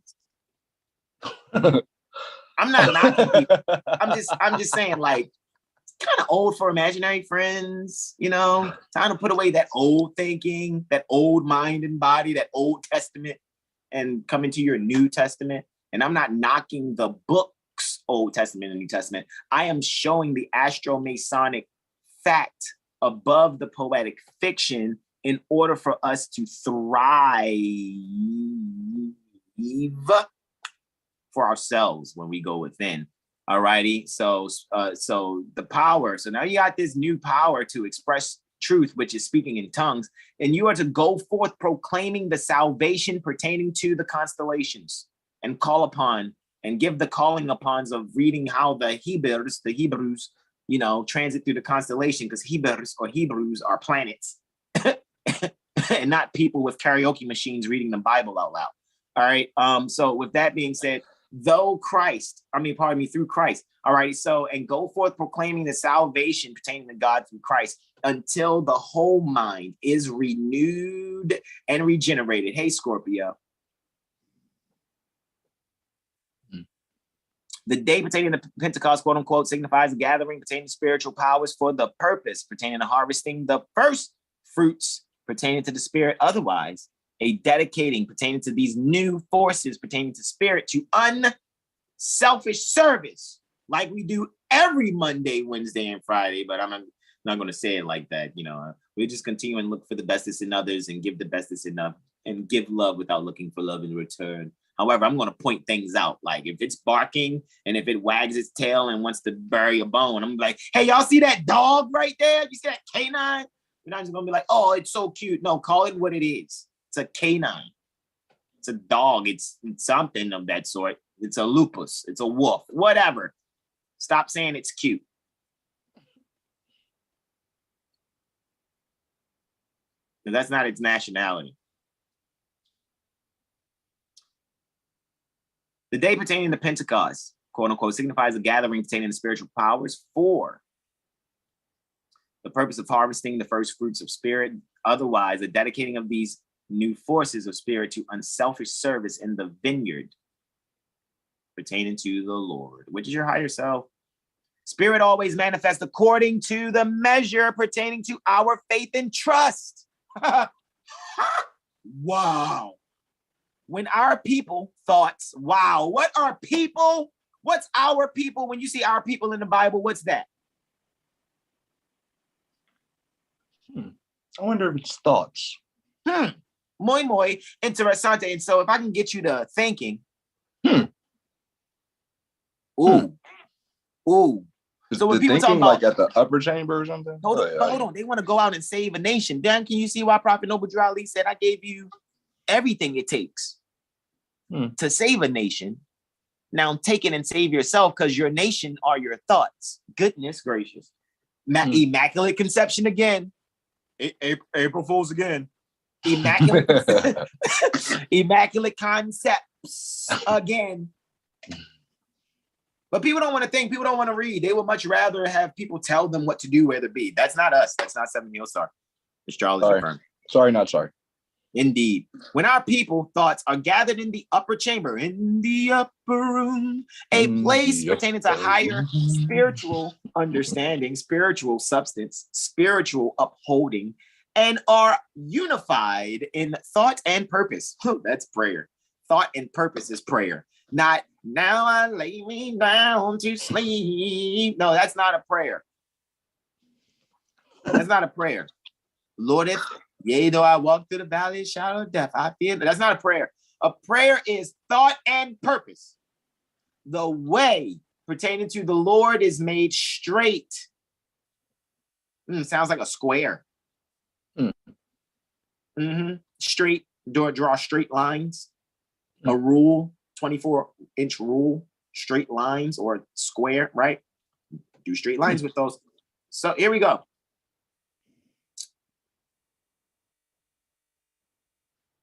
I'm not knocking people. I'm just saying, like, it's kind of old for imaginary friends, you know, time to put away that old thinking, that old mind and body, that Old Testament, and come into your New Testament. And I'm not knocking the books, Old Testament and New Testament. I am showing the astro-Masonic fact above the poetic fiction in order for us to thrive for ourselves when we go within. All righty. So the power. So now you got this new power to express truth, which is speaking in tongues, and you are to go forth proclaiming the salvation pertaining to the constellations and call upon and give the calling upons of reading how the Hebrews, you know, transit through the constellation, because Hebrews are planets and not people with karaoke machines reading the Bible out loud. All right. So with that being said, through Christ. All right. So, and go forth proclaiming the salvation pertaining to God through Christ until the whole mind is renewed and regenerated. Hey, Scorpio. The day pertaining to Pentecost, quote unquote, signifies a gathering pertaining to spiritual powers for the purpose pertaining to harvesting the first fruits pertaining to the spirit. Otherwise, a dedicating pertaining to these new forces pertaining to spirit to unselfish service, like we do every Monday, Wednesday, and Friday. But I'm not going to say it like that. You know, we just continue and look for the bestest in others and give the bestest enough and give love without looking for love in return. However, I'm going to point things out. Like if it's barking and if it wags its tail and wants to bury a bone, I'm like, hey, y'all see that dog right there? You see that canine? You're not just going to be like, oh, it's so cute. No, call it what it is. It's a canine. It's a dog. It's something of that sort. It's a lupus. It's a wolf. Whatever. Stop saying it's cute. That's not its nationality. The day pertaining to Pentecost, quote unquote, signifies a gathering pertaining to spiritual powers for the purpose of harvesting the first fruits of spirit. Otherwise, a dedicating of these new forces of spirit to unselfish service in the vineyard pertaining to the Lord, which is your higher self. Spirit always manifests according to the measure pertaining to our faith and trust. Wow. When our people thoughts, wow, what are people? What's our people? When you see our people in the Bible, what's that? I wonder if it's thoughts. Muy interesante. And so if I can get you to thinking. Ooh. So when people talk about like at the upper chamber or something? Hold on. They want to go out and save a nation. Dan, can you see why Prophet Noble Drew Ali said, I gave you everything it takes to save a nation. Now take it and save yourself, because your nation are your thoughts. Goodness gracious. Immaculate conception again. April Fools again. Immaculate concepts again. But people don't want to think. People don't want to read. They would much rather have people tell them what to do, where to be. That's not us. That's not 7HealStar Astrology Firm. Sorry, not sorry. Indeed. When our people thoughts are gathered in the upper chamber, in the upper room, a place pertaining to higher spiritual understanding, spiritual substance, spiritual upholding, and are unified in thought and purpose. That's prayer. Thought and purpose is prayer. Not, now I lay me down to sleep. No, that's not a prayer. That's not a prayer. Lord, if yea, though I walk through the valley of shadow of death, I fear. That's not a prayer. A prayer is thought and purpose. The way pertaining to the Lord is made straight. Sounds like a square. Straight, draw straight lines. A rule, 24-inch rule, straight lines or square, right? Do straight lines with those. So here we go.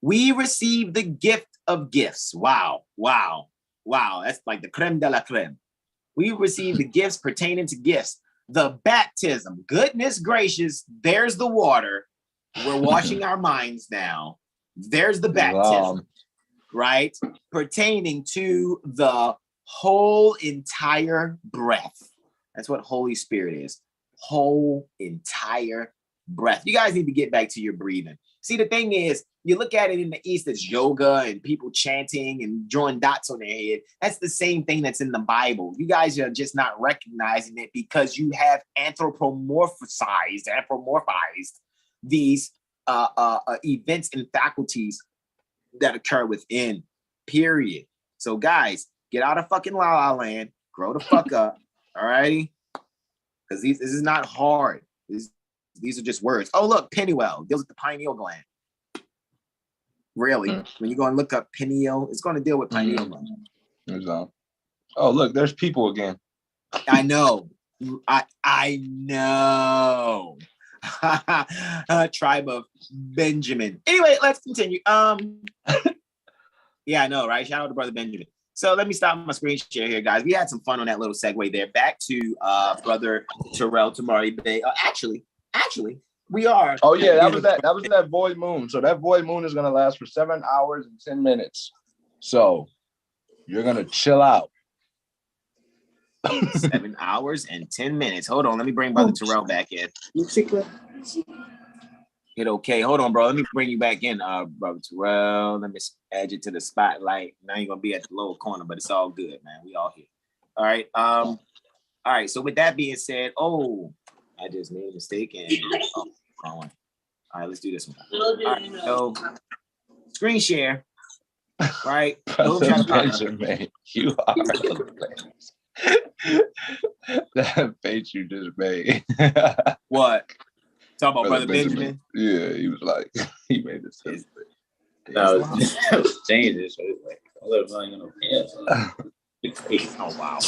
We receive the gift of gifts. Wow. That's like the creme de la creme. We receive the gifts pertaining to gifts. The baptism. Goodness gracious, there's the water. We're washing our minds now. There's the baptism, right? Pertaining to the whole entire breath. That's what Holy Spirit is. Whole entire breath. You guys need to get back to your breathing. See, the thing is, you look at it in the East as yoga and people chanting and drawing dots on their head. That's the same thing that's in the Bible. You guys are just not recognizing it because you have anthropomorphized these events and faculties that occur within, period. So guys, get out of fucking la la land, grow the fuck up, all righty? Because this is not hard. These are just words. Oh, look, Pennywell deals with the pineal gland. Really, when you go and look up pineal, it's going to deal with pineal gland. Oh, look, there's people again. I know. I know. Tribe of Benjamin. Anyway, let's continue. Yeah, I know, right? Shout out to Brother Benjamin. So let me stop my screen share here, guys. We had some fun on that little segue there. Back to brother Terrell Tamari Bay. Actually, we are. Oh yeah, that was that void moon. So that void moon is gonna last for 7 hours and 10 minutes. So you're gonna chill out. 7 hours and 10 minutes. Hold on, let me bring brother Terrell back in. Hit okay. Hold on, bro. Let me bring you back in, brother Terrell. Let me add you to the spotlight. Now you're gonna be at the lower corner, but it's all good, man. We all here. All right. All right. So with that being said, I just made a mistake and wrong one. All right, let's do this one. All right, so screen share. Right. Benjamin, you are that face you just made. What? Talk about brother Benjamin. Yeah, he was like, he made this. No, I was changing it. So it's like, I was running on pants. Oh wow.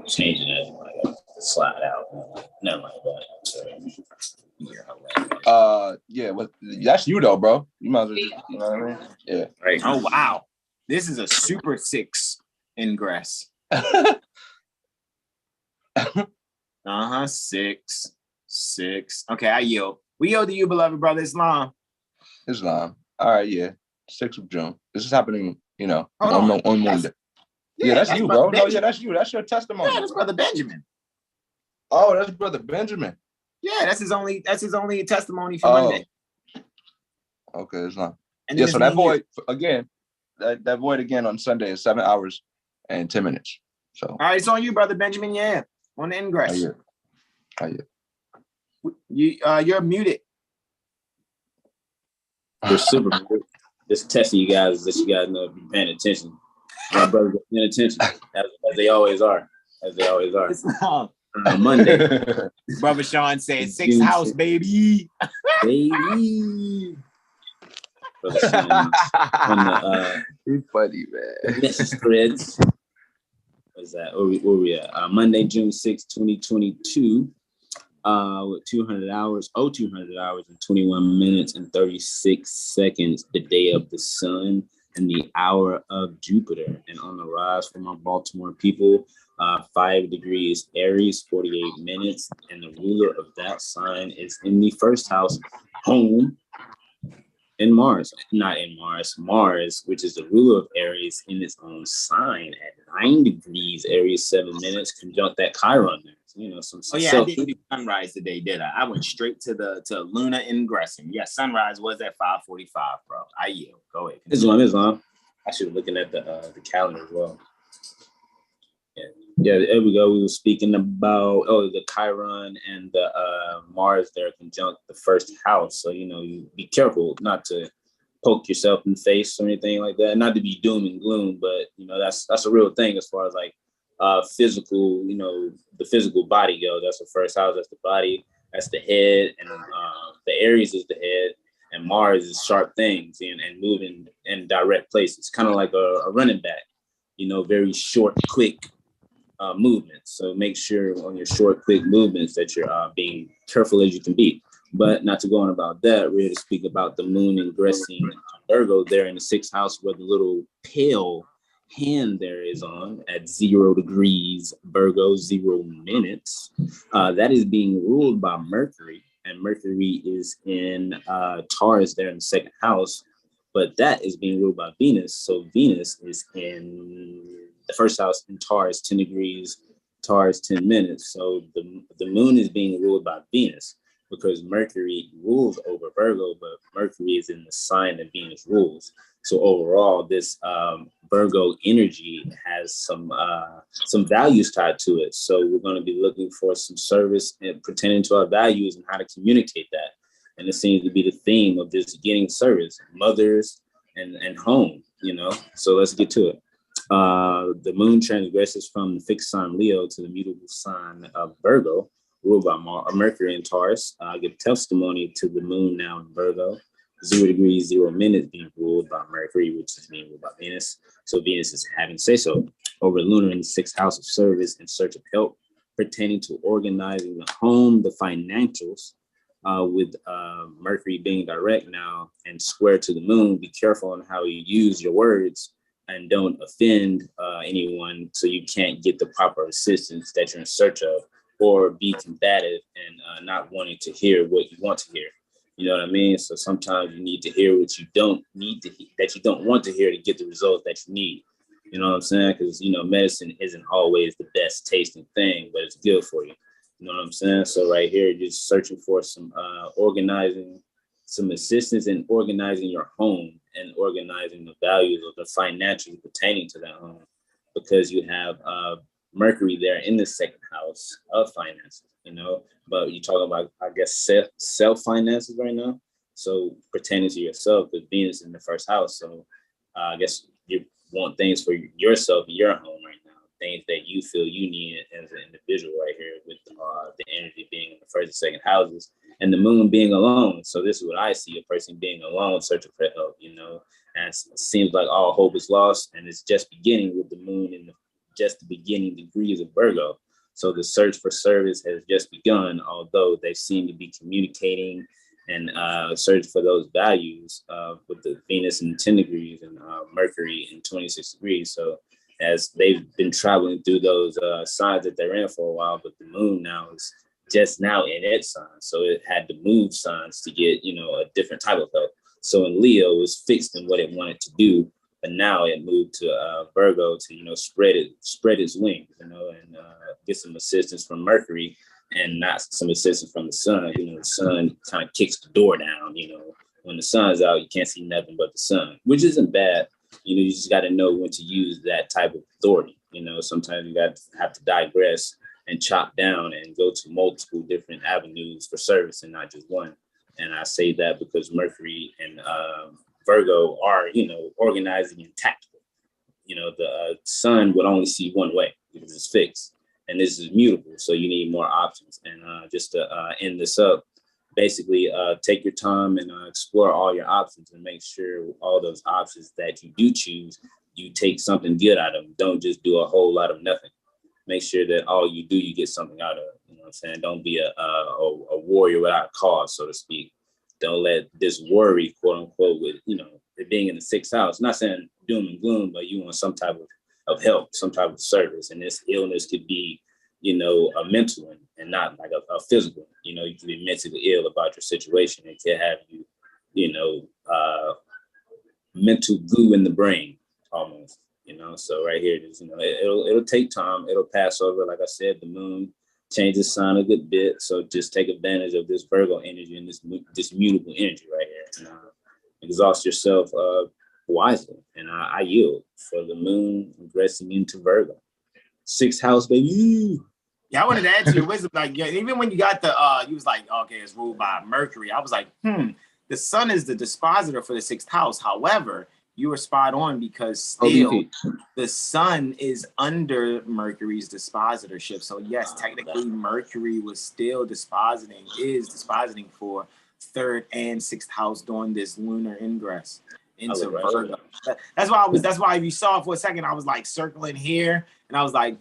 Changing it like slide out. Never mind that. Yeah, but that's you though, bro. You might as well, you know what I mean? Yeah. Right. Oh wow. This is a super 6 ingress. 6. Okay, I yield. We yield to you, beloved brother Islam. All right, yeah. 6th of June. This is happening, on Monday. Yeah, that's you, bro. No, yeah, that's you. That's your testimony. Yeah, that's brother Benjamin. Oh, that's brother Benjamin. Yeah, that's his only testimony for Monday. Okay, Islam. Yeah, so that void again, that void again on Sunday is 7 hours and 10 minutes. So all right, it's on you, brother Benjamin. Yeah, on the ingress. You're muted. You're super muted. Just testing you guys, let you guys know if you're paying attention. My brothers are paying attention, as they always are. Monday. Brother Sean said 6th house, baby. Baby. Brother Sean on the you're funny, man. Message threads. What's that? Where we at? Monday, June 6, 2022. With 200 hours and 21 minutes and 36 seconds, the day of the sun and the hour of Jupiter. And on the rise for my Baltimore people, 5 degrees Aries, 48 minutes. And the ruler of that sign is in the 1st house, home in Mars, which is the ruler of Aries in its own sign at 9 degrees Aries, 7 minutes, conjunct that Chiron there. I didn't do sunrise today, did I? I went straight to Luna ingressing. Yeah, sunrise was at 5:45, bro. I yield. Go ahead. Islam. I should be looking at the calendar as well. Yeah, there we go. We were speaking about the Chiron and the Mars there conjunct the 1st house. So you be careful not to poke yourself in the face or anything like that. Not to be doom and gloom, but that's a real thing as far as like physical, the physical body go. That's the 1st house. That's the body. That's the head, and the Aries is the head, and Mars is sharp things and moving in direct places, kind of like a running back. Very short, quick movements. So make sure on your short, quick movements that you're being careful as you can be. But not to go on about that, we're here to speak about the moon ingressing Virgo there in the 6th house, where the little pale hand there is on at 0 degrees Virgo, 0 minutes. That is being ruled by Mercury, and Mercury is in Taurus there in the 2nd house, but that is being ruled by Venus. So Venus is in the 1st house in Taurus, 10 degrees, Taurus, 10 minutes. So the moon is being ruled by Venus because Mercury rules over Virgo, but Mercury is in the sign that Venus rules. So overall, this Virgo energy has some values tied to it. So we're going to be looking for some service and pertaining to our values and how to communicate that. And it seems to be the theme of this getting service, mothers and home, So let's get to it. The moon transgresses from the fixed sign Leo to the mutable sign of Virgo, ruled by Mercury in Taurus. I give testimony to the moon now in Virgo. 0 degrees, 0 minutes being ruled by Mercury, which is being ruled by Venus. So Venus is having say-so over Lunar in the 6th house of service in search of help pertaining to organizing the home, the financials, with Mercury being direct now and and square to the moon. Be careful on how you use your words and don't offend anyone, so you can't get the proper assistance that you're in search of, or be combative and not wanting to hear what you want to hear. You know what I mean? So sometimes you need to hear what you don't need to hear, that you don't want to hear, to get the results that you need. You know what I'm saying? Because, you know, medicine isn't always the best tasting thing, but it's good for you. You know what I'm saying? So right here, just searching for some organizing, some assistance in organizing your home and organizing the values of the financials pertaining to that home, because you have Mercury there in the second house of finances, you know, but you're talking about, I guess, self finances right now. So pertaining to yourself, because Venus in the first house. So I guess you want things for yourself in your home right now, things that you feel you need as an individual right here, with the energy being in the first and second houses and the moon being alone. So this is what I see, a person being alone, searching for help, you know, and it seems like all hope is lost, and it's just beginning with the moon in just the beginning degrees of Virgo. So the search for service has just begun, although they seem to be communicating and search for those values with the Venus in 10 degrees and Mercury in 26 degrees. So as they've been traveling through those signs that they're in for a while, but the moon now is just now in its sign. So it had to move signs to get, you know, a different type of help. So in Leo, it was fixed in what it wanted to do, but now it moved to Virgo to, you know, spread its wings, you know, and get some assistance from Mercury and not some assistance from the sun. You know, the sun kind of kicks the door down. You know, when the sun's out, you can't see nothing but the sun, which isn't bad. You know, you just got to know when to use that type of authority. You know, sometimes you have to digress and chop down and go to multiple different avenues for service and not just one. And I say that because Mercury and Virgo are, you know, organizing and tactical. You know, the sun would only see one way because it's fixed, and this is mutable. So you need more options. And just to end this up, basically take your time and explore all your options and make sure all those options that you do choose, you take something good out of them. Don't just do a whole lot of nothing. Make sure that all you do, you get something out of it. You know what I'm saying? Don't be a warrior without a cause, so to speak. Don't let this worry, quote unquote, with, you know, it being in the sixth house. I'm not saying doom and gloom, but you want some type of help, some type of service. And this illness could be, you know, a mental one and not like a physical. You know, you can be mentally ill about your situation. It can have you, you know, mental glue in the brain almost. You know, so right here, you know, it'll take time. It'll pass over. Like I said, the moon changes sign a good bit. So just take advantage of this Virgo energy and this mutable energy right here. And exhaust yourself wisely. And I yield for the moon ingressing into Virgo. Sixth house, baby. Yeah, I wanted to add to your wisdom. Like, yeah, even when you got the, you was like, okay, it's ruled by Mercury. I was like, the sun is the dispositor for the sixth house. However, you were spot on, because still the sun is under Mercury's dispositorship. So yes, technically Mercury was still is dispositing for third and sixth house during this lunar ingress into Virgo. That's why if you saw for a second, I was like circling here and I was like,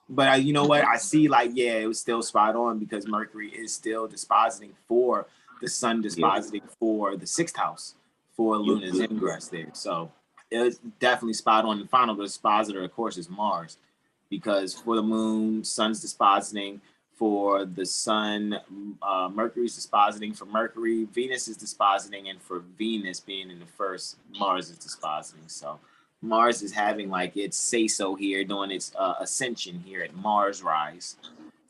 but you know what? I see, like, yeah, it was still spot on, because Mercury is still dispositing for the sun, dispositing for the sixth house for lunar ingress there. So it's definitely spot on. The final dispositor, of course, is Mars, because for the moon, sun's dispositing for the sun, Mercury's dispositing for Mercury, Venus is dispositing, and for Venus being in the first, Mars is dispositing. So Mars is having like its say-so here, doing its ascension here at Mars rise.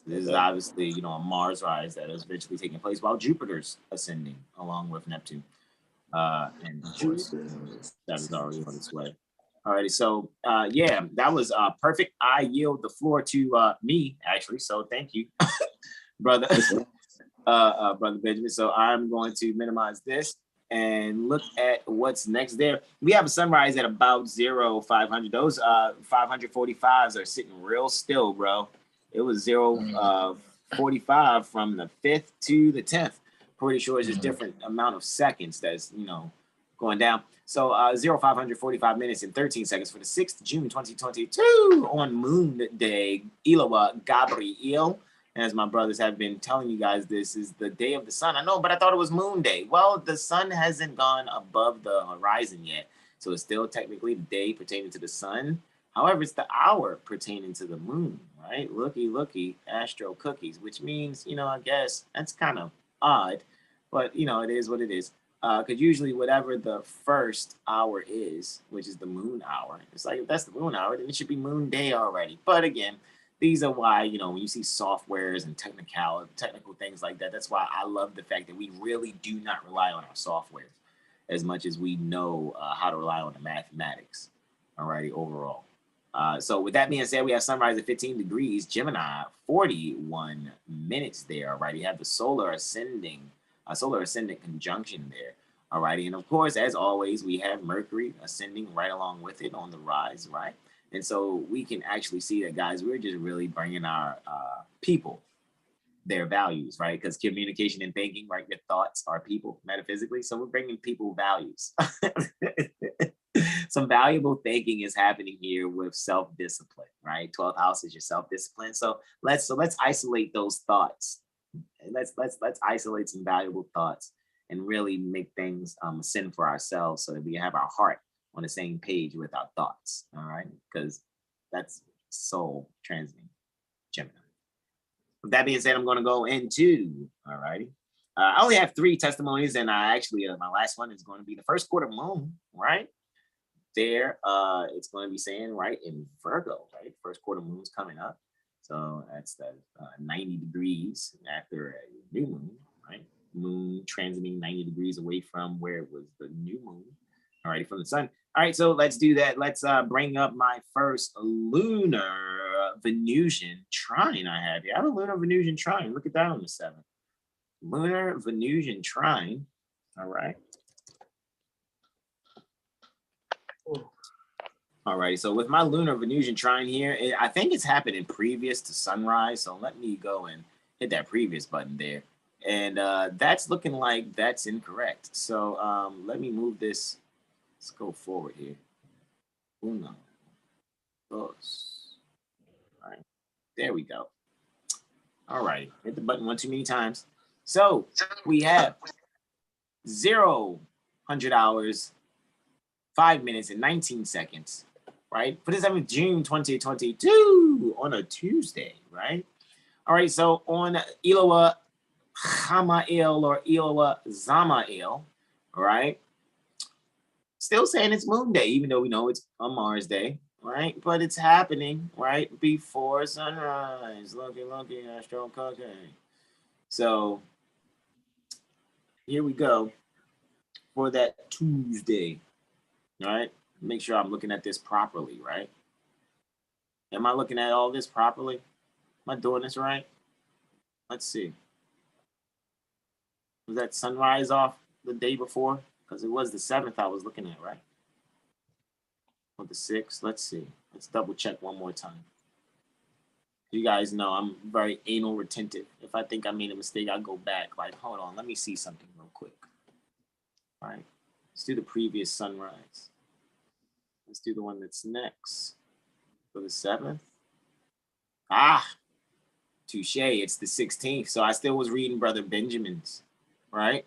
This is obviously, you know, a Mars rise that is eventually taking place while Jupiter's ascending along with Neptune. And of course, that is already on its way. Alrighty, so yeah, that was perfect. I yield the floor to me, actually. So thank you, brother, brother Benjamin. So I'm going to minimize this and look at what's next there. We have a sunrise at about 0500. Those 545s are sitting real still, bro. It was 0:45 from the 5th to the 10th. Pretty sure it's just different amount of seconds that's, you know, going down. So 0545 minutes and 13 seconds for the 6th June 2022 on Moon Day. Ilawa Gabriel. as my brothers have been telling you guys, this is the day of the sun. I know, but I thought it was moon day. Well, the sun hasn't gone above the horizon yet. So it's still technically the day pertaining to the sun. However, it's the hour pertaining to the moon, right? Looky, looky, astro cookies, which means, you know, I guess that's kind of odd, but, you know, it is what it is. Because usually whatever the first hour is, which is the moon hour, it's like, if that's the moon hour, then it should be moon day already. But again, these are why, you know, when you see softwares and technical things like that, that's why I love the fact that we really do not rely on our softwares as much as we know how to rely on the mathematics, alrighty, overall. So with that being said, we have sunrise at 15 degrees, Gemini, 41 minutes there, alrighty. You have the solar ascendant conjunction there, alrighty. And of course, as always, we have Mercury ascending right along with it on the rise, right? And so we can actually see that, guys, we're just really bringing our people their values, right? Because communication and thinking, right? Your thoughts are people metaphysically. So we're bringing people values. Some valuable thinking is happening here with self-discipline, right? 12th house is your self-discipline. So let's isolate those thoughts. Let's isolate some valuable thoughts and really make things sin for ourselves so that we have our heart on the same page with our thoughts, all right? Because that's soul transiting Gemini. With that being said, I'm going to go into, all righty. I only have 3 testimonies, and I actually, my last one is going to be the first quarter moon, right? There, it's going to be saying, right, in Virgo, right? First quarter moon's coming up. So that's the 90 degrees after a new moon, right? Moon transiting 90 degrees away from where it was the new moon, all righty, from the sun. All right, so let's do that. Let's bring up my first lunar Venusian trine I have here. I have a lunar Venusian trine. Look at that on the 7th. Lunar Venusian trine. All right. All right, so with my lunar Venusian trine here, I think it's happening previous to sunrise. So let me go and hit that previous button there. And that's looking like that's incorrect. So let me move this. Let's go forward here. Uno, dos. All right, there we go. All right, hit the button one too many times. So we have 100 hours, 5 minutes, and 19 seconds, right? For the 7th of June, 2022 on a Tuesday, right? All right, so on Eloah Hamael or Eloah Zamael, all right? Still saying it's moon day, even though we know it's a Mars day, right? But it's happening, right, before sunrise. Looky, astro cookie. So here we go for that Tuesday, all right? Make sure I'm looking at this properly, right? Am I looking at all this properly? Am I doing this right? Let's see. Was that sunrise off the day before? Because it was the 7th I was looking at, right? Or the 6th. Let's see. Let's double check one more time. You guys know I'm very anal retentive. If I think I made a mistake, I'll go back. Like, hold on, let me see something real quick. All right. Let's do the previous sunrise. Let's do the one that's next. For the 7th. Touche. It's the 16th. So I still was reading Brother Benjamin's, right?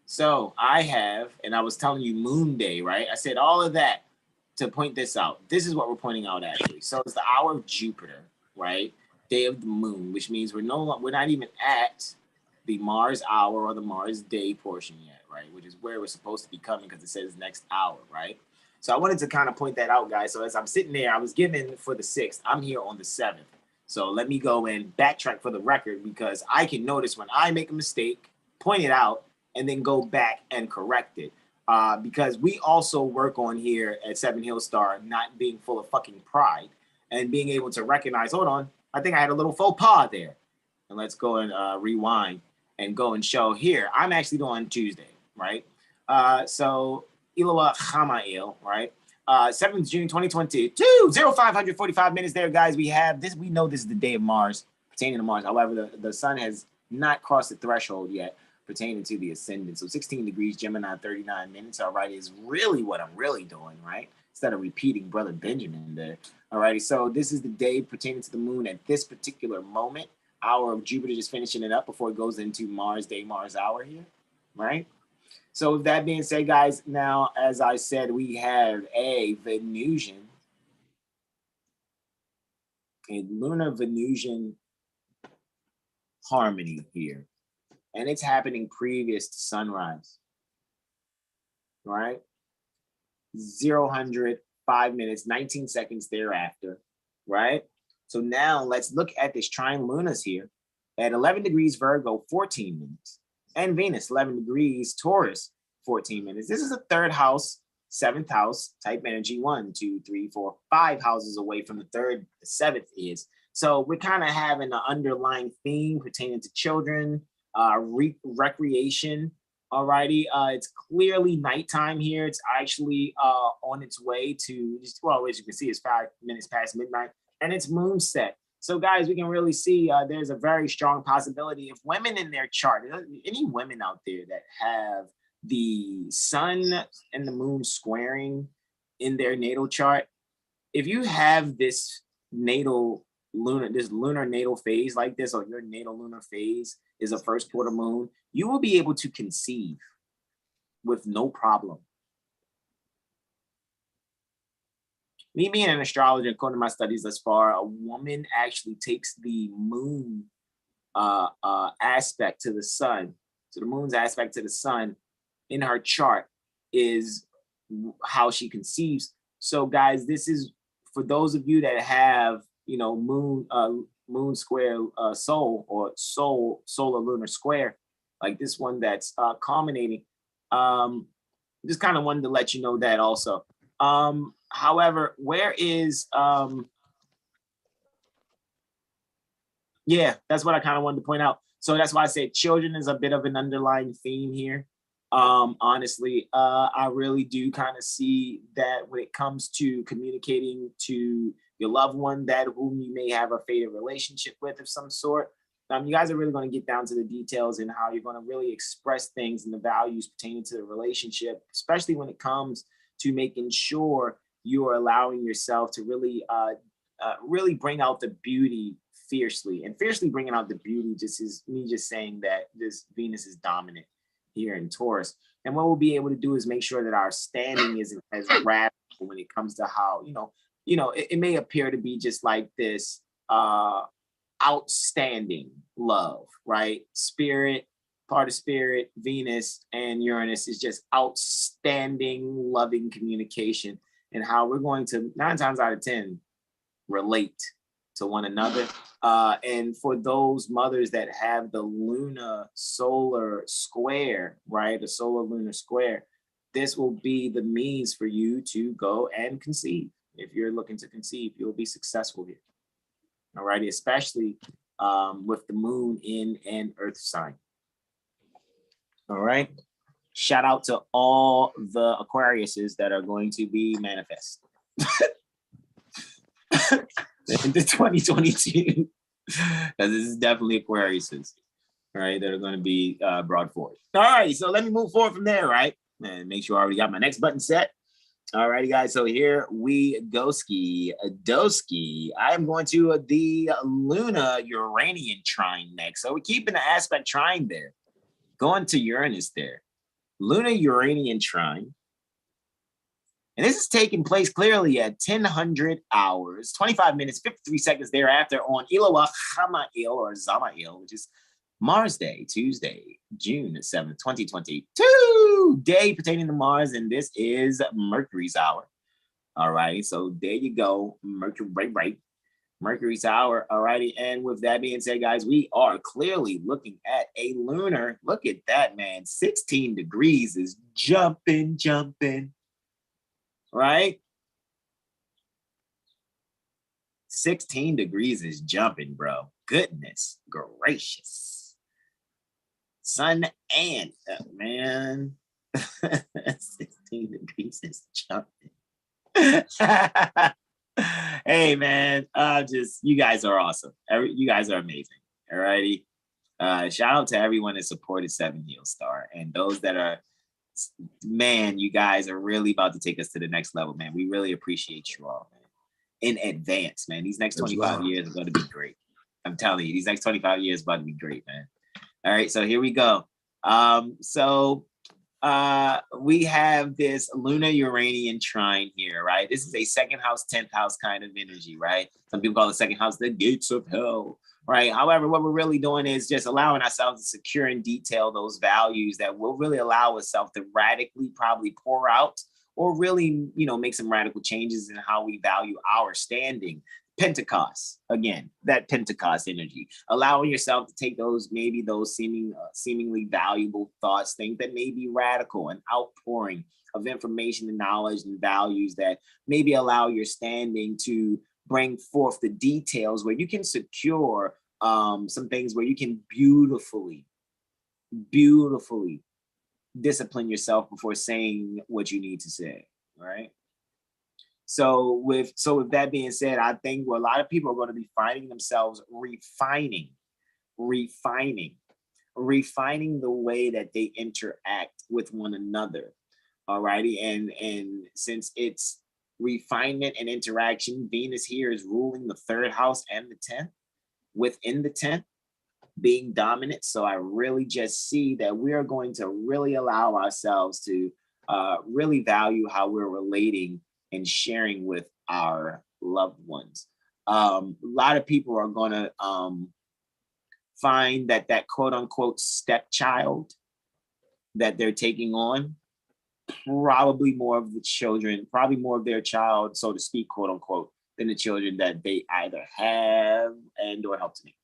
So I have, and I was telling you moon day, right? I said all of that to point this out. This is what we're pointing out actually. So it's the hour of Jupiter, right? Day of the moon, which means we're not even at the Mars hour or the Mars day portion yet, right? Which is where we're supposed to be coming because it says next hour, right? So I wanted to kind of point that out, guys. So as I'm sitting there, I was given for the 6th. I'm here on the 7th. So let me go and backtrack for the record because I can notice when I make a mistake, point it out, and then go back and correct it. Because we also work on here at 7HealStar not being full of fucking pride and being able to recognize, hold on, I think I had a little faux pas there. And let's go and rewind and go and show here. I'm actually doing Tuesday, right? So Eloah Hamael, right? 7th June 2022, 0545 minutes there, guys. We have this. We know this is the day of Mars, pertaining to Mars. However, the sun has not crossed the threshold yet, pertaining to the ascendant. So 16 degrees, Gemini, 39 minutes. All right, is really what I'm really doing, right? Instead of repeating Brother Benjamin there. All righty, so this is the day pertaining to the moon at this particular moment. hour of Jupiter, just finishing it up before it goes into Mars day, Mars hour here, right? So with that being said, guys, now, as I said, we have a Venusian, a lunar Venusian harmony here. And it's happening previous to sunrise, right? 0, 5 minutes, 19 seconds thereafter, right? So now let's look at this trine lunas here at 11 degrees Virgo, 14 minutes, and Venus, 11 degrees Taurus, 14 minutes. This is a third house, seventh house type energy, 1, 2, 3, 4, 5 houses away from the third, the seventh is. So we're kind of having an underlying theme pertaining to children, recreation. Alrighty, it's clearly nighttime here. It's actually on its way to, well, as you can see, it's 5 minutes past midnight, and it's moon set. So guys, we can really see there's a very strong possibility if women in their chart, any women out there that have the sun and the moon squaring in their natal chart, if you have this lunar natal phase like this, or your natal lunar phase is a first quarter moon, you will be able to conceive with no problem. Me being an astrologer, according to my studies thus far, a woman actually takes the moon aspect to the sun. So the moon's aspect to the sun in her chart is how she conceives. So guys, this is for those of you that have, you know, moon square soul, or solar lunar square, like this one that's culminating. Just kind of wanted to let you know that also. However, where is yeah, that's what I kind of wanted to point out. So that's why I said children is a bit of an underlying theme here. Honestly, I really do kind of see that when it comes to communicating to your loved one, that whom you may have a fated relationship with of some sort. You guys are really going to get down to the details and how you're going to really express things and the values pertaining to the relationship, especially when it comes to making sure you are allowing yourself to really, really bring out the beauty fiercely. And fiercely bringing out the beauty just is me just saying that this Venus is dominant here in Taurus. And what we'll be able to do is make sure that our standing isn't as radical when it comes to how, it may appear to be just like this outstanding love, right? Spirit, part of spirit, Venus and Uranus is just outstanding loving communication, and how we're going to 9 times out of 10 relate to one another. And for those mothers that have the Luna solar square, right? The solar lunar square, this will be the means for you to go and conceive. If you're looking to conceive, you'll be successful here. All righty, especially with the moon in an earth sign. All right. Shout out to all the Aquariuses that are going to be manifest into 2022. Because this is definitely Aquariuses, right, that are going to be brought forward. All right, so let me move forward from there, right? And make sure I already got my next button set. All righty, guys, so here we go, doski. I'm going to the Luna Uranian trine next. So we're keeping the aspect trine there. Going to Uranus there. Luna Uranian trine. And this is taking place clearly at 1000 hours, 25 minutes, 53 seconds thereafter on Ilowa Hamail or Zamail, which is Mars Day, Tuesday, June 7th, 2022, day pertaining to Mars, and this is Mercury's hour. All right, so there you go, Mercury, right, Mercury's hour. All righty, and with that being said, guys, we are clearly looking at a lunar. Look at that, man, 16 degrees is jumping, right? 16 degrees is jumping, bro. Goodness gracious. Sun and man, 16 degrees is jumping. Hey man, you guys are awesome. You guys are amazing. All righty. Shout out to everyone that supported 7HealStar, and those that are, man, you guys are really about to take us to the next level, man. We really appreciate you all, man. In advance, man. These next 25 years are going to be great. I'm telling you, these next 25 years about to be great, man. All right, so here we go. We have this lunar Uranian trine here, right? This is a second house, 10th house kind of energy, right? Some people call the second house the gates of hell, right? However, what we're really doing is just allowing ourselves to secure and detail those values that will really allow ourselves to radically probably pour out or really, make some radical changes in how we value our standing. Pentecost, again, that Pentecost energy, allowing yourself to take those seemingly valuable thoughts, things that may be radical, and outpouring of information and knowledge and values that maybe allow your standing to bring forth the details where you can secure some things where you can beautifully discipline yourself before saying what you need to say, right? So with that being said, I think where a lot of people are going to be finding themselves refining the way that they interact with one another. Alrighty. And since it's refinement and interaction, Venus here is ruling the 3rd house and the 10th, within the 10th being dominant. So I really just see that we are going to really allow ourselves to really value how we're relating and sharing with our loved ones. A lot of people are going to find that quote unquote stepchild that they're taking on, probably more of their child, so to speak, quote unquote, than the children that they either have and or help to name.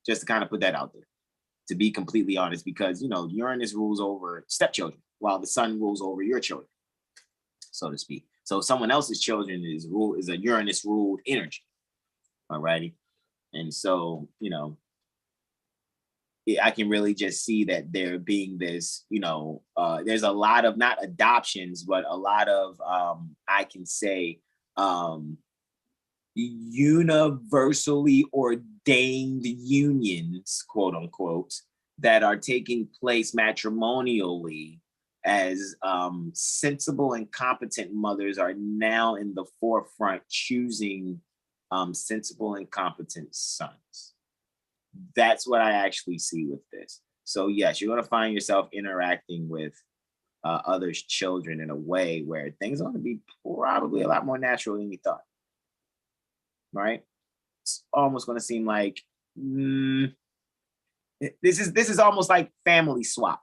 Just to kind of put that out there, to be completely honest, because, Uranus rules over stepchildren while the sun rules over your children, so to speak. So someone else's children is a Uranus ruled energy. Alrighty. And so, I can really just see that there being this, there's a lot of not adoptions, but a lot of, I can say, universally ordained unions, quote unquote, that are taking place matrimonially, as sensible and competent mothers are now in the forefront choosing sensible and competent sons. That's what I actually see with this. So yes, you're going to find yourself interacting with others' children in a way where things are going to be probably a lot more natural than you thought. Right? It's almost going to seem like this is almost like family swap.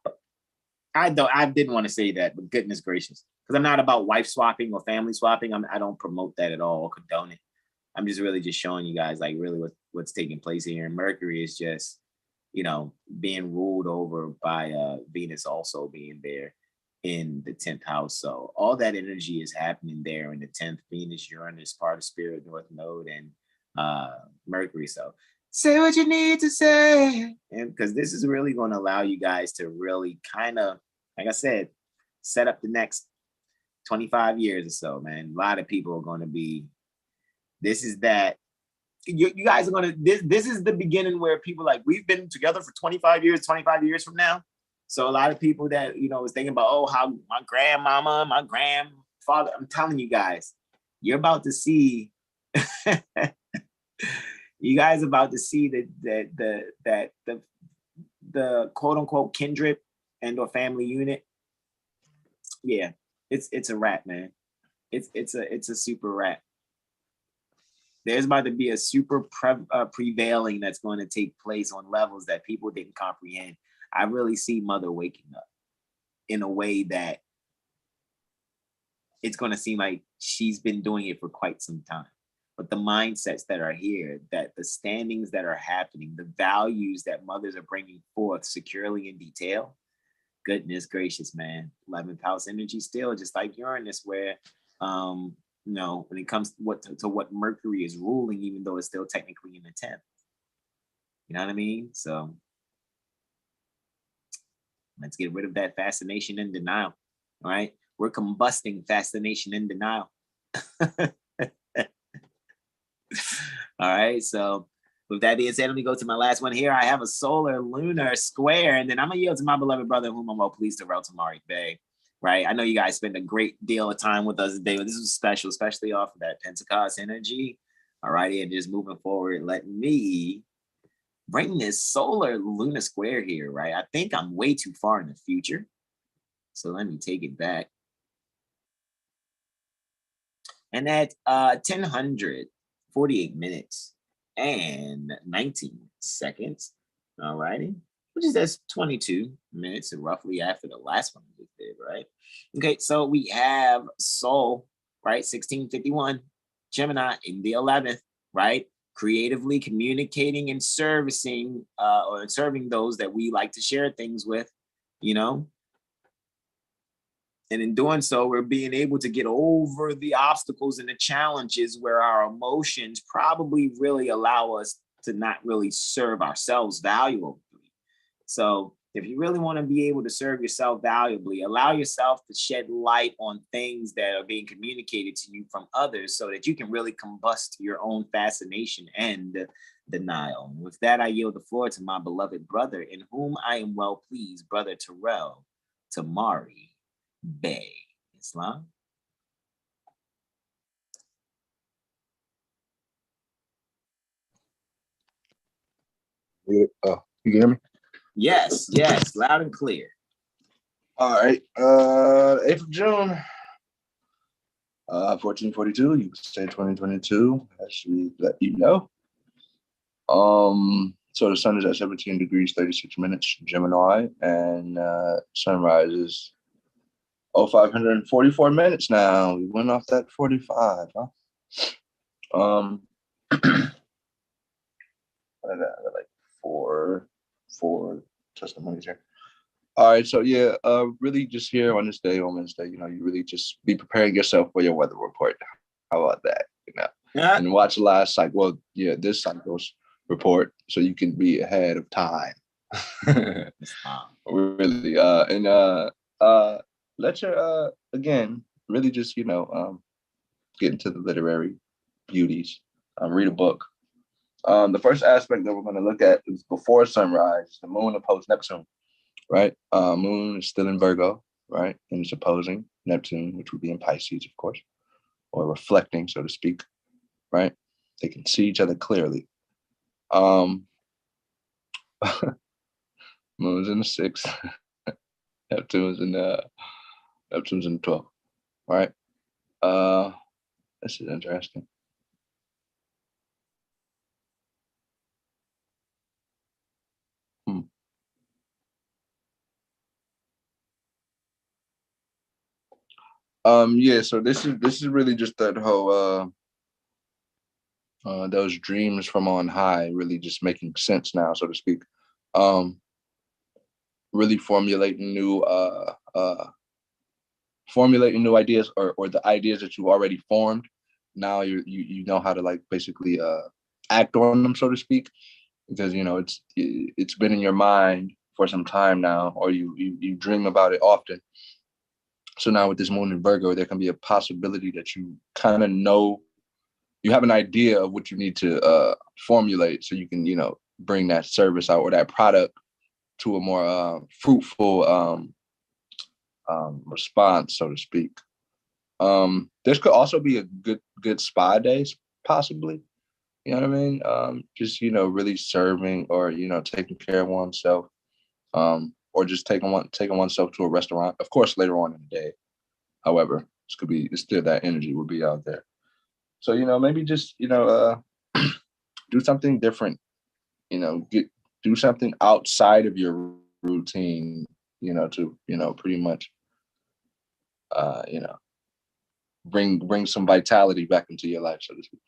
I didn't want to say that, but goodness gracious, because I'm not about wife swapping or family swapping. I don't promote that at all or condone it. I'm just really just showing you guys like really what's taking place here. And Mercury is just, being ruled over by Venus also being there in the 10th house. So all that energy is happening there in the 10th. Venus, Uranus, part of Spirit, North Node, and Mercury. So say what you need to say. And because this is really going to allow you guys to really kind of, like I said, set up the next 25 years or so, man. A lot of people are going to be, this is that. You guys are going to, this is the beginning where people like, we've been together for 25 years from now. So a lot of people that, was thinking about, oh, how my grandmama, my grandfather, I'm telling you guys, you're about to see, you guys about to see that the quote unquote kindred and or family unit. Yeah, it's a wrap, man. It's a super wrap. There's about to be a super prevailing that's going to take place on levels that people didn't comprehend. I really see Mother waking up in a way that it's going to seem like she's been doing it for quite some time. But the mindsets that are here, that the standings that are happening, the values that mothers are bringing forth securely in detail, goodness gracious, man. 11th house energy still, just like Uranus, where, when it comes to what Mercury is ruling, even though it's still technically in the 10th. You know what I mean? So let's get rid of that fascination and denial. All right. We're combusting fascination and denial. All right. So with that being said, let me go to my last one here. I have a solar lunar square, and then I'm going to yield to my beloved brother, whom I'm well pleased to route to Mari Bay. Right. I know you guys spent a great deal of time with us today, but this was special, especially off of that Pentecost energy. All righty. And just moving forward, let me bring this solar lunar square here, right? I think I'm way too far in the future. So let me take it back. And at 10:48 minutes and 19 seconds, all righty, which is that's 22 minutes roughly after the last one we did, right? Okay, so we have Sol, right? 1651, Gemini in the 11th, right? Creatively communicating and servicing or serving those that we like to share things with, you know. And in doing so, we're being able to get over the obstacles and the challenges where our emotions probably really allow us to not really serve ourselves valuably. So if you really want to be able to serve yourself valuably, allow yourself to shed light on things that are being communicated to you from others so that you can really combust your own fascination and denial. With that, I yield the floor to my beloved brother, in whom I am well pleased, Brother Terrell Tamari Bay. Islam. You can hear me? Yes, loud and clear. All right. 8th of June, 1442. You could say 2022, as we let you know. So the sun is at 17 degrees 36 minutes, Gemini, and sunrise is 544 minutes now. We went off that 45, huh? I got like four testimonies here. All right, so yeah, really just here on this day, on Wednesday, you really just be preparing yourself for your weather report. How about that? Yeah. And watch last cycle. Well, yeah, this cycle's report, so you can be ahead of time. Really, let your again, really just get into the literary beauties. Read a book. The first aspect that we're going to look at is before sunrise, the moon opposed Neptune, right? Moon is still in Virgo, right? And it's opposing Neptune, which would be in Pisces, of course, or reflecting, so to speak, right? They can see each other clearly. Moon's in the 6th. Neptune's in the 12th, right? This is interesting. Yeah, so this is really just that whole those dreams from on high really just making sense now, so to speak. Really formulating new ideas or the ideas that you already formed. Now you know how to like basically act on them, so to speak, because it's been in your mind for some time now, or you dream about it often. So now with this moon in Virgo, there can be a possibility that you kind of know, you have an idea of what you need to formulate, so you can bring that service out or that product to a more fruitful response, so to speak. This could also be a good spa day, possibly. You know what I mean? Just really serving or taking care of oneself, or just taking oneself to a restaurant. Of course, later on in the day. However, it's still that energy will be out there. So maybe just do something different. Do something outside of your routine. To pretty much bring some vitality back into your life, so to speak.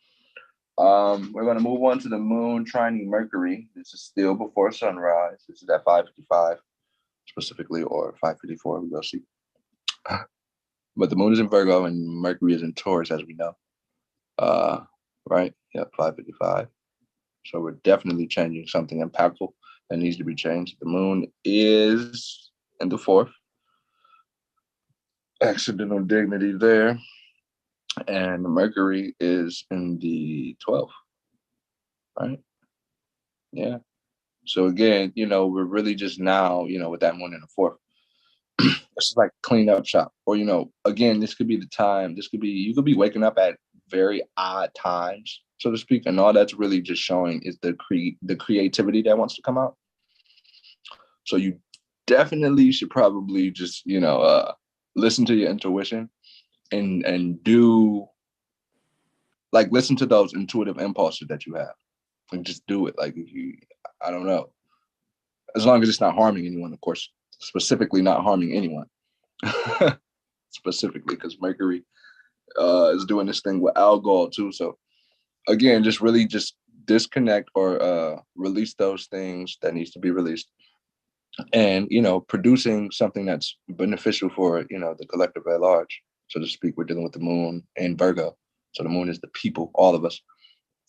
We're going to move on to the moon trining Mercury. This is still before sunrise. This is at 5:55 specifically, or 5:54. We will see. But the moon is in Virgo and Mercury is in Taurus, as we know. Right? Yeah, 5:55. So we're definitely changing something impactful that needs to be changed. The moon is in the 4th. Accidental dignity there. And Mercury is in the 12th. Right? Yeah. So again, we're really just now, with that moon in the 4th. It's like clean up shop. Or, again, this could be the time. You could be waking up at very odd times, so to speak, and all that's really just showing is the creativity that wants to come out. So you definitely should probably just, listen to your intuition and do, like, listen to those intuitive impulses that you have and just do it. Like, I don't know, as long as it's not harming anyone, of course, specifically not harming anyone. Specifically because Mercury is doing this thing with alcohol too. So again, just really just disconnect or release those things that needs to be released, and producing something that's beneficial for the collective at large, so to speak. We're dealing with the moon and Virgo, so the moon is the people, all of us,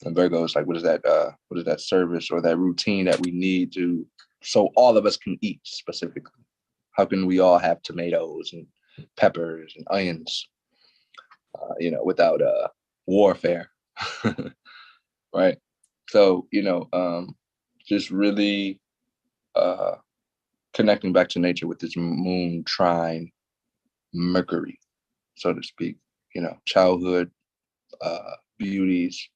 and Virgo is like, what is that service or that routine that we need to, so all of us can eat specifically. How can we all have tomatoes and peppers and onions, without warfare, right? So, just really connecting back to nature with this moon trine Mercury, so to speak, childhood beauties,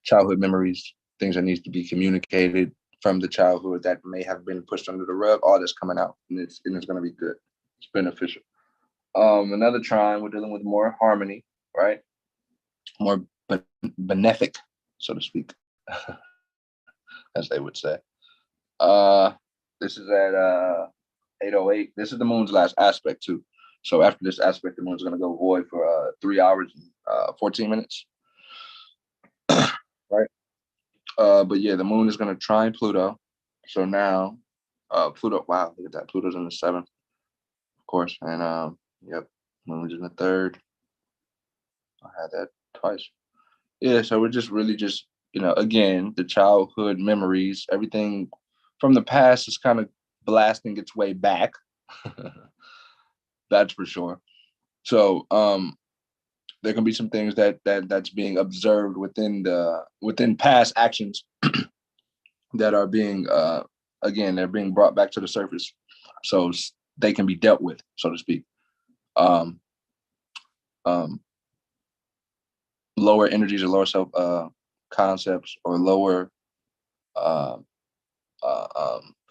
childhood memories, things that needs to be communicated from the childhood that may have been pushed under the rug, all this coming out, and it's going to be good. It's beneficial. Another trine, we're dealing with more harmony, right? More benefic, so to speak, as they would say. This is at 8:08. This is the moon's last aspect too. So after this aspect, the moon's going to go void for 3 hours and 14 minutes, right? But yeah, the moon is going to trine Pluto. So now, Pluto, wow, look at that. Pluto's in the 7th, of course. And yep, moon's in the 3rd. I had that twice. Yeah, so we're just really just, again, the childhood memories, everything from the past is kind of blasting its way back. That's for sure. So there can be some things that's being observed within past actions that are being again, they're being brought back to the surface, so they can be dealt with, so to speak. Lower energies or lower self concepts, or lower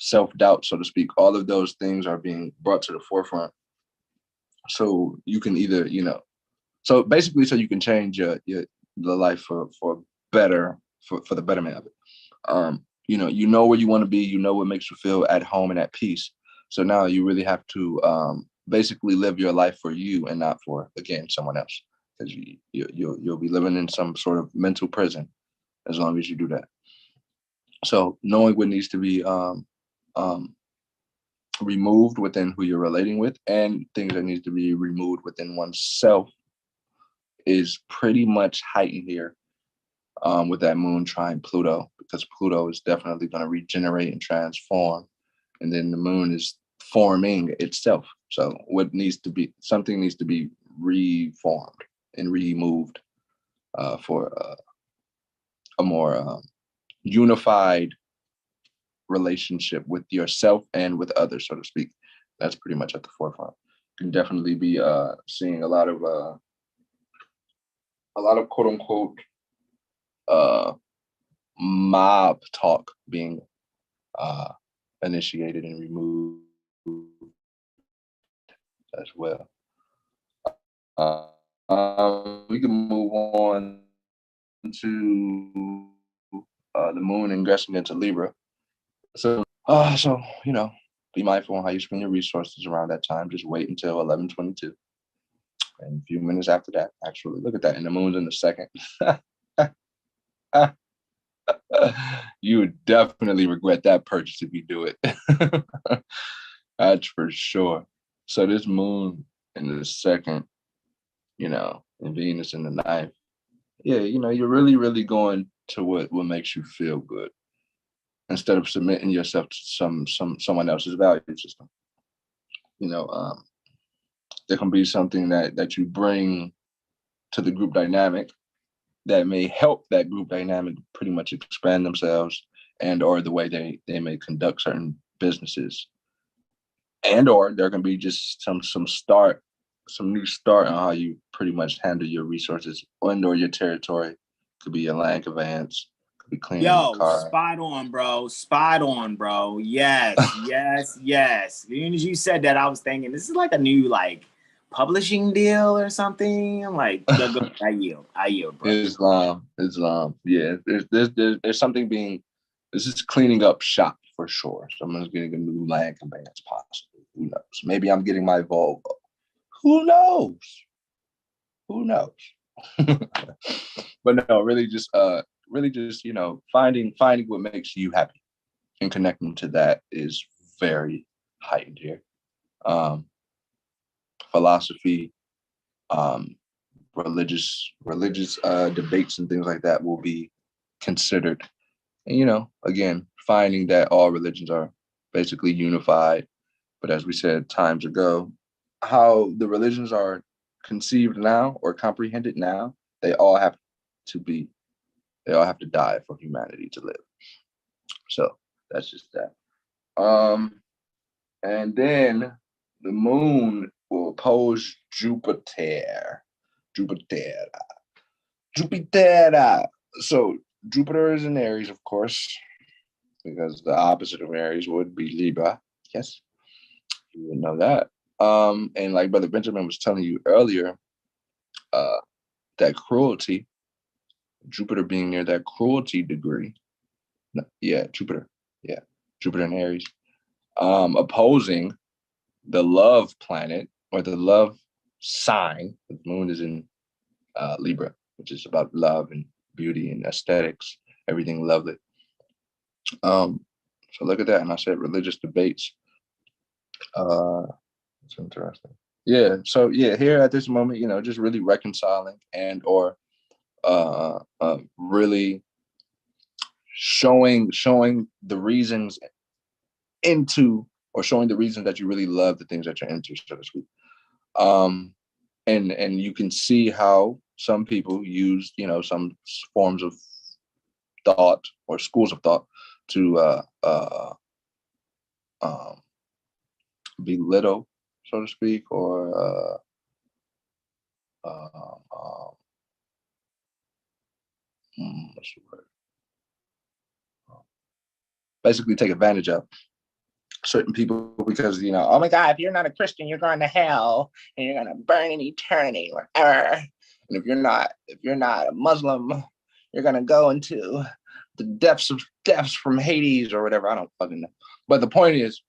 self-doubt, so to speak. All of those things are being brought to the forefront. So you can either, so basically, so you can change the life for better, for the betterment of it. You know where you want to be, you know what makes you feel at home and at peace. So now you really have to basically live your life for you and not for, again, someone else, because you'll be living in some sort of mental prison as long as you do that. So knowing what needs to be removed within who you're relating with, and things that needs to be removed within oneself, is pretty much heightened here with that moon trine Pluto, because Pluto is definitely going to regenerate and transform, and then the moon is forming itself. So something needs to be reformed and removed for a more unified relationship with yourself and with others, so to speak. That's pretty much at the forefront. You can definitely be seeing a lot of quote unquote mob talk being initiated and removed as well. We can move on to the moon ingressing into Libra. So be mindful on how you spend your resources around that time. Just wait until 11:22, and a few minutes after that, actually, look at that, and the moon's in the 2nd. You would definitely regret that purchase if you do it. That's for sure. So this moon in the 2nd, and Venus in the 9th. Yeah, you're really, really going to what makes you feel good, instead of submitting yourself to someone else's value system. There can be something that you bring to the group dynamic that may help that group dynamic pretty much expand themselves, and or the way they may conduct certain businesses, and or there can be just some new start on how you pretty much handle your resources and or your territory Could be your land conveyance. Could be cleaning your Yo, car. spot on, bro. Spot on, bro. Yes, yes, yes. As soon as you said that, I was thinking this is like a new like publishing deal or something. I'm like, go, I yield, bro. Islam. Yeah, there's something being. This is cleaning up shop for sure. Someone's getting a new land conveyance, possibly. Who knows? Maybe I'm getting my Volvo. Who knows? Who knows? But no, really just finding what makes you happy and connecting to that is very heightened here. Philosophy, religious debates and things like that will be considered. And again, finding that all religions are basically unified. But as we said times ago, how the religions are conceived now or comprehended now, they all have to die for humanity to live. So that's just that. And then the moon will oppose Jupiter. So Jupiter is in Aries, of course, because the opposite of Aries would be Libra. Yes, you would know that. And like Brother Benjamin was telling you earlier, that cruelty, Jupiter being near that cruelty degree. Jupiter in Aries, opposing the love planet or the love sign. The moon is in Libra, which is about love and beauty and aesthetics, everything lovely. So look at that. And I said religious debates. It's interesting. Yeah. So here at this moment, just really reconciling and or really showing the reasons showing the reasons that you really love the things that you're into, so to speak. And you can see how some people use, some forms of thought or schools of thought to belittle, so to speak, or what's the word? Basically take advantage of certain people because, oh my God, if you're not a Christian, you're going to hell and you're going to burn in eternity forever. And if you're not a Muslim, you're going to go into the depths from Hades or whatever. I don't fucking know. But the point is,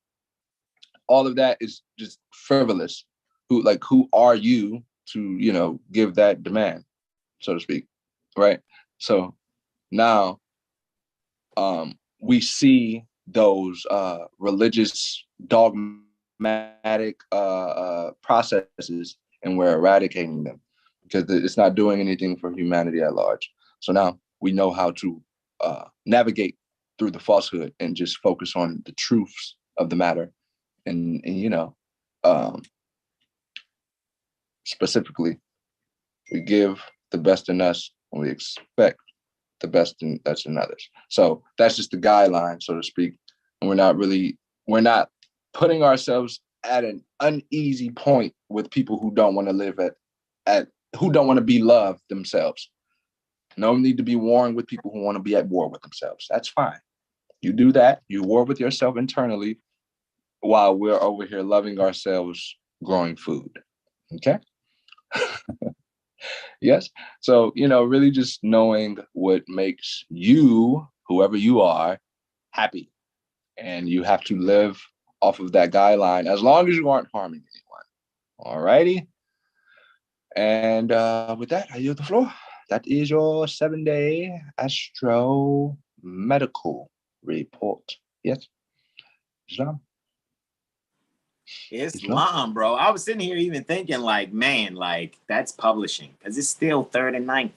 all of that is just frivolous. Who are you to, give that demand, so to speak, right? So now we see those religious dogmatic processes, and we're eradicating them because it's not doing anything for humanity at large. So now we know how to navigate through the falsehood and just focus on the truths of the matter. And specifically, we give the best in us and we expect the best that's in others. So that's just the guideline, so to speak. And we're not putting ourselves at an uneasy point with people who don't want to live who don't want to be loved themselves. No need to be warring with people who want to be at war with themselves. That's fine. You do that. You war with yourself internally while we're over here loving ourselves, growing food. Okay? Yes. So, really just knowing what makes you, whoever you are, happy. And you have to live off of that guideline as long as you aren't harming anyone. All righty. And with that, I yield the floor. That is your 7-day astro medical report. Yes. Islam, bro. I was sitting here even thinking, man, that's publishing because it's still 3rd and 9th.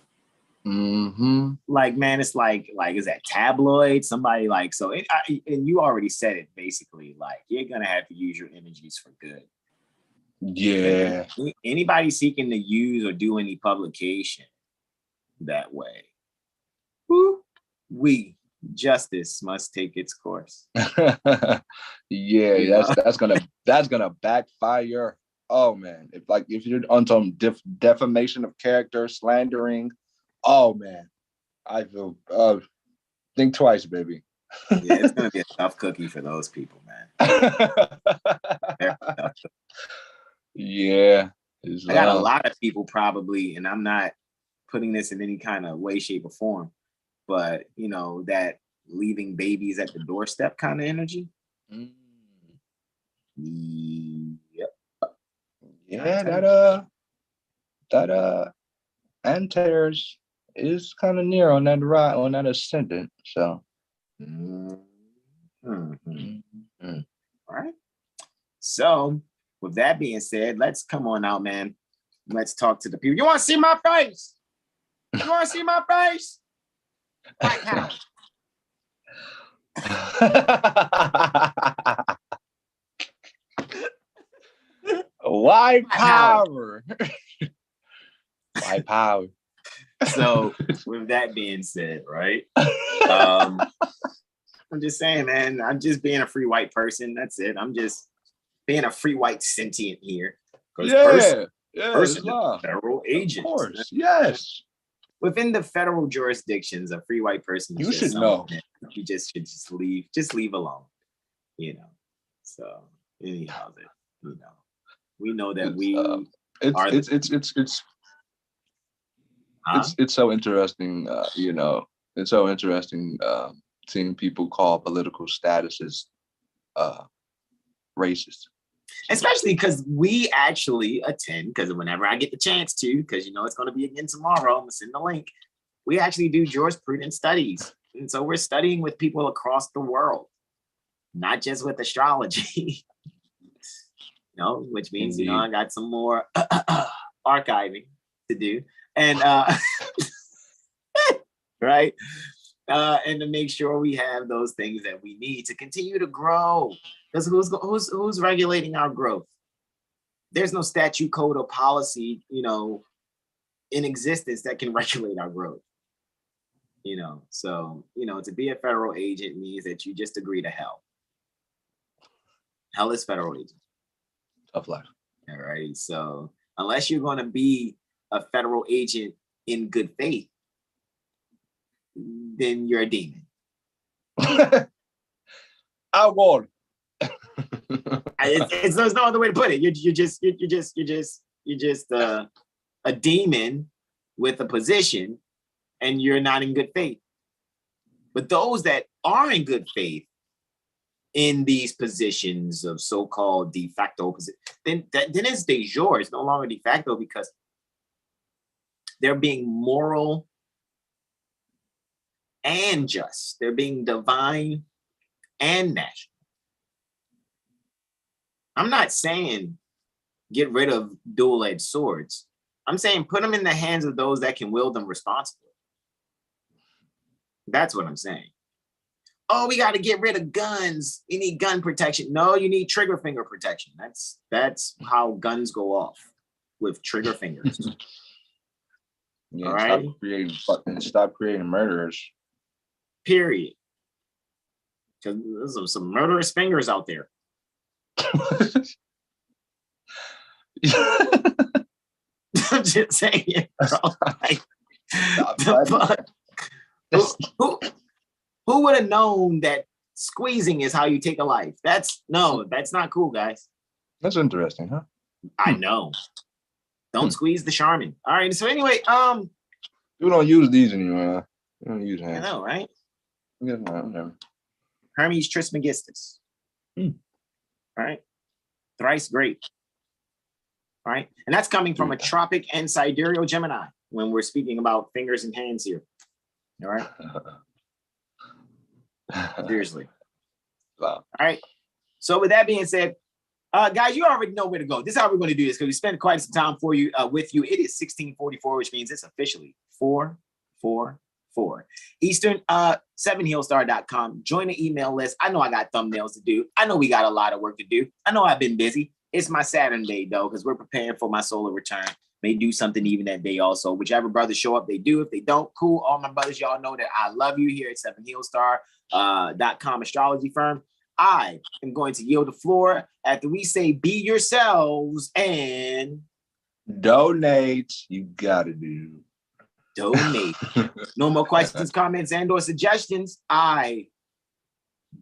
Mm-hmm. Man, it's like is that tabloid? Somebody so and you already said it basically. You're gonna have to use your energies for good. Yeah. Anybody seeking to use or do any publication that way, justice must take its course. Yeah, that's gonna backfire. Oh man, if you're on some defamation of character, slandering, oh man, I feel think twice, baby. Yeah, it's gonna be a tough cookie for those people, man. Yeah. I got a lot of people probably, and I'm not putting this in any kind of way, shape, or form, but you know, that leaving babies at the doorstep kind of energy. Yep. Yeah, that Antares is kind of near on that ride, on that ascendant. So All right. So with that being said, let's come on out, man. Let's talk to the people. You want to see my face? You want to see my face? White power. White power. White power. So with that being said, right? I'm just saying, man, I'm just being a free white person. That's it. I'm just being a free white sentient here. Yeah. Person is a federal agent. Of course, yes. Within the federal jurisdictions, a free white person, you should know. You should leave alone. You know. So anyhow, you know, we know that it's so interesting. You know, it's so interesting seeing people call political statuses racist. Especially because we actually attend, because whenever I get the chance to, because you know it's going to be again tomorrow, I'm going to send the link. We actually do jurisprudence studies. And so we're studying with people across the world, not just with astrology. You know, which means, you know, I got some more archiving to do. And right. And to make sure we have those things that we need to continue to grow. Because who's regulating our growth? There's no statute, code, or policy, you know, in existence that can regulate our growth. You know, so, you know, to be a federal agent means that you just agree to hell. Hell is federal agent. Tough life. All right. So unless you're going to be a federal agent in good faith, then you're a demon. I won. There's no other way to put it. You're just a demon with a position, and you're not in good faith. But those that are in good faith in these positions of so-called de facto position, then it's de jure. It's no longer de facto because they're being moral and just. They're being divine and national. I'm not saying get rid of dual-edged swords. I'm saying put them in the hands of those that can wield them responsibly. That's what I'm saying. Oh, we got to get rid of guns. You need gun protection. No, you need trigger finger protection. That's how guns go off, with trigger fingers. Yeah, all right? Stop creating murderers. Period. Because there's some murderous fingers out there. I'm just saying, bro. Like, who would have known that squeezing is how you take a life? That's not cool, guys. That's interesting, huh? I know. Don't squeeze the Charmin. All right. So anyway, we don't use these anymore. We don't use hands. I know, right? Yeah, no. Hermes Trismegistus. All right. Thrice great. All right. And that's coming from a tropic and sidereal Gemini when we're speaking about fingers and hands here. All right. Seriously. Wow. All right. So with that being said, guys, you already know where to go. This is how we're going to do this because we spent quite some time for you with you. It is 1644, which means it's officially 444 Eastern. 7HealStar.com. Join the email list. I know I got thumbnails to do. I know we got a lot of work to do. I know I've been busy. It's my Saturn day though, because we're preparing for my solar return. May do something even that day also. Whichever brothers show up, they do. If they don't, cool. All my brothers, y'all know that I love you here at 7HealStar.com Astrology Firm. I am going to yield the floor after we say be yourselves and donate. You gotta do. donate. No more questions, comments, and/or suggestions. I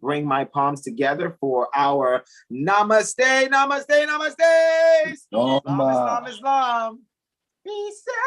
bring my palms together for our namaste, namaste, namaste. Islam, Islam, Islam. Peace out.